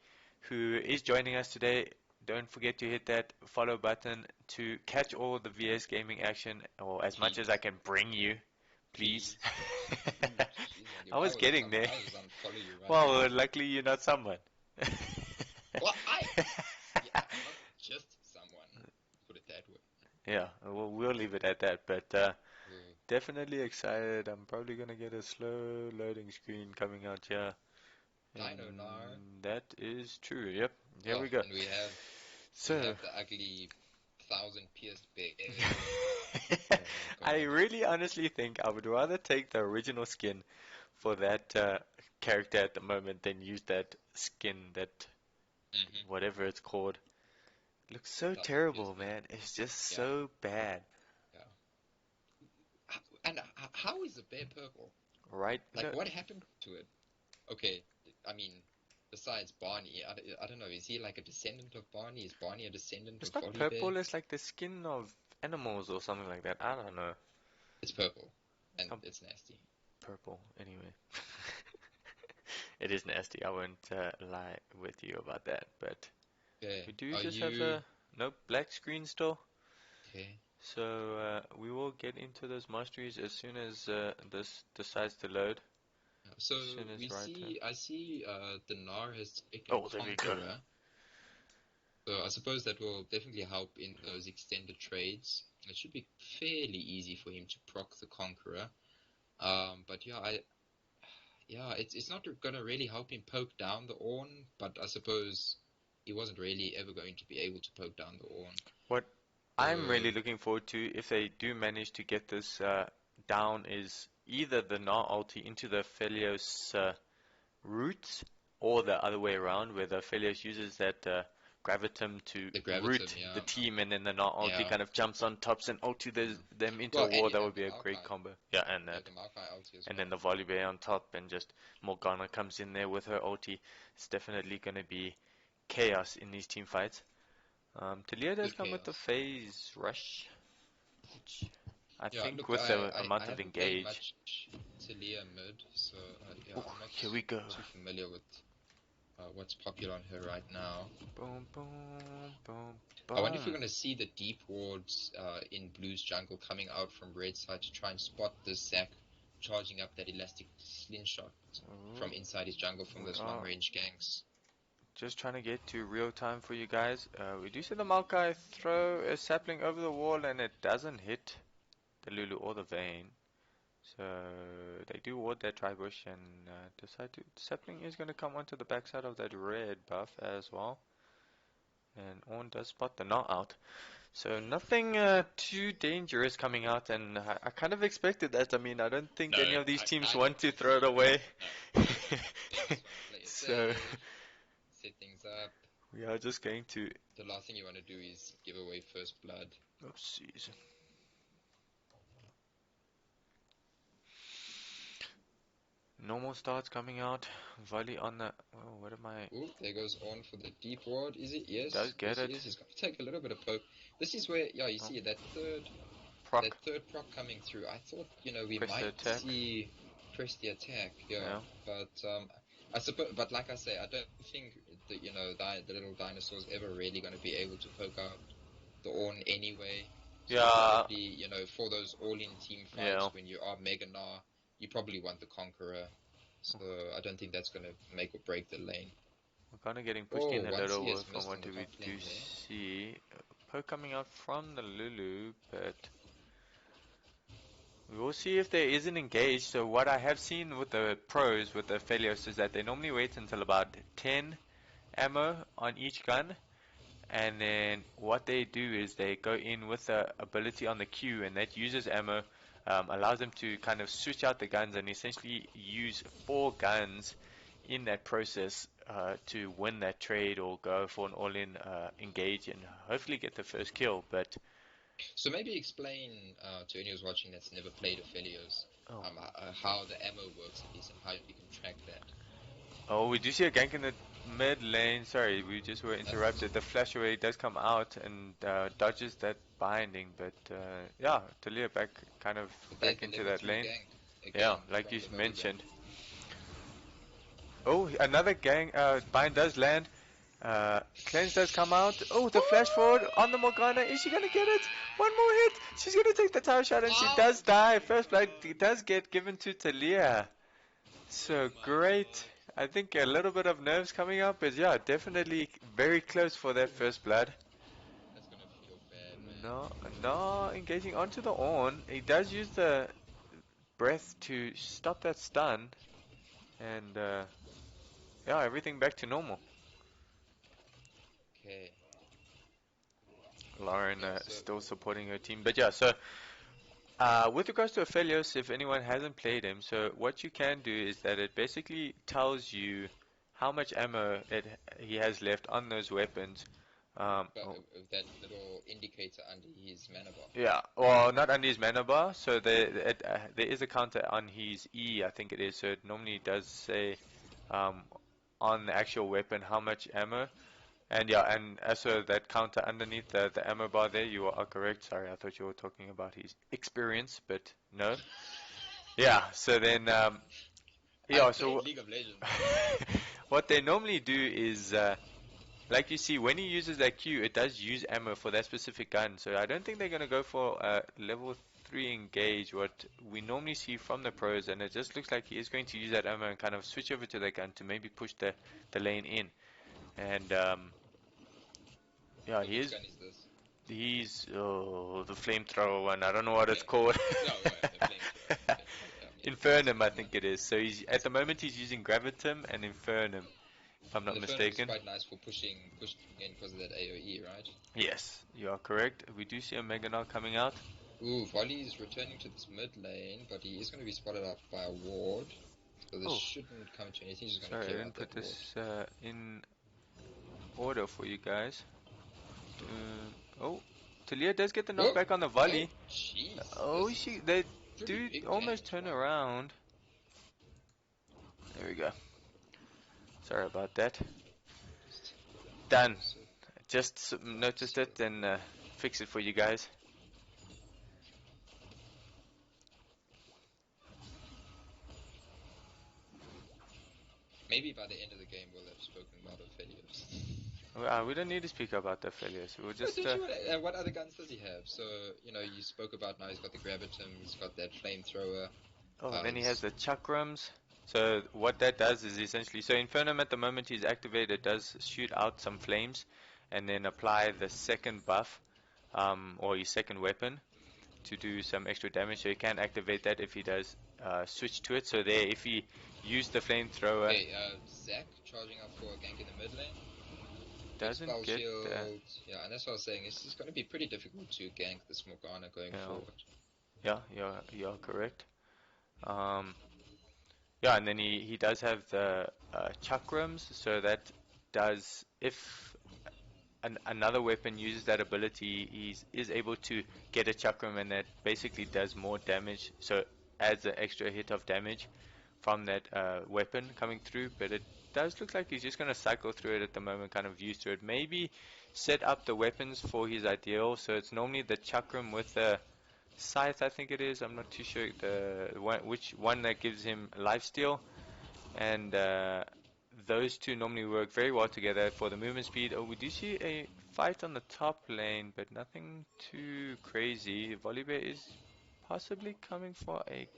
who is joining us today. Don't forget to hit that follow button to catch all the VS gaming action, or as much as I can bring you, please. I was getting there. Well, luckily you're not someone. Well, I'm not just someone, put it that way. Yeah, we'll leave it at that, but definitely excited. I'm probably gonna get a slow loading screen coming out here. Dino Gnar. That is true, yep. Here we go. And we have the ugly 1,000 pierced bear. I really honestly think I would rather take the original skin for that character at the moment than use that skin, that whatever it's called. It looks so Doesn't terrible, use that. man. It's just Yeah. so bad. And how is the bear purple? Right? Like, No, what happened to it? Okay, I mean, besides Barney, I don't know, is he like a descendant of Barney? Is Barney a descendant of it's not Volibear? purple, it's like the skin of animals or something like that. I don't know. It's purple, and Oh. it's nasty. Purple, anyway. It is nasty. I won't lie with you about that. But Okay, we do are just have you... a nope black screen still. Okay, So we will get into those masteries as soon as this decides to load. so As soon as we right see, I see the Gnar has taken Oh, there we go. Conqueror. So I suppose that will definitely help in those extended trades. It should be fairly easy for him to proc the Conqueror. But yeah, it's not gonna really help him poke down the Ornn, but I suppose he wasn't really ever going to be able to poke down the Ornn. What I'm really looking forward to, if they do manage to get this down, is either the Gnar ulti into the Phelios roots, or the other way around, where the Phelios uses that gravitum to The gravitum, root yeah. the team, and then the Gnar ulti Yeah. kind of jumps on tops and ulti them into Well, a and wall. you That have would be the a great Maokai. combo. Yeah, and Yeah, that. the Maokai ulti as And well. then the Volibear on top, and just Morgana comes in there with her ulti. It's definitely going to be chaos in these team fights. Taliyah does Good come with the chaos. phase rush, which I Yeah, think look, with the I amount of haven't played engage. much Taliyah mid, so yeah, Ooh, I'm not here we go. too familiar with what's popular on her right now. Boom, boom, boom, I wonder if we're boom. going to see the deep wards in Blue's jungle coming out from red side to try and spot this Zac charging up that elastic slingshot from inside his jungle from those long range ganks. Just trying to get to real time for you guys. We do see the Maokai throw a sapling over the wall, and it doesn't hit the Lulu or the Vayne. So they do ward that tri-bush and decide to... Sapling is going to come onto the backside of that red buff as well. And Ornn does spot the knot out. So nothing too dangerous coming out, and I kind of expected that. I mean, I don't think any of these teams want to throw it away. No. They just want to play it So safe, set things up. we are just going to... The last thing you want to do is give away first blood. Oopsies. Normal starts coming out. Volley on the... Oh, what am I... Ooh, there goes Ornn for the deep ward. Is it? Yes. Does get yes, it. He is. He's got to take a little bit of poke. This is where, yeah, you see that third proc coming through. I thought, we Press the might attack. see press the attack, Yeah. But I suppose, but like I say, I don't think that the little dinosaur's ever really going to be able to poke out the Ornn anyway. So Yeah. probably, for those all-in team fights, Yeah. when you are Mega Gnar, you probably want the Conqueror. So I don't think that's going to make or break the lane. We're kind of getting pushed in a once little he has from missed what on the do we top do lane there. see. Poke coming out from the Lulu, but we will see if there is an engage. So what I have seen with the pros, with the Phelios, is that they normally wait until about 10 ammo on each gun. And then what they do is they go in with the ability on the Q, and that uses ammo, allows them to kind of switch out the guns and essentially use 4 guns in that process to win that trade or go for an all-in engage and hopefully get the first kill. But So maybe explain to anyone who's watching that's never played Aphelios how the ammo works at least and how you can track that. oh, we do see a gank in the mid lane. Sorry, we just were interrupted. The flash away does come out and dodges that binding, but yeah, Taliyah back into that lane. Yeah, like you mentioned. Oh, another gang bind does land. Cleanse does come out. Oh, the flash forward on the Morgana. Is she gonna get it? One more hit. She's gonna take the tower shot and she does die. First blood does get given to Taliyah. So great. I think a little bit of nerves coming up, but yeah, definitely very close for that first blood. That's gonna feel bad, man. No, engaging onto the Ornn. He does use the breath to stop that stun, and yeah, everything back to normal. Okay. Lauren Yeah, so still supporting her team, but yeah, so With regards to Aphelios, if anyone hasn't played him, so what you can do is that it basically tells you how much ammo he has left on those weapons. But that little indicator under his mana bar. Yeah, well, not under his mana bar. So there is a counter on his E, I think it is. So it normally does say on the actual weapon how much ammo. And yeah, and so that counter underneath the ammo bar there, you are correct. Sorry, I thought you were talking about his experience, but no. Yeah, so then, yeah, I so played League of Legends. what they normally do is, like you see, when he uses that Q, it does use ammo for that specific gun. So I don't think they're going to go for level 3 engage, what we normally see from the pros, and it just looks like he is going to use that ammo and kind of switch over to that gun to maybe push the lane in. And yeah, So which gun is this? he's the flamethrower one. I don't know what it's called. No, right, the flamethrower. Okay. Infernum, I think it is. So he's at the moment he's using Gravitum and Infernum, if I'm not mistaken. It's quite nice for pushing in because of that AoE, right? Yes, you are correct. We do see a Mega Gnar coming out. Ooh, Volley is returning to this mid lane, but he is going to be spotted out by a ward. So this shouldn't come to anything. He's just going to clear out that ward. Sorry, I didn't put this in order for you guys. Taliyah does get the knockback on the volley. They do almost turn around. There we go. Sorry about that. Done. Just noticed it and fix it for you guys. Maybe by the end of the game we'll have spoken about Aphelios. We don't need to speak about the Aphelios. We'll just. What other guns does he have? So you spoke about now he's got the Gravitum, he's got that flamethrower. And then he has the Chakrams. So what that does is essentially, so Infernum at the moment he's activated, it does shoot out some flames, and then apply the second buff, or his second weapon, to do some extra damage. So he can activate that if he does switch to it. So there, if he used the flamethrower. Okay, Zac charging up for a gank in the mid lane. Doesn't get shield. Yeah, and that's what I was saying. It's going to be pretty difficult to gank this Morgana going forward. Yeah, you're correct. Yeah, and then he does have the chakrams, so that does, if another weapon uses that ability, he is able to get a chakram, and that basically does more damage, so adds an extra hit of damage from that weapon coming through. But it does look like he's just going to cycle through it at the moment, kind of used to it. Maybe set up the weapons for his ideal, so it's normally the chakram with the scythe, I think it is. I'm not too sure which one that gives him lifesteal, and those two normally work very well together for the movement speed. We do see a fight on the top lane, but nothing too crazy. Volibear is possibly coming for a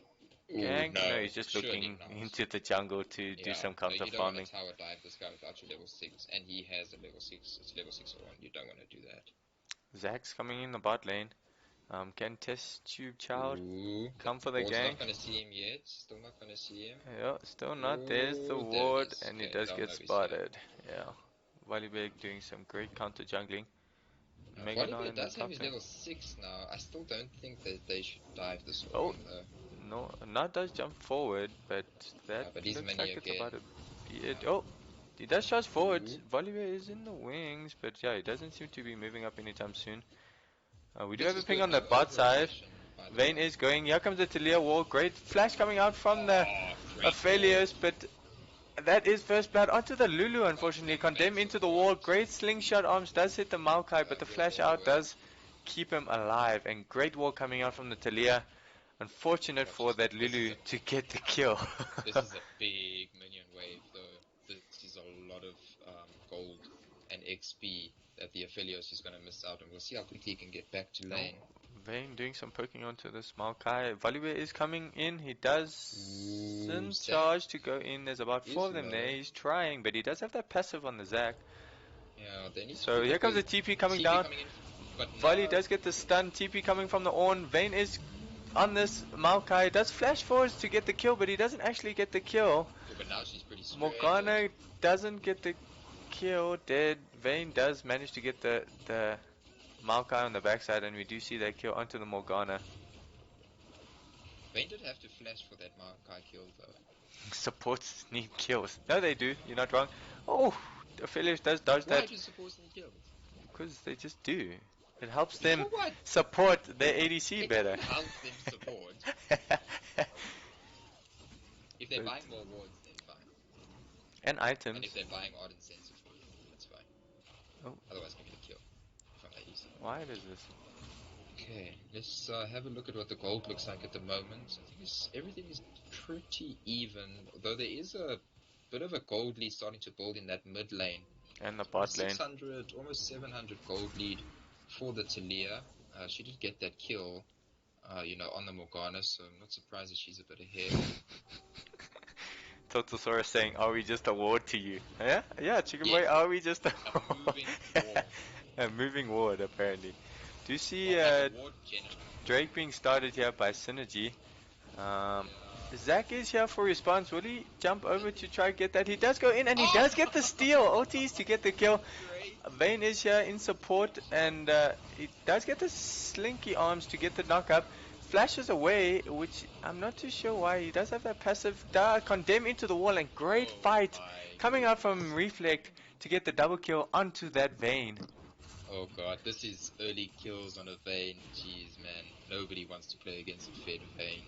gank. No, he's just looking into the jungle to do some counter farming. You don't want to tower dive this guy without your level 6, and he has a level 6. It's level 6 or 1. You don't want to do that. Zac's coming in the bot lane. Can TestTubeChild come for the gank? Not gonna see him yet. Still not gonna see him. Yeah, still not. There's the ward, and he does get spotted. Yeah, Volibear doing some great counter jungling. Volibear does have his level 6 now. I still don't think that they should dive this one though. No, not does jump forward, but that looks like it's about to be it. He does charge forward. Volibear is in the wings, but yeah, he doesn't seem to be moving up anytime soon. We do have a ping on the bot side. Vayne is going. Here comes the Taliyah wall. Great flash coming out from the Aphelios, but that is first blood onto the Lulu, unfortunately. Condemn into the wall. Great slingshot arms does hit the Maokai, but the flash out does keep him alive. And great wall coming out from the Taliyah. Unfortunate for that Lulu to get the kill. This is a big minion wave, though. This is a lot of gold and XP that the Aphelios is going to miss out, and we'll see how quickly he can get back to lane. Vayne doing some poking onto this Maokai. Volibear is coming in. He doesn't charge to go in. There's about 4 of them there. He's trying, but he does have that passive on the Zac. Yeah, so here comes the TP coming down. Volley does get the stun. TP coming from the Ornn. Vayne is on this Maokai. Does flash forwards to get the kill, but he doesn't actually get the kill. But now she's pretty Morgana doesn't get the kill. Dead. Vayne does manage to get the Maokai on the backside, and we do see that kill onto the Morgana. Vayne did have to flash for that Maokai kill though. Supports need kills. No, they do. You're not wrong. Oh, Aphelios does dodge Why that do supports need kills? because they just do. It helps them For what? support their ADC It better. doesn't help them support. If they're buying more wards, then fine. And items. And if they're buying Ardent Sensor for you, that's fine. Oh. Otherwise, give me the kill from ADC. Why does this? Okay, let's have a look at what the gold looks like at the moment. I think everything is pretty even, though there is a bit of a gold lead starting to build in that mid lane. And the bot lane. 600, almost 700 gold lead for the Taliyah. She did get that kill, on the Morgana, so I'm not surprised that she's a bit ahead. Totosaurus saying, "Are we just a ward to you?" Yeah, yeah, Chicken Boy. Are we just a moving ward? A moving ward, apparently. Do you see Drake being started here by Synergy? Zac is here for response. Will he jump over to try to get that? He does go in and he does get the steal. OTs to get the kill. Vayne is here in support and he does get the slinky arms to get the knock up. Flashes away, which I'm not too sure why. He does have that passive. Condemn into the wall and great fight coming out from Reflect to get the double kill onto that Vayne. Oh god, this is early kills on a Vayne. Jeez, man. Nobody wants to play against a fed Vayne.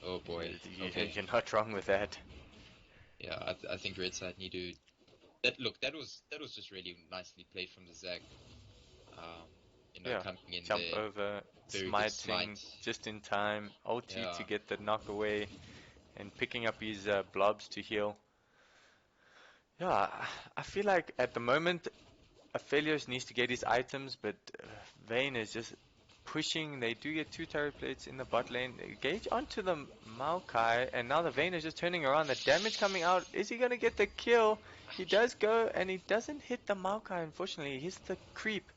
Oh boy. Okay. You're not wrong with that. Yeah, I think Red Side need to... That was just really nicely played from the Zac. Coming in jump there. over, Very smiting just in time, ulti to get the knock away, and picking up his blobs to heal. Yeah, I feel like at the moment, Aphelios needs to get his items, but Vayne is just pushing. They do get 2 turret plates in the bot lane. Engage onto the Maokai, and now the Vayne is just turning around. The damage coming out. Is he going to get the kill? He does go, and he doesn't hit the Maokai, unfortunately. He hits the creep.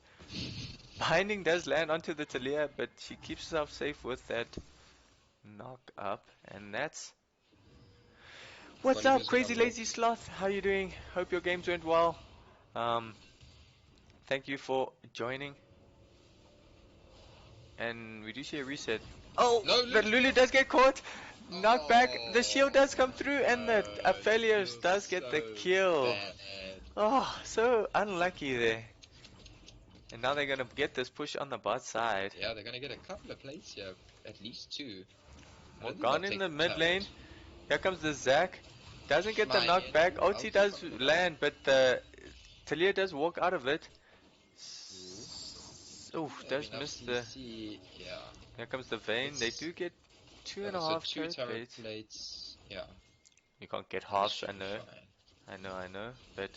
Binding does land onto the Taliyah, but she keeps herself safe with that knock up, and that's... What's up, Crazy Lazy Sloth? How you doing? Hope your games went well. Thank you for joining. And we do see a reset. Oh, the Lulu does get caught. Knocked back. The shield does come through, and the Aphelios does get the kill. Oh, so unlucky there. And now they're going to get this push on the bot side. Yeah, they're going to get a couple of plates here. At least 2. Morgana in the mid lane. Here comes the Zac. Doesn't get the knockback. Ulti does land, but the Taliyah does walk out of it. Oof, does miss the... Yeah. Here comes the Vayne. They do get 2.5 turret plates. Yeah. You can't get halves, I know. I know, but...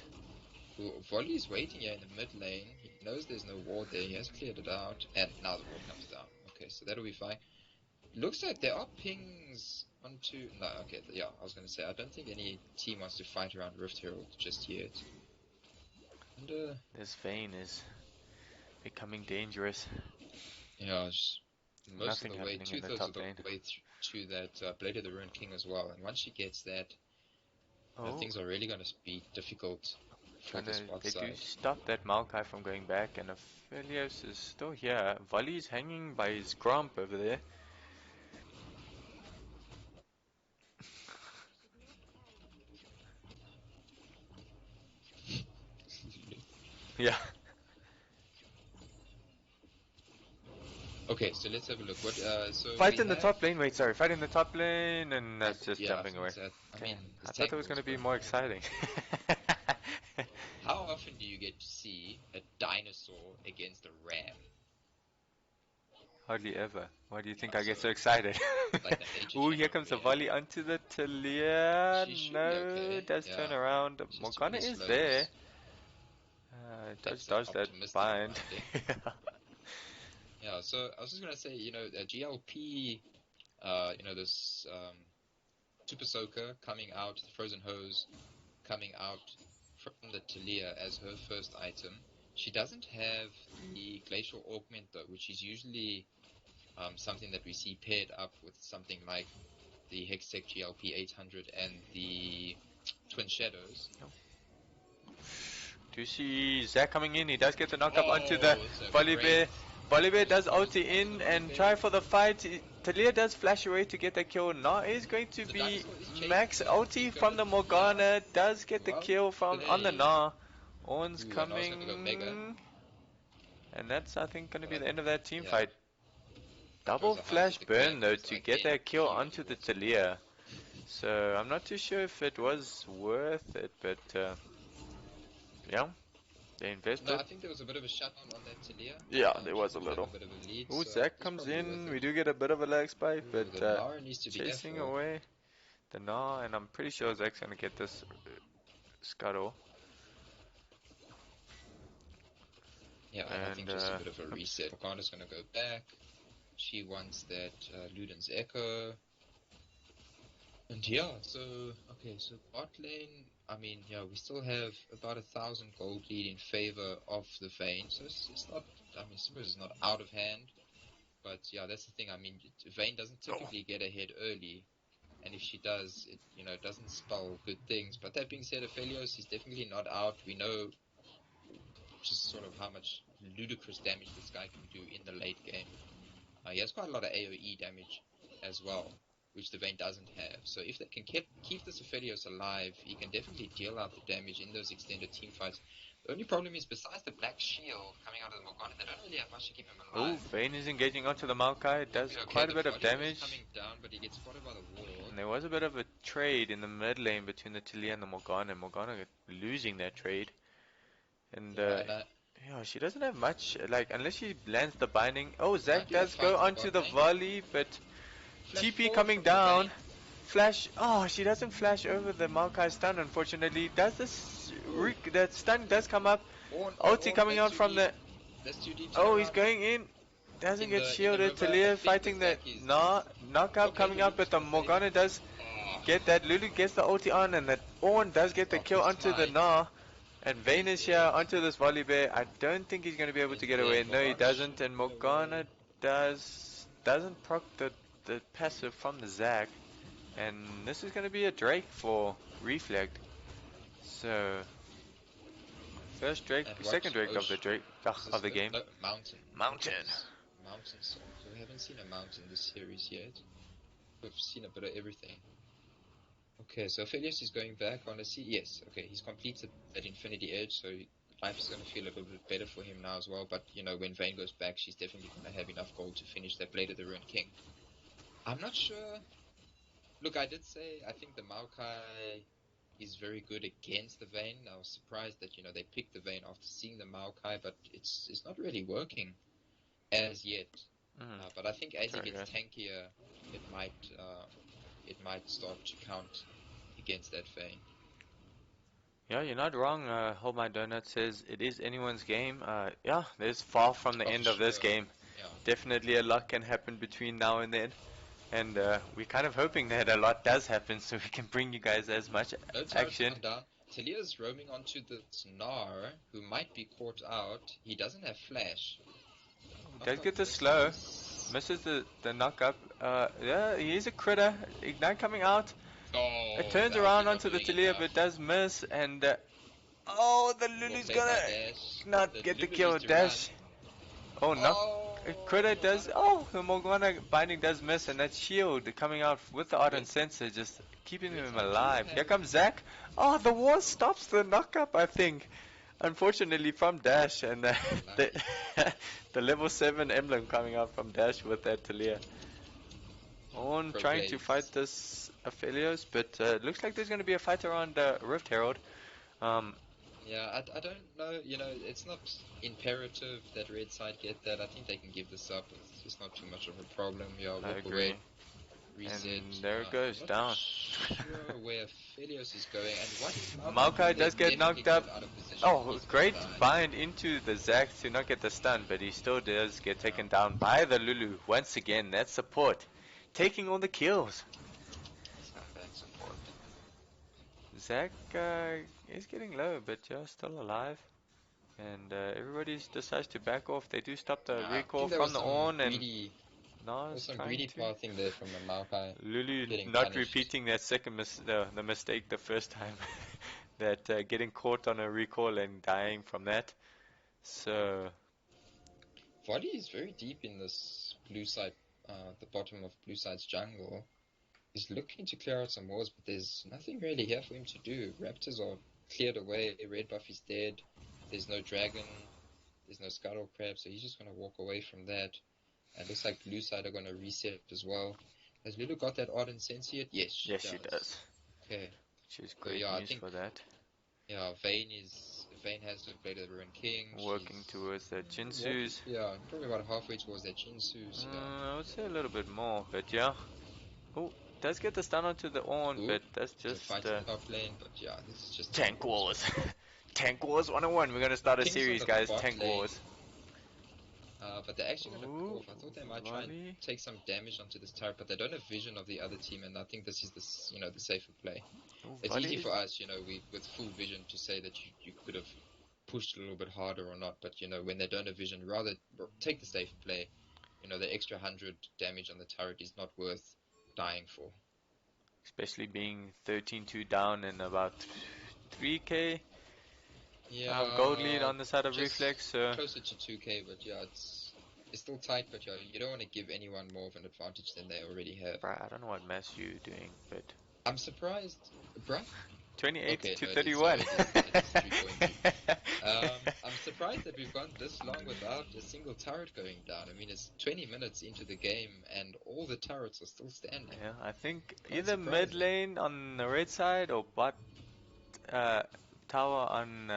Volley's waiting here in the mid lane. He knows there's no ward there. He has cleared it out. And now the ward comes down. Okay, so that'll be fine. Looks like there are pings onto... No, okay, yeah, I was going to say, I don't think any team wants to fight around Rift Herald just yet. And, this Vayne is becoming dangerous. Yeah, most of the way, 2/3 of the way to that Blade of the Ruined King as well. And once she gets that, things are really going to be difficult for the spot side. They do stop that Maokai from going back, and Aphelios is still here. Volley is hanging by his gromp over there. Yeah. Okay, so let's have a look. What? Fight in the top lane. Wait, sorry. Fight in the top lane, and that's just jumping away. I thought it was going to be more exciting. How often do you get to see a dinosaur against a ram? Hardly ever. Why do you think I get so excited? Ooh, here comes the volley onto the Taliyah. No, does turn around. Morgana is there. Does dodge that bind. Yeah, so I was just gonna say, GLP, this Super Soaker coming out, the Frozen Hose coming out from the Taliyah as her first item. She doesn't have the Glacial Augment though, which is usually something that we see paired up with something like the Hextech GLP 800 and the Twin Shadows. Do you see Zac coming in? He does get the knock up onto the Volibear. Volibear does ulti in and try for the fight. Taliyah does flash away to get the kill. Gnar is going to The be dinosaur is chasing max them. ulti He's from the gonna- Morgana. Does get the Well kill from on the played. Gnar. Ornn's Ooh, and Gnar's coming. gonna go mega. And that's, I think, going to be But the end of that team yeah, fight. Double goes a flash high burn though because to I get can that kill kill onto the anyone. Taliyah. So I'm not too sure if it was worth it, but yeah, they No, invested. I think there was a bit of a shutdown on that Taliyah. Yeah, there She was a did have little. a bit of a lead, Ooh, so Zac it's comes probably worth in. it. We do get a bit of a lag spike, Ooh, but the Gnar needs to be chasing careful. away the Gnar, and I'm pretty sure Zac's gonna get this scuttle. Yeah, and I think And just a bit of a oops. reset. Morgana's gonna go back. She wants that Luden's Echo. And yeah, so, okay, so bot lane, I mean, yeah, we still have about 1,000 gold lead in favor of the Vayne, so it's not, I mean, I suppose it's not out of hand, but yeah, that's the thing, I mean, Vayne doesn't typically get ahead early, and if she does, it, you know, doesn't spell good things. But that being said, Aphelios is definitely not out. We know just sort of how much ludicrous damage this guy can do in the late game. He has quite a lot of AoE damage as well, which the Vayne doesn't have. So if they can keep this Aphelios alive, he can definitely deal out the damage in those extended team fights. The only problem is, besides the black shield coming out of the Morgana, they don't really have much to keep him Oh, alive. Vayne is engaging onto the Maokai. It does Okay, quite a the bit of Volibear is damage. coming down, but he gets spotted by the ward. And there was a bit of a trade in the mid lane between the Taliyah and the Morgana. Morgana losing that trade. And yeah, she doesn't have much, like, unless she lands the binding. Oh, Zac do have does go fight in the onto bot the lane. volley, but Flash TP forward coming from the down. Vayne. Flash. Oh, she doesn't flash over the Maokai stun, unfortunately. Does this. That stun does come up. Ulti coming That's out too from deep. the. That's too deep to Oh, go he's around. going in. Doesn't In get the shielded. river, I Taliyah think fighting the the Zac is knockup okay. coming The out, Lulu's but the gonna save Morgana him. does Oh, get that. Lulu gets the ulti on, and that Ornn does get the oh, kill good onto the fight. Gnar. And Vayne He's is here dead. onto this Volibear. I don't think he's going to be able to He's get away. dead. No, he Morgana doesn't. shouldn't And get Morgana away. doesn't proc the passive from the Zac. And this is going to be a Drake for Reflect. So, first Drake, And what? second Drake of the Drake Is this of the game. no, mountain? Mountain. Mountain song. We haven't seen a mountain this series yet. We've seen a bit of everything. Okay, so Aphelios is going back on a C. Yes, okay, he's completed that Infinity Edge, so life is going to feel a little bit better for him now as well. But, you know, when Vayne goes back, she's definitely going to have enough gold to finish that Blade of the Ruined King. I'm not sure. Look, I did say I think the Maokai is very good against the Vayne. I was surprised that, you know, they picked the Vayne after seeing the Maokai, but it's not really working as yet. But I think as he gets tankier, it might start to count against that Vayne. Yeah, you're not wrong. Hold My Donut says it is anyone's game. Yeah, there's far from the end of this game. Yeah. Definitely a lot can happen between now and then. And we're kind of hoping that a lot does happen so we can bring you guys as much action. Taliyah's roaming onto the Gnar, who might be caught out. He doesn't have flash. Does get the slow. Misses the knock up. Yeah, he's a critter. Ignite coming out. Oh, It turns around onto the Taliyah, but does miss. And oh, the Lulu's gonna not get the kill. Dash. Oh, no. Critter does. Oh, the Morgana binding does miss, and that shield coming out with the ardent sensor, just keeping him alive. Here comes Zac. Oh, the war stops the knockup, I think. Unfortunately, from Dash, and the level 7 emblem coming out from Dash with that Taliyah. Ornn trying to fight this Aphelios, but it looks like there's going to be a fight around Rift Herald. Yeah, I don't know, you know, it's not imperative that Red Side get that. I think they can give this up. It's not too much of a problem. Yeah, walk away. Reset. And there it goes, down. Sure where Aphelios is going, and what Maokai does get knocked up. Oh, great died. bind into the Zac to not get the stun, but he still does get taken down by the Lulu. Once again, that support taking all the kills. Zac is getting low, but yeah, still alive. And everybody decides to back off. They do stop the recall from the Ornn, and Gnar's some trying greedy to. pathing there from the Maokai. Lulu not repeating that second the mistake the first time. That getting caught on a recall and dying from that. So Voli is very deep in this blue side the bottom of blue side's jungle, is looking to clear out some walls, but there's nothing really here for him to do. Raptors are cleared away, red buff is dead, there's no dragon, there's no scuttle crab, so he's just going to walk away from that. And looks like blue side are going to reset as well. Has Lulu got that Ornn sense yet? Yes, she Yes, does. she does. Okay. Which is So, great yeah, I news think, for that. yeah, Vayne has the Blade of the Ruin King. Working She's towards that Jinsu's. yeah, probably about halfway towards that Jinsu's. Yeah. I would say a little bit more, but yeah. Oh, does get the stun onto the Ornn, Ooh, but that's it's a just fight in top lane, but yeah, this is just Tank Wars. Tank Wars 101. We're gonna start a King's series, on the guys. bot Tank lane. Wars. But they're actually going to pick Ooh, off. I thought they might try and volley. take some damage onto this turret, but they don't have vision of the other team, and I think this is the safer play. Ooh, It's volley easy is- for us, we with full vision to say that you could have pushed a little bit harder or not, but when they don't have vision, rather take the safe play. The extra 100 damage on the turret is not worth dying for. Especially being 13-2 down and about 3k. Yeah, Gold lead on the side of just Reflex. So closer to 2k, but yeah, it's still tight, but yeah, you don't want to give anyone more of an advantage than they already have. bruh, I don't know what mess you doing, but I'm surprised, bruh. 28 Okay, to no, 31. it is 3.2. I'm surprised that we've gone this long without a single turret going down. I mean, it's 20 minutes into the game and all the turrets are still standing. Yeah, I think Quite either surprising. mid lane on the red side or bot tower on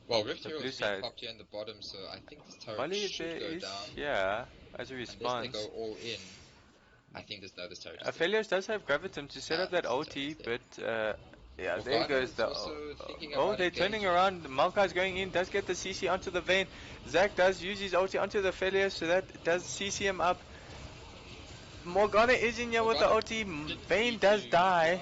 Well, the Rift Hero blue is being side. popped here in the bottom, so I think this turret Volibear should go is, down. yeah, as a Unless they response. go all in, I think this turret is dead. Aphelios does have Graviton to set up that this OT, turret is but yeah, there Morgana goes is the. also thinking Oh, about they're turning engaging. around. Maokai's going in, does get the CC onto the Vayne. Zac does use his ulti onto the Aphelios, so that does CC him up. Morgana is in here with the ulti. Vayne does die.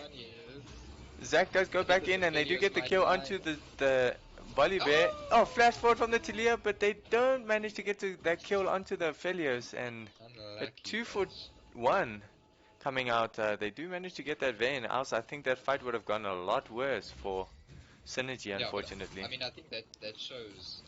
Zac does go back in, and they do get the kill onto the Volibear. Oh, flash forward from the Taliyah, but they don't manage to get to that kill onto the Aphelios, and a 2 for 1 coming out. They do manage to get that Vayne. Else, I think that fight would have gone a lot worse for Synergy, unfortunately. I mean, I think that shows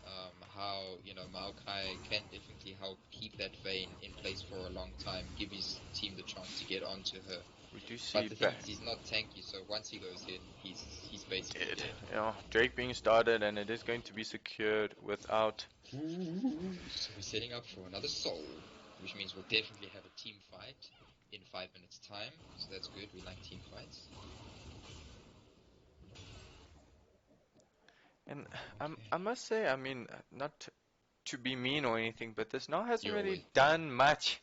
how Maokai can definitely help keep that Vayne in place for a long time, give his team the chance to get onto her. We do see But the thing is, he's not tanky, so once he goes in, he's basically dead. Yeah, Drake being started, and it is going to be secured without. So we're setting up for another soul, which means we'll definitely have a team fight in 5 minutes time. So that's good. We like team fights. And I must say, I mean, not to be mean or anything, but this now hasn't really done much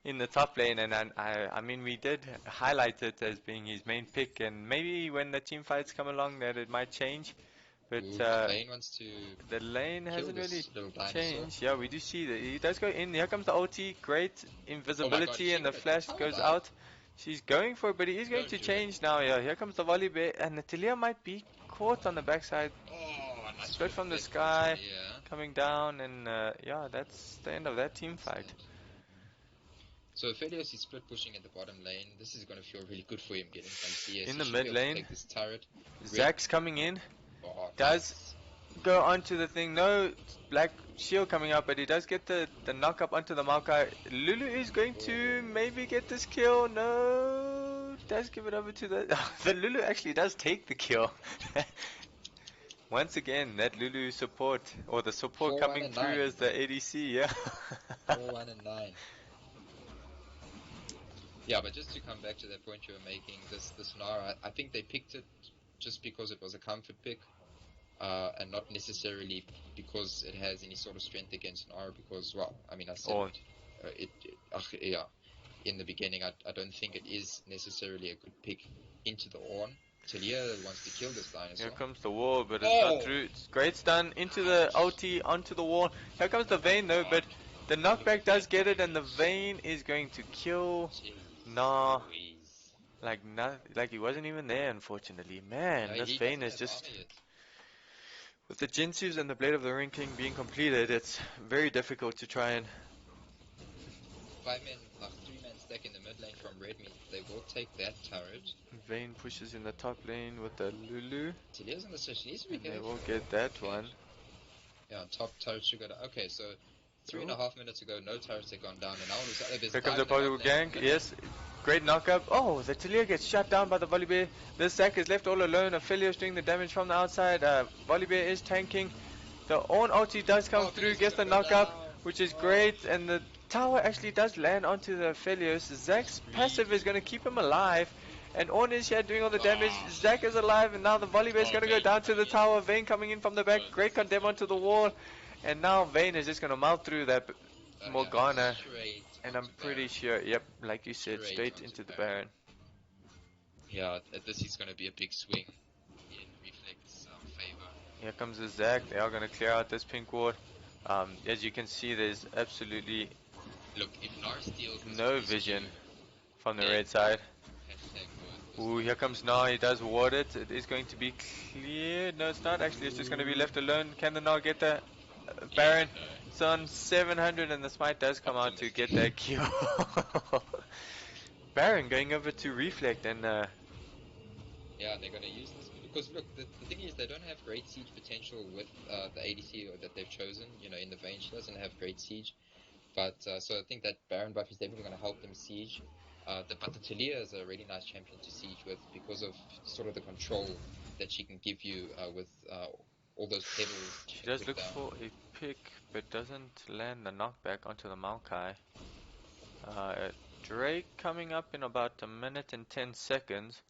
in the top lane, and I mean, we did highlight it as being his main pick, and maybe when the team fights come along that it might change, but Lane wants to the lane hasn't really changed. changed. Yeah, we do see that he does go in. Here comes the ulti, great invisibility, and the flash goes out. She's going for it, but he is going to change now. Yeah, here comes the Volibear, and the Taliyah might be caught on the backside. Nice Split from the sky, coming down, and yeah, that's the end of that team fight. So Aphelios is split pushing at the bottom lane. This is going to feel really good for him getting some CS. In the mid lane, take this turret. Zac's coming in. Does go onto the thing. No black shield coming out, but he does get the knock up onto the Maokai. Lulu is going to maybe get this kill. No, does give it over to the the Lulu actually does take the kill. Once again, that Lulu support, or the support coming through as the ADC, yeah. 4-1 and 9. Yeah, but just to come back to that point you were making, this Gnar, I think they picked it just because it was a comfort pick, and not necessarily because it has any sort of strength against Gnar, because, well, I mean, I said yeah, in the beginning, I don't think it is necessarily a good pick into the Ornn. Taliyah wants to kill this dinosaur. Here comes the wall, but it's not through. It's great stun into the ulti, onto the wall. Here comes the Vayne though, but the knockback does get it, and the Vayne is going to kill Gnar. Like he wasn't even there, unfortunately. Man, this Vayne is just... With the Jinsu's and the Blade of the Ruin King being completed, it's very difficult to try and... 3-man stack in the mid lane from red means they will take that turret. Vayne pushes in the top lane with the Lulu. Taliyah's on the switch. And they will get that one. Yeah, top turret should go down. Okay, so 3.5 minutes ago, no turrets had gone down, and now all of a sudden there's Here a guy comes a in the possible bot lane. gank. Yes. Great knockup. Oh, the Taliyah gets shut down by the Volibear. This Zac is left all alone. Aphelios doing the damage from the outside. Volibear is tanking. The Ornn ulti does come through, Aphelios is gets the gonna go knockup, down. which is Oh, great. And the tower actually does land onto the Aphelios. Zac's passive is going to keep him alive. And Ornn is here doing all the damage. Zac is alive, and now the Volibear is going to go Vayne down to the coming in. tower. Vayne coming in from the back. Great condemn onto the wall. And now Vayne is just going to mouth through that Morgana. Straight And I'm onto pretty Baron. sure, yep, like you said, straight onto into the Baron. Baron. Yeah, this is going to be a big swing in Reflect's favor. Here comes the Zac. They are going to clear out this pink ward. As you can see, there's absolutely Look, if Gnar steals this no first vision Q, from the then red side. #worth Ooh, here comes Gnar. He does ward it. It is going to be cleared. No, it's not. Actually, it's just going to be left alone. Can the Gnar get the Baron? It's on 700, and the smite does come out to get that kill. Baron going over to Reflect, and Yeah, they're going to use this because look, the thing is they don't have great siege potential with the ADC that they've chosen. You know, in the Vayne, she doesn't have great siege, but so I think that Baron buff is definitely going to help them siege. But the Taliyah is a really nice champion to siege with because of sort of the control that she can give you with all those pebbles. she does look for a pick, but doesn't land the knockback onto the Maokai. Drake coming up in about a minute and 10 seconds,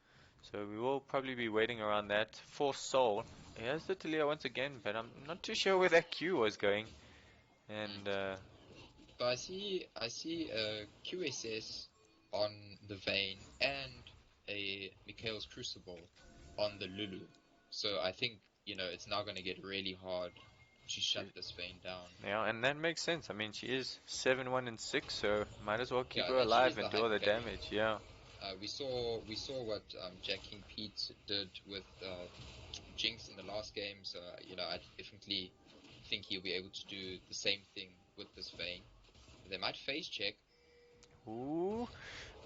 so we will probably be waiting around that for Soul. Here's the Taliyah once again, but I'm not too sure where that Q was going. And But I see a QSS on the Vayne and a Mikhail's Crucible on the Lulu. So I think, you know, it's now going to get really hard to shut this Vayne down. yeah, and that makes sense. I mean, she is 7-1 and 6, so might as well keep Yeah, her and she alive is the and do all the hyper carry. damage. Yeah. We saw what Jack King Pete did with Jinx in the last game, so you know I definitely think he'll be able to do the same thing with this Vayne. They might phase check. Ooh.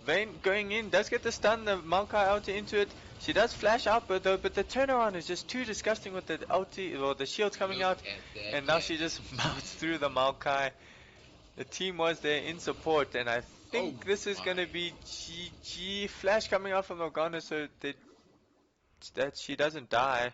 Vayne going in, does get the stun, the Maokai ulti into it. She does flash out, but the turnaround is just too disgusting with the ulti, or the shields coming Look out. at that And now she damage. just mounts through the Maokai. The team was there in support, and I think this is going to be GG. Flash coming out from Morgana so that she doesn't die.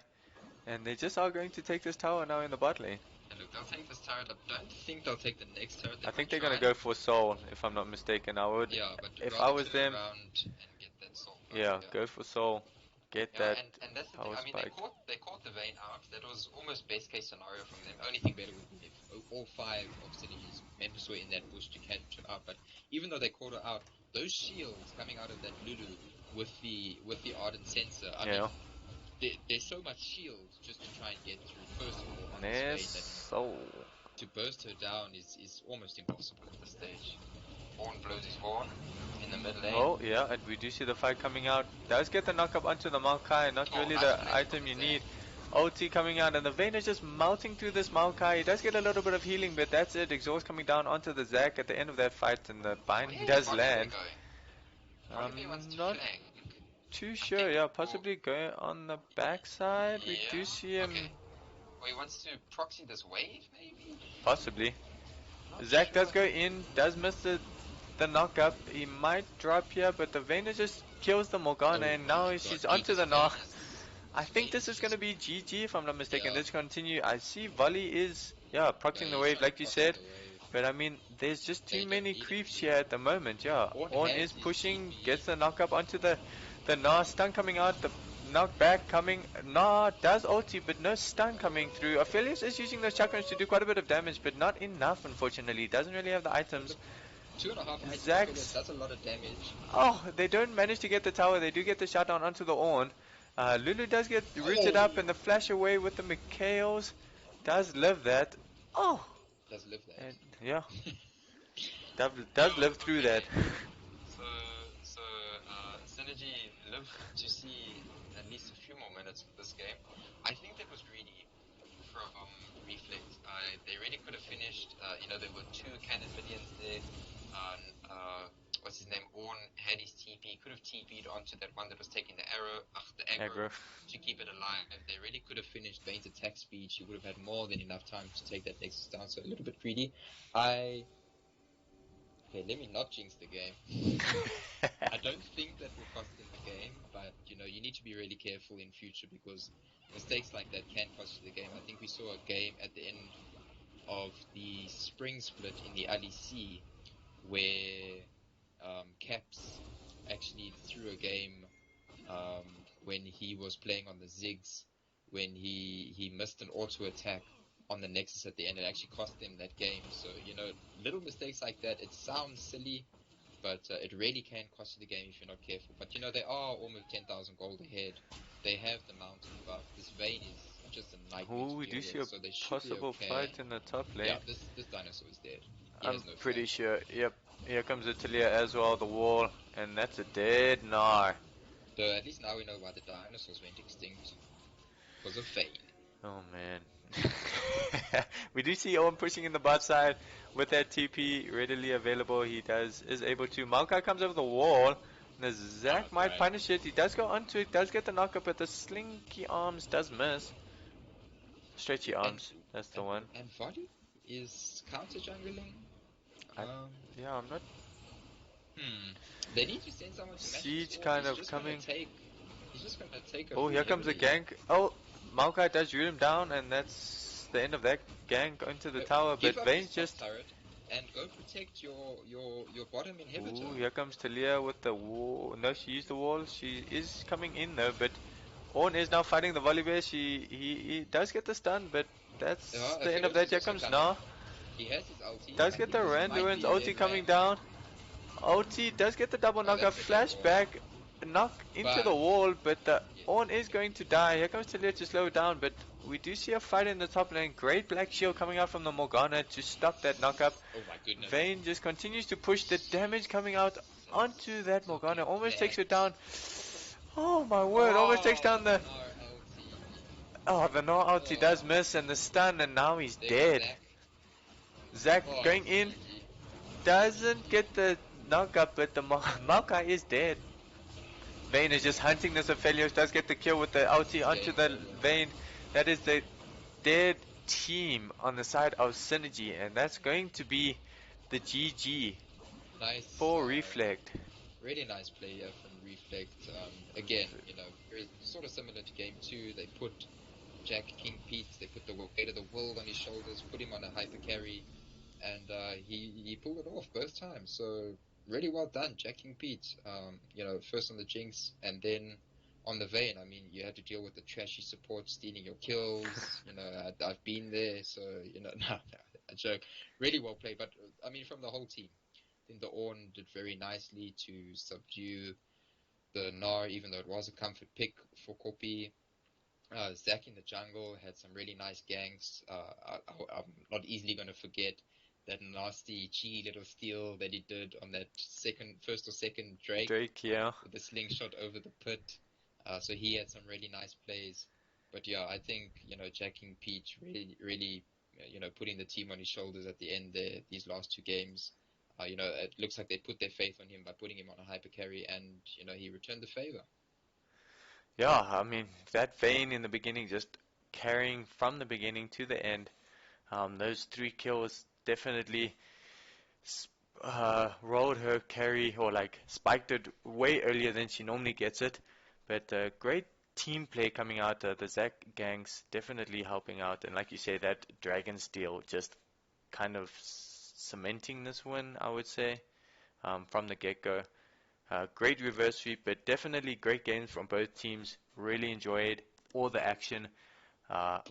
And they just are going to take this tower now in the bot lane. And look, they'll take this turret. I don't think they'll take the next turret. I think they're going to go for Soul, if I'm not mistaken. I would, Yeah, but if I rather was turn them, around and get that soul. yeah, go for Soul. Get Yeah, that and that's the thing. power I mean, spike. they caught the Vayne out. That was almost best case scenario from them. Only thing better would be if all 5 of Synergy's members were in that bush to catch her out. But even though they caught her out, those shields coming out of that Lulu with the ardent sensor, I mean, there's so much shield just to try and get through. First of all, on this Vayne, that Soul. to burst her down is almost impossible at this stage. Ornn blows his horn in the mid lane. Oh, yeah, and we do see the fight coming out. Does get the knockup onto the Maokai, not really nice the play item from you the need. OT coming out, and the Vayne is just melting through this Maokai. He does get a little bit of healing, but that's it. Exhaust coming down onto the Zac at the end of that fight, and the binding does land. I'm not too sure, yeah, possibly go on the backside. We do see him. Or he wants to proxy this wave, maybe? Possibly. Zac does go in, does miss the knockup. He might drop here, but the Vayne just kills the Morgana, and now she's onto the Gnar. I think this is going to be GG if I'm not mistaken. Let's continue. I see Volley is, proxying the wave like you said. But I mean, there's just too many creeps here at the moment, yeah. Ornn is pushing, gets the knockup onto the Gnar. Stun coming out, the knockback coming. Gnar does ulti, but no stun coming through. Aphelios is using those chakrams to do quite a bit of damage, but not enough, unfortunately. Doesn't really have the items. 2.5 Zax, that's a lot of damage. Oh, they don't manage to get the tower. They do get the shutdown onto the Ornn. Lulu does get rooted up, and the flash away with the Mikhails does live that. Oh, Does live that. and yeah, does live through that. So Synergy live to see at least a few more minutes of this game. I think that was greedy from Reflect. They really could have finished. There were 2 cannon minions there. What's his name? Ornn had his TP, could have TP'd onto that one that was taking the arrow, the Aggro. aggro, to keep it alive. They really could have finished Vayne's attack speed. She would have had more than enough time to take that Nexus down, so a little bit greedy. Okay, let me not jinx the game. I don't think that will cost them the game, but, you know, you need to be really careful in future because mistakes like that can cost you the game. I think we saw a game at the end of the spring split in the LEC where Caps actually threw a game when he was playing on the Ziggs, when he missed an auto attack on the Nexus at the end. It actually cost them that game. So, you know, little mistakes like that, it sounds silly, but it really can cost you the game if you're not careful. But, you know, they are almost 10,000 gold ahead. They have the mountain buff. This Vayne is just a nightmare Ooh, to we deal do see with, a so they should be possible okay. fight in the top lane. Yeah, this dinosaur is dead. He I'm has no pretty flash. sure. Yep. Here comes the Taliyah as well, the wall, and that's a dead Gnar. So at least now we know why the dinosaurs went extinct. Because of Vayne. Oh man. We do see Owen pushing in the bot side with that TP readily available. He is able to. Maokai comes over the wall. And the Zac might right. punish it. He does go onto it, does get the knockup, but the slinky arms does miss. Stretchy arms, that's the one. And Voli is counter jungling. Yeah, I'm not. They need to send someone to match Siege this kind Ornn. of coming. He's just gonna take a Oh, here comes the gank. Oh, Maokai does root him down, and that's the end of that gank into the tower. Give But up Vayne's his just. turret and go protect your bottom inhibitor. Ooh, here comes Taliyah with the wall. No, she used the wall. She is coming in though, but Ornn is now fighting the Volibear. He does get the stun, but that's the end of that. Here comes Gnar. He has his ulti. Does get the Randuin's ulti coming down. Ulti does get the double knockup, flashback, knock into the wall, but the Ornn is going to die. Here comes Taliyah to slow it down, but we do see a fight in the top lane. Great black shield coming out from the Morgana to stop that knockup. Oh my goodness. Vayne just continues to push the damage coming out onto that Morgana. Almost takes her down. Oh my word, almost takes down the... Oh, the Gnar ulti does miss and the stun, and now he's dead. Zac going in, doesn't get the knockup, but the Maokai is dead. Vayne is just hunting this Aphelios, does get the kill with the ulti onto the Vayne. That is the dead team on the side of Synergy, and that's going to be the GG for Reflect. Really nice play here from Reflect. Again, you know, very sort of similar to game 2. They put Jack King Pete, they put the weight of the world on his shoulders, put him on a hyper carry, and he pulled it off both times. So really well done, Jack King Pete. You know, first on the Jinx and then on the Vayne. I mean, you had to deal with the trashy support stealing your kills. You know, I've been there, so you know, no, a joke. Really well played, but I mean, from the whole team, I think the Ornn did very nicely to subdue the Gnar, even though it was a comfort pick for Koppie. Zac in the jungle had some really nice ganks. I'm not easily going to forget that nasty, cheeky little steal that he did on that first or second Drake, yeah. with the slingshot over the pit. So he had some really nice plays. But yeah, I think, you know, Jack King Peach really, you know, putting the team on his shoulders at the end there, these last 2 games. You know, it looks like they put their faith on him by putting him on a hyper carry, and, you know, he returned the favor. Yeah, I mean, that Vayne in the beginning, just carrying from the beginning to the end, those 3 kills definitely rolled her carry, or like spiked it way earlier than she normally gets it. But great team play coming out. The Zac gangs definitely helping out, and like you say, that Dragon Steel just kind of cementing this win, I would say, from the get-go. Great reverse sweep, but definitely great games from both teams. Really enjoyed all the action.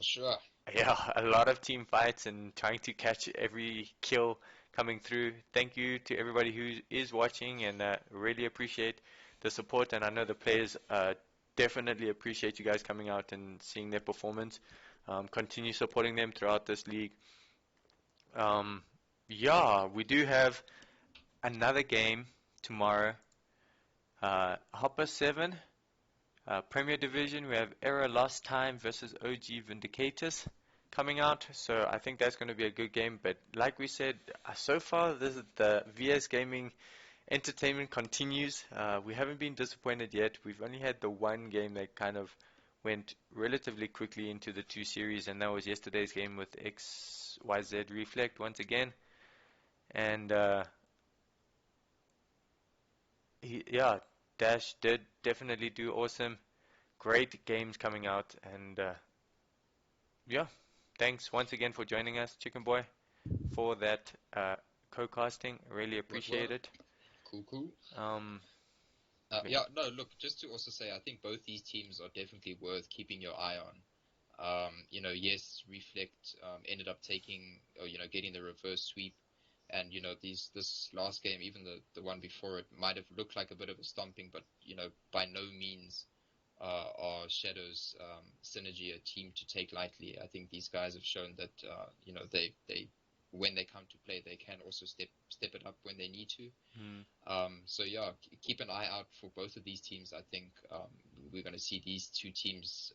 Sure. Yeah, a lot of team fights and trying to catch every kill coming through. Thank you to everybody who is watching, and really appreciate the support. And I know the players definitely appreciate you guys coming out and seeing their performance. Continue supporting them throughout this league. Yeah, we do have another game tomorrow. Hopper 7, Premier Division. We have Error Lost Time versus OG Vindicators coming out, so I think that's going to be a good game. But like we said, so far the VS Gaming entertainment continues. We haven't been disappointed yet. We've only had the one game that kind of went relatively quickly into the two series, and that was yesterday's game with XYZ Reflect once again. And yeah, Dash did definitely do awesome. Great games coming out, and yeah, thanks once again for joining us, Chicken Boy, for that co-casting. Really appreciate it. Cool. Um, Yeah, no, look, just to also say, I think both these teams are definitely worth keeping your eye on. Yes, Reflect ended up taking, or, getting the reverse sweep. And, this last game, even the one before it, might have looked like a bit of a stomping, but, by no means are Shadow's Synergy a team to take lightly. I think these guys have shown that, they when they come to play, they can also step it up when they need to. So yeah, keep an eye out for both of these teams. I think we're going to see these two teams.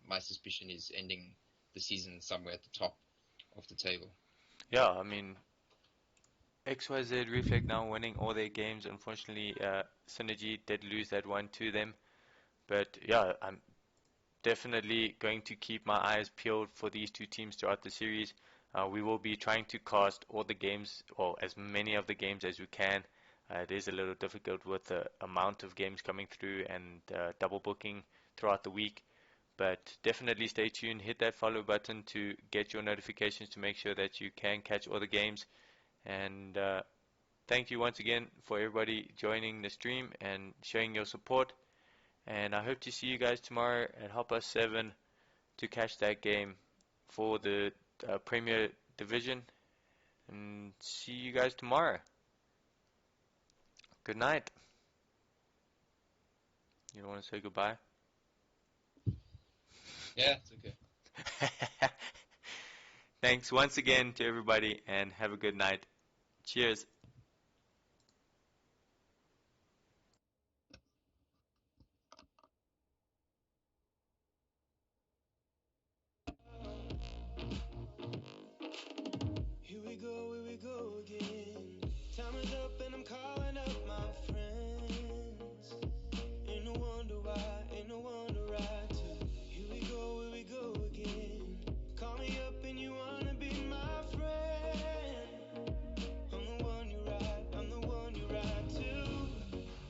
My suspicion is ending the season somewhere at the top of the table. Yeah, I mean, XYZ Reflect now winning all their games. Unfortunately, Synergy did lose that one to them. But yeah, I'm definitely going to keep my eyes peeled for these two teams throughout the series. We will be trying to cast all the games, or as many of the games as we can. It is a little difficult with the amount of games coming through and double booking throughout the week. But definitely stay tuned, hit that follow button to get your notifications to make sure that you can catch all the games. And thank you once again for everybody joining the stream and showing your support. And I hope to see you guys tomorrow at 7:30 to catch that game for the Premier Division. And see you guys tomorrow. Good night. You don't want to say goodbye? Yeah, it's okay. Thanks once again to everybody, and have a good night. Cheers. Here we go again. Time is up and I'm calling up my friends. Ain't no wonder why too. Here we go again. Call me up and you wanna be my friend. I'm the one you ride to.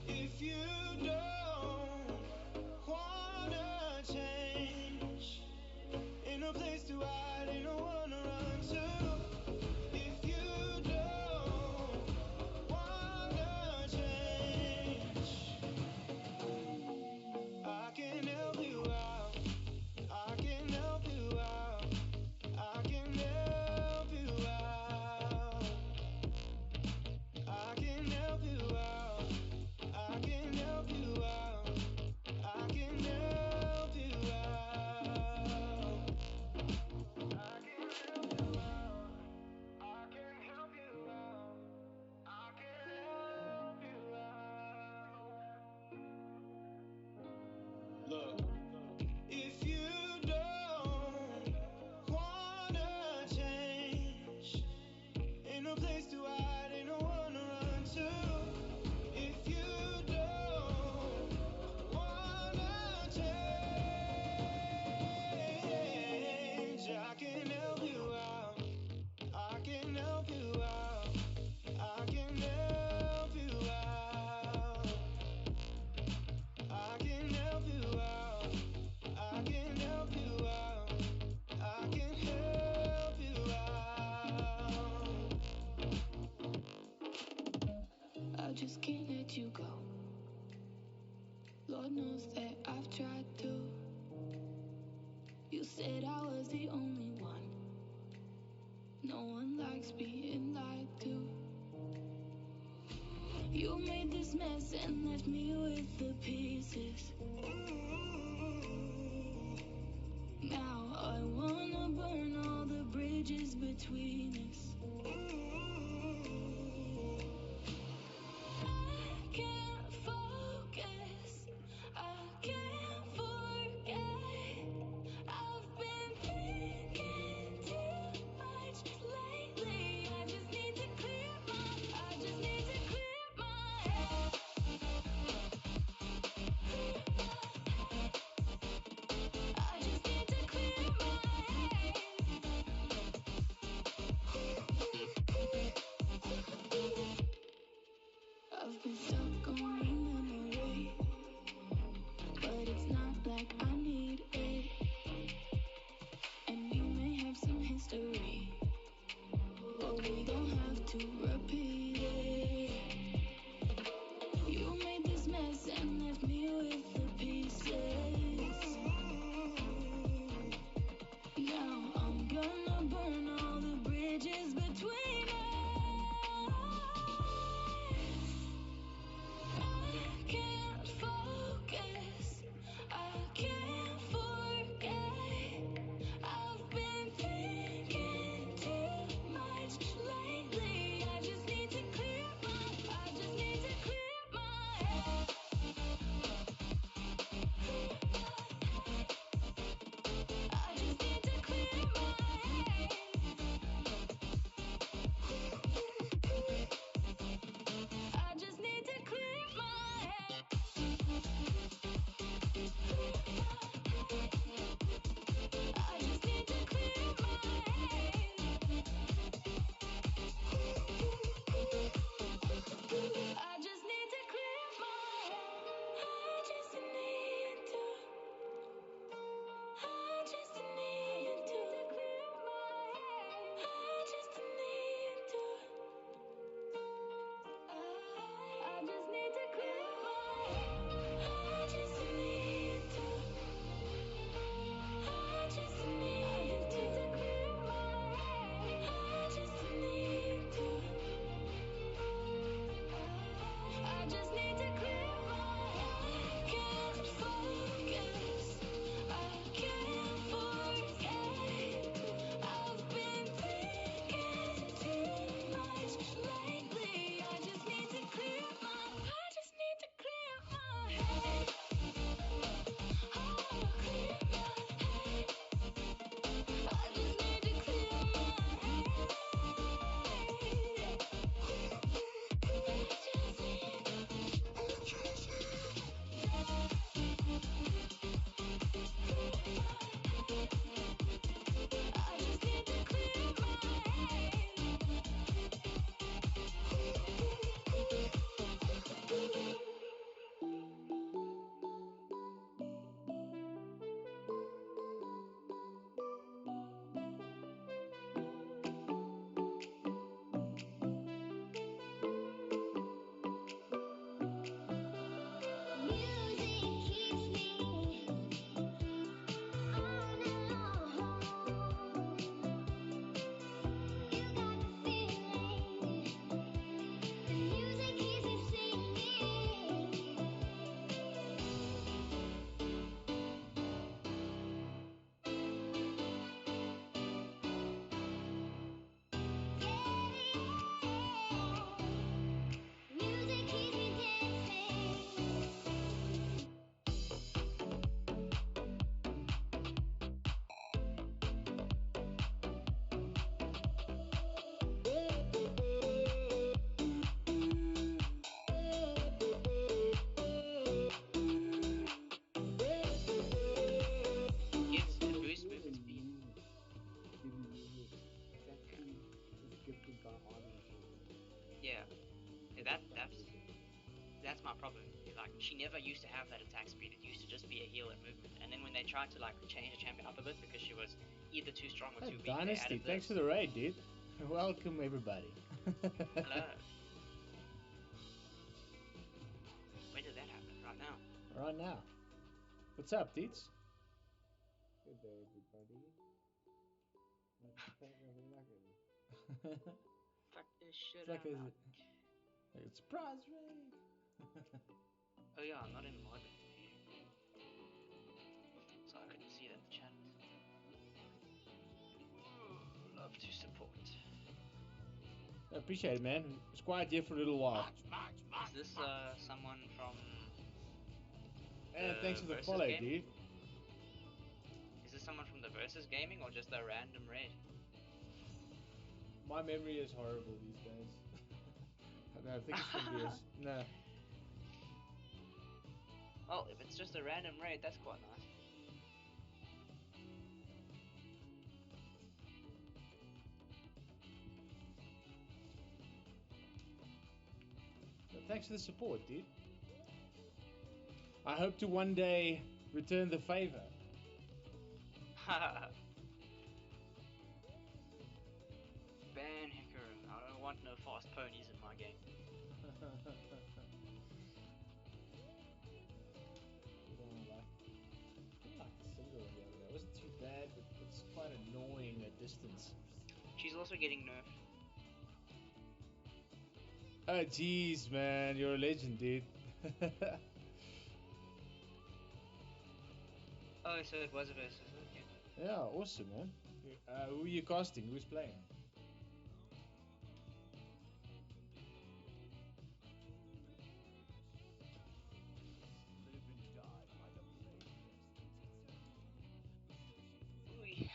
If you don't wanna change, ain't no place to hide, ain't no one to run to. If you don't wanna change, I can help you out. I can help you out. I can help you out. I can help you out. I can help you out. I can help you out. I can help you out. I can help you out. I can help you out. Look, if you don't wanna change, ain't no place to hide, ain't no one to run to. If you don't wanna change, I can help you out. I can help you out. I can help you out. I can help you out. I can help you out. I can help you out. I just can't let you go. Lord knows that I've tried to. You said I was the only one. No one likes being lied to. You made this mess and left me with the pieces. Now I wanna burn all the bridges between us. I can't focus. I can't forget. I've been thinking too much lately. I just need to clear my gonna burn all the bridges between us. I can't focus, I can't forget. I've been thinking too much lately. I just need to clear my head. I just need to clear my head. I just need to clear my head. I just need to clear my head. I just need to clear my head. I just need to. I just need to clear my head. I just need to. I just need to clear my head. I just need to. I just need to clear my head. I just need to. I just need to clear my head. Can't focus. I can't forget. I've been thinking too much lately. I just need to clear my head. Oh, clear my head. I just need to clear my head. I just need to clear my head. Music keeps me on and on. You got the feeling. The music keeps me singing. Music keeps me dancing. Gives a boost movement speed. Yeah. That's my problem. Like, she never used to have that attack speed. It used to just be a heal and movement. And then when they tried to like change the champion up a bit because she was either too strong or Hey, too weak, Dynasty, they added thanks for this. the raid, dude. Welcome, everybody. Hello. When did that happen? Right now. Right now. What's up, dudes? Good day, everybody. Fuck this shit. It's like I'm out. like a surprise raid. Oh yeah, I'm not in mod. So I couldn't see that in the chat. Ooh, love to support. I appreciate it, man. It's quiet here for a little while. Is this someone from And thanks for the Versus follow, game? dude. Is this someone from the Versus gaming or just a random raid? My memory is horrible these days. I think it's from DS. No. Well, if it's just a random raid, that's quite nice. Thanks for the support, dude. I hope to one day return the favor. Ban Hikaru. I don't want no fast ponies in my game. It wasn't too bad, but it's quite annoying that this also getting nerfed. Oh jeez, man, you're a legend, dude. Oh, so it was a versus. Okay. Yeah, awesome, man. Who are you casting? Who's playing? Ooh.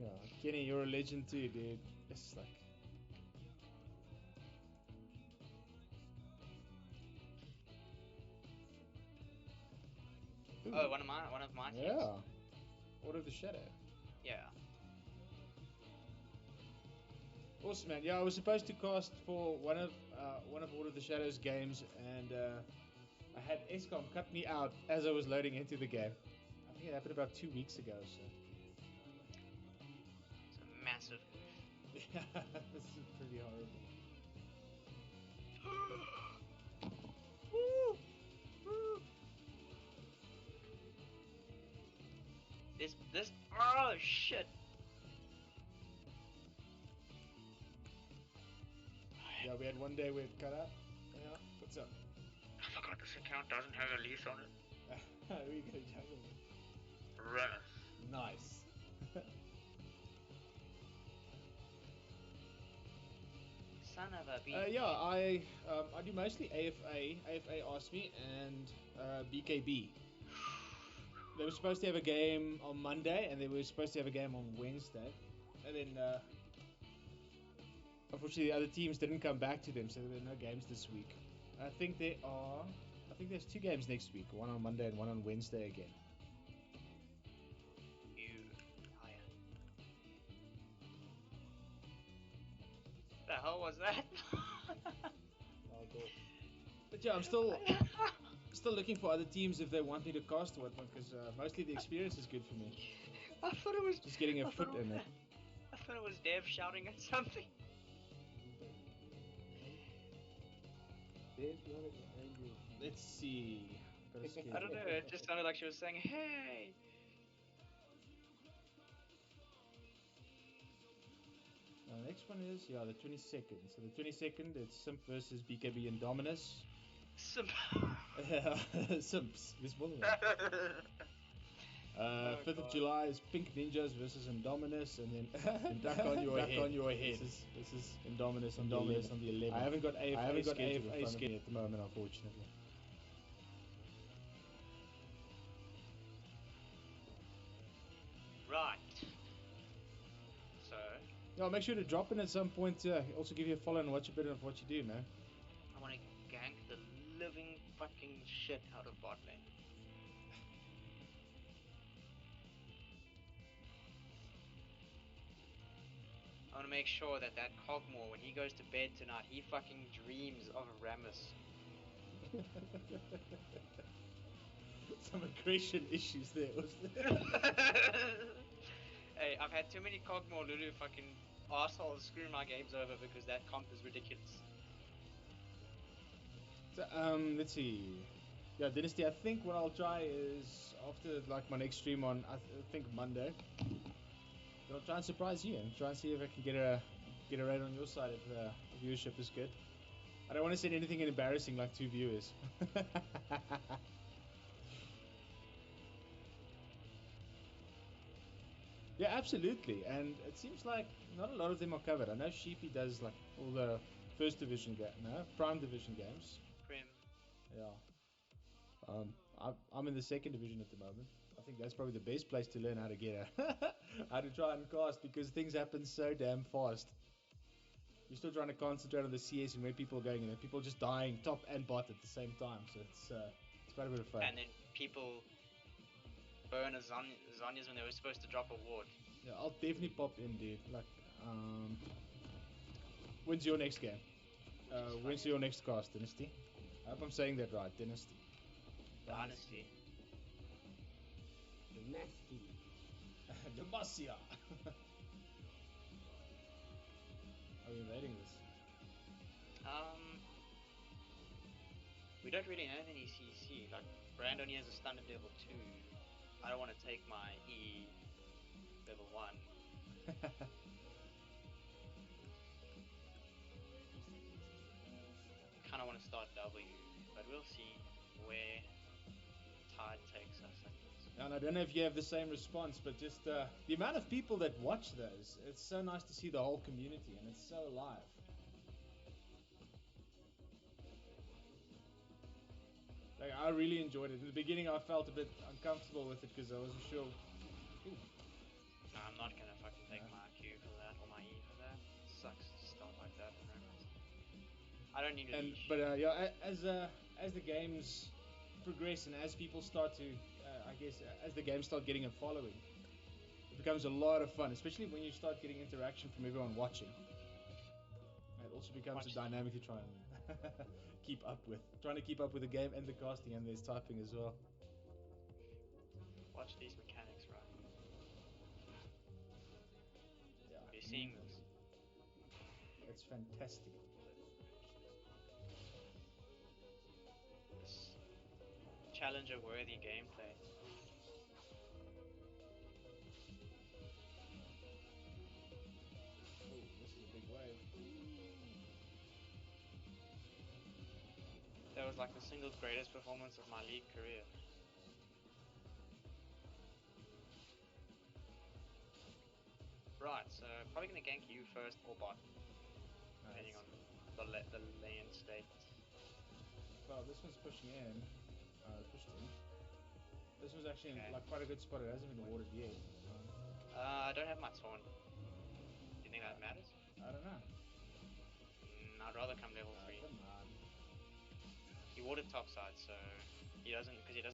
Yeah, Kenny, you're a legend too, dude. It's like. Oh, one of my teams. Yeah. Order of the Shadow. Yeah. Awesome, man. Yeah, I was supposed to cast for one of Order of the Shadows games, and I had XCOM cut me out as I was loading into the game. I think it happened about 2 weeks ago or so. It's a massive. Yeah, this is pretty horrible. Woo! Woo! This. Oh shit. Yeah, we had one day where it cut out. Yeah, what's up? I forgot this account doesn't have a leash on it. Who are you gonna jungle? Remus. Nice. Son of a bitch. Yeah, I do mostly AFA. AFA asked me, and BKB. They were supposed to have a game on Monday, and they were supposed to have a game on Wednesday, and then unfortunately the other teams didn't come back to them, so there were no games this week. I think there's 2 games next week, one on Monday and one on Wednesday again. The hell was that? Oh, cool. But yeah, I'm still looking for other teams if they want me to cast or whatnot, because mostly the experience is good for me. I thought it was Just getting a foot in it. I thought it was Dev shouting at something. There's not an angry. Let's see. I don't know, it just sounded like she was saying, hey! The next one is, the 22nd. So the 22nd, it's Simp versus BKB and Dominus. Simp. Simps. This one. Oh, 5th God. of July is Pink Ninjas versus Indominus, and then Duck on your head. This is Indominus on the 11th. I haven't got AFA scheduled at the moment, unfortunately. Right. So, Yeah, make sure to drop in at some point. Also give you a follow and watch a bit of what you do, man. I want to gank the living fucking shit out of bot lane. I want to make sure that Kog'Maw, when he goes to bed tonight, he fucking dreams of Rammus. Some aggression issues there, wasn't there? Hey, I've had too many Kog'Maw Lulu fucking assholes screw my games over because that comp is ridiculous. So, let's see. Yeah, Dynasty, I think what I'll try is, after like my next stream on, I think Monday, then I'll try and surprise you and try and see if I can get a raid on your side if the viewership is good. I don't want to say anything embarrassing like 2 viewers. Yeah, absolutely. And it seems like not a lot of them are covered. I know Sheepy does like all the first division Prime division games. Prim. Yeah. I'm in the second division at the moment. I think that's probably the best place to learn how to get how to try and cast, because things happen so damn fast. You're still trying to concentrate on the CS and where people are going, and then people are just dying top and bot at the same time. So it's quite a bit of fun. And then people burn a Zhonya's when they were supposed to drop a ward. Yeah, I'll definitely pop in, dude. Like, when's your next game? When's your next cast, Dynasty? I hope I'm saying that right, Dynasty. Dynasty. Nasty. Demacia. Are we invading this? We don't really have any CC. Like, Brand only has a standard level 2. I don't want to take my E level 1. W, but we'll see where tide takes us. I guess. And I don't know if you have the same response, but just the amount of people that watch those, it's so nice to see the whole community, and it's so alive. Like, I really enjoyed it. In the beginning, I felt a bit uncomfortable with it because I wasn't sure. Ooh. No, I'm not gonna fucking take my Q for that or my E for that. It sucks to start like that in ranked. I don't need a leash. But yeah, as the games progress and as people start to, I guess, as the games start getting a following, it becomes a lot of fun, especially when you start getting interaction from everyone watching. It also becomes a dynamic to try and keep up with. Trying to keep up with the game and the casting, and there's typing as well. Watch these mechanics, right? Yeah. You're seeing this. It's fantastic. This challenger-worthy gameplay. Oh, this is a big wave. That was like the single greatest performance of my league career. Right, so probably gonna gank you first or bot, depending on the lane state. Well, this one's pushing in. Pushed in. This one's actually in, like, quite a good spot. It hasn't been watered yet. I don't have my taunt. Do you think that matters? I don't know. I'd rather come level 3. Come on. He watered topside, so he doesn't, because he doesn't